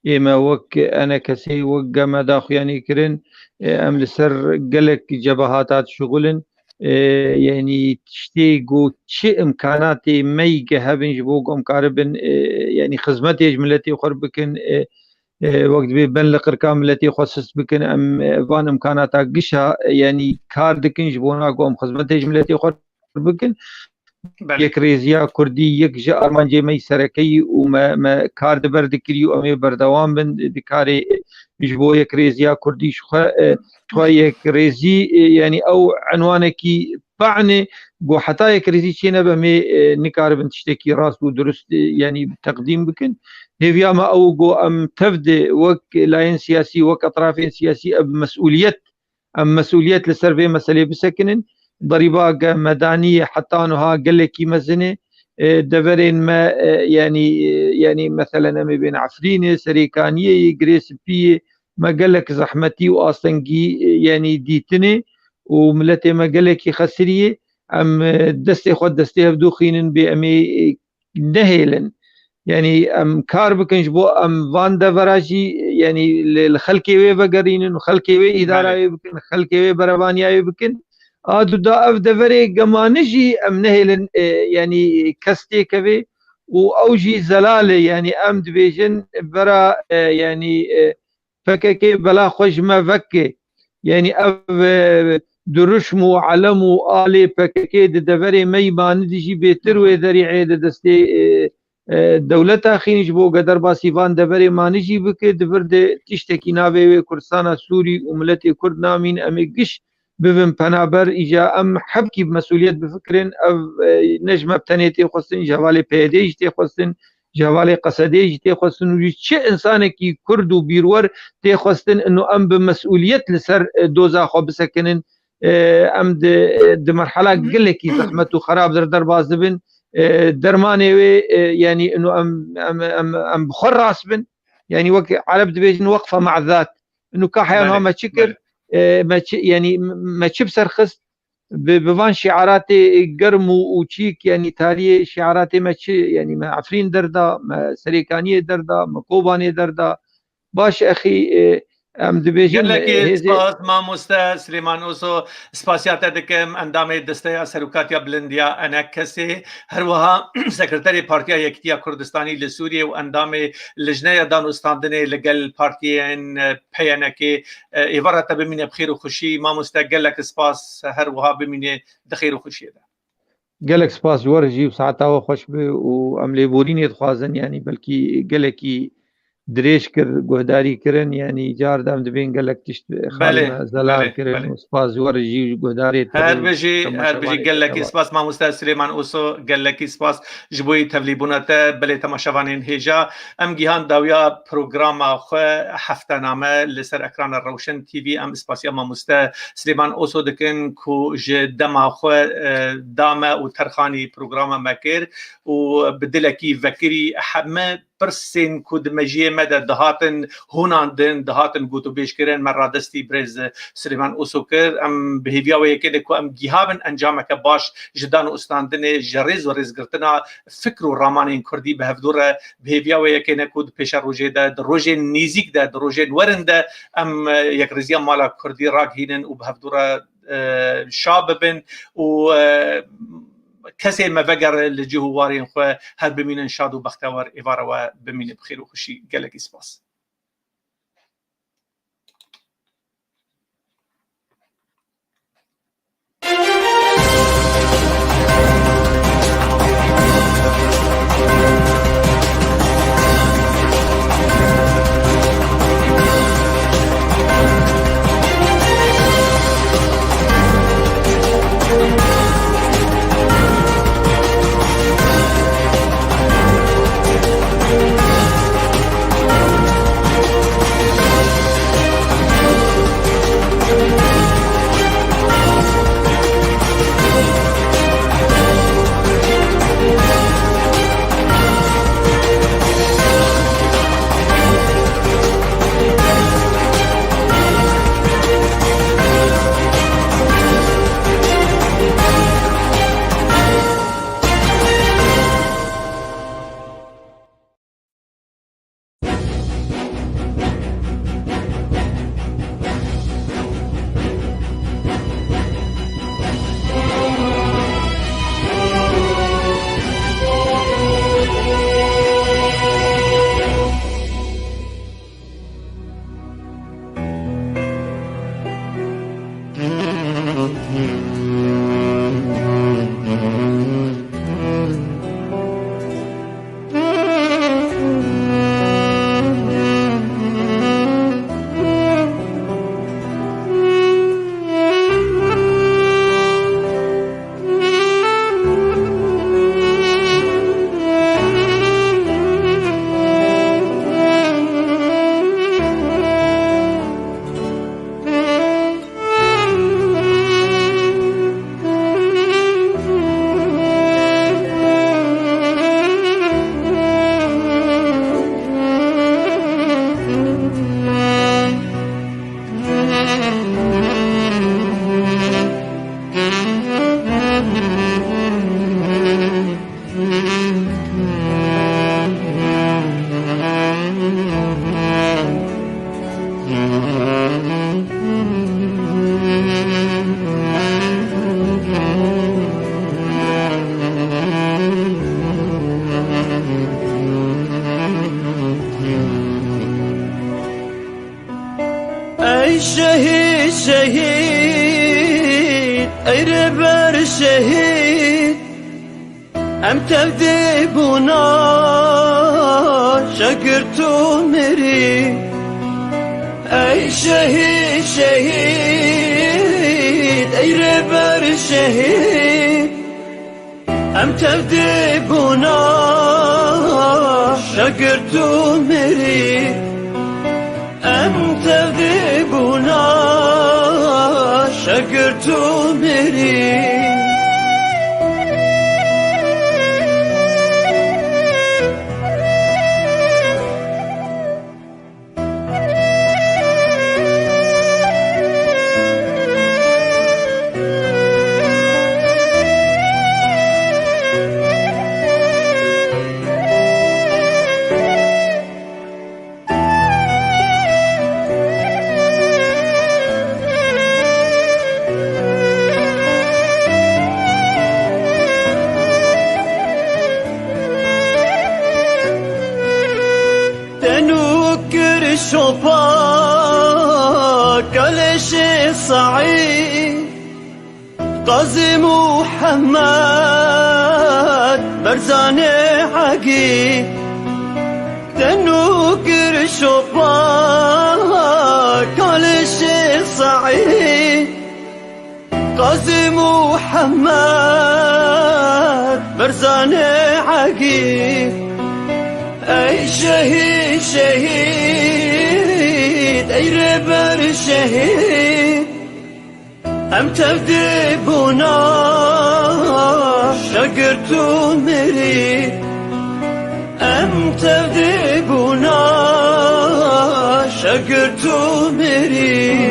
اما وك انا كسي وك ما داخ يعني كرن ام لسر قلك جبهاتات شغلن يعني تشتيقو شيء امكاناتي ميقه هبن جبوقهم كاربن يعني خدمتي جملتي خربكن وقت بين لقركام التي خصص بكن ام فان امكاناتها قشها يعني كاردكن جبوناكم خدمتي جملتي خربكن یک ریزیا کردی یک جا ارمانجی می سرکی و ما کار دبر دکری و امی بردوام بند دکاری جبو یک ریزیا کردی شخوا یک ریزی یعنی او عنوانه کی بعنی بو حتى يكريزي شينا بمي نكارب تشتكي راس ودرست يعني تقديم بكن هيفيا ما او جو ام تفد وك لاين سياسي وك اطرافين سياسي اب مسؤوليات ام مسؤوليات لسرفي مسألة بسكنن ضريبة مدنية حتى انها قال لك مزنه دفرين ما يعني مثلا ما بين عفرينه سريكانيه جريس بي ما قال لك زحمتي واصنجي يعني ديتني وملتي ما قال لك خسريه ام دستي خد دستي بدوخين بامي نهيلن يعني ام كار بكنج بو ام فان دفراجي يعني الخلكي وي بقرين وخلكي وي اداره بكن خلكي وي بربانيا بكن ادو دا اف دفري قمانجي ام نهيلن يعني كستي كبي واوجي زلاله يعني ام ديفيجن برا يعني فككي بلا خوش ما فكي يعني اف درشمو علمو آلي فككي دفري مي ما ندجي بيتر وذري عيد دستي دولتا خينج بو قدر باسيفان دفري ما نجي بك دفرد تشتكي نابي كردستان سوري وملتي كرد نامين امي قش ببن پنابر اجا ام حبكي بمسؤوليت بفكرن او نجمه بتنيتي خصن جوالي بيديج تي خصن جوالي قصديج تي خصن وشي انسان كي كرد وبيرور تي خصن انه ام بمسؤوليت لسر دوزا خو بسكنن ام د مرحله قلكي زحمته خراب در باز بن درماني يعني انه ام بخر راس بن يعني وقت عرب دبيجن وقفه مع الذات انه كاحيانا ما تشكر ما يعني ما تشبسر خست بفان شعاراتي قرم وتشيك يعني تالي شعاراتي ما يعني ما عفرين دردا ما سريكانيه دردا ما كوباني دردا باش اخي ام دبيجن لك سپاس مامۆستا سلێمان ئۆسۆ سپاسیاتە دەکەم ئەندامەی دەستەیە سەرۆکاتیا بلندیا ئەنە کەسێ هەروەها سەکرتەری پارتیا یەکتیا کوردستانی لە سووریە و ئەندامێ لژنەیە دانوستاندنێ لەگەل پارتیەن پەیەنەکێ ئێوەڕەتە بمینێ بخێر و خوشی مامۆستا گەلێک سپاس هەروەها بمینێ دەخێر و خوشیێدا گەلێک سپاس وەرژی و ساعتاوە خۆش بێ و ئەم لێبوورینێ دخوازن ینی بەلکی گەلێکی درێژ کرد گۆداری کردن ینی جاردام دەبێن گەلک تشت زەلار کردن و سپاس وەرژی گۆدارێت هەربژی گەلێکی سپاس مامۆستا سلێمان ئۆسۆ گەلێکی سپاس ji بۆی تەڤلیبوونەتە بەلێ تەماشەوانên هێژا ئەم گیهان داویا پرۆگراما خۆ هەفتەنامە لەسەر ئەکرانە ڕەوشن تیڤی ئەم سپاسیا مامۆستا سلێمان ئۆسۆ دەکەن ku ji dema xwe dame û terxanî programa me kir û bi dilekî vekirî heme pirsên ku di mejiyê me de dihatin hûnandin dihatin gotûbêjkirin me radestî Birêz Silêman Oso kir em bi hêviya wê yekê de ku em gihabin encameke baş ji danûstandinê ji rêz û rêzgirtina fikr û ramanên Kurdî bi hevdûre bi hêviya wê yekê ne ku di pêşa rojê de di rojên nêzik de di rojên werin de em yekrêziya mala Kurdî ragihînin û bi hevdûre şa bibin û kesê me veger li cihûwarên xwe her bimînin şad û bextewar êvara we bimîne bi xêr û xuşî gelekî spas. شهید ای ربر شهید ام تفدی بونا شکر تو میری ای شهید شهید ای ربر شهید ام تفدی بونا شکر تو میری ام تفدی بونا شکر تو میری شوفا كلش صعيد قاضي محمد برزاني حقي تنوكر شوفا كلش صعيد قاضي محمد برزاني حقي اي شهيد شهيد اي ربر شهيد ام تفدي بونا شكر تو میری ام تفدي بونا شكر تو میری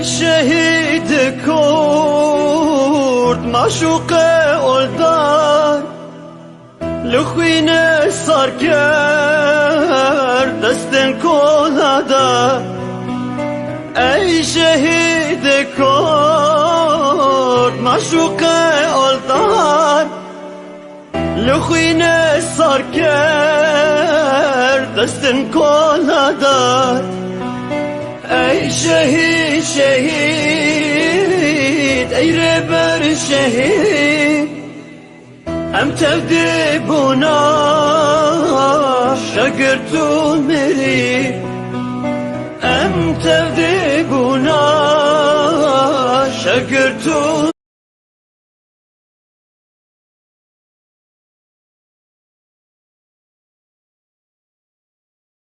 شهید کرد معشوق اولدار لخوین سار کرد دستن کلادا ای شهید کرد معشوق اولدار لخوین سار کرد دستن کلادا ای شهید شهید ای ربر شهید ام تفدی بونا شکر تو میری ام تفدی بونا شکر تو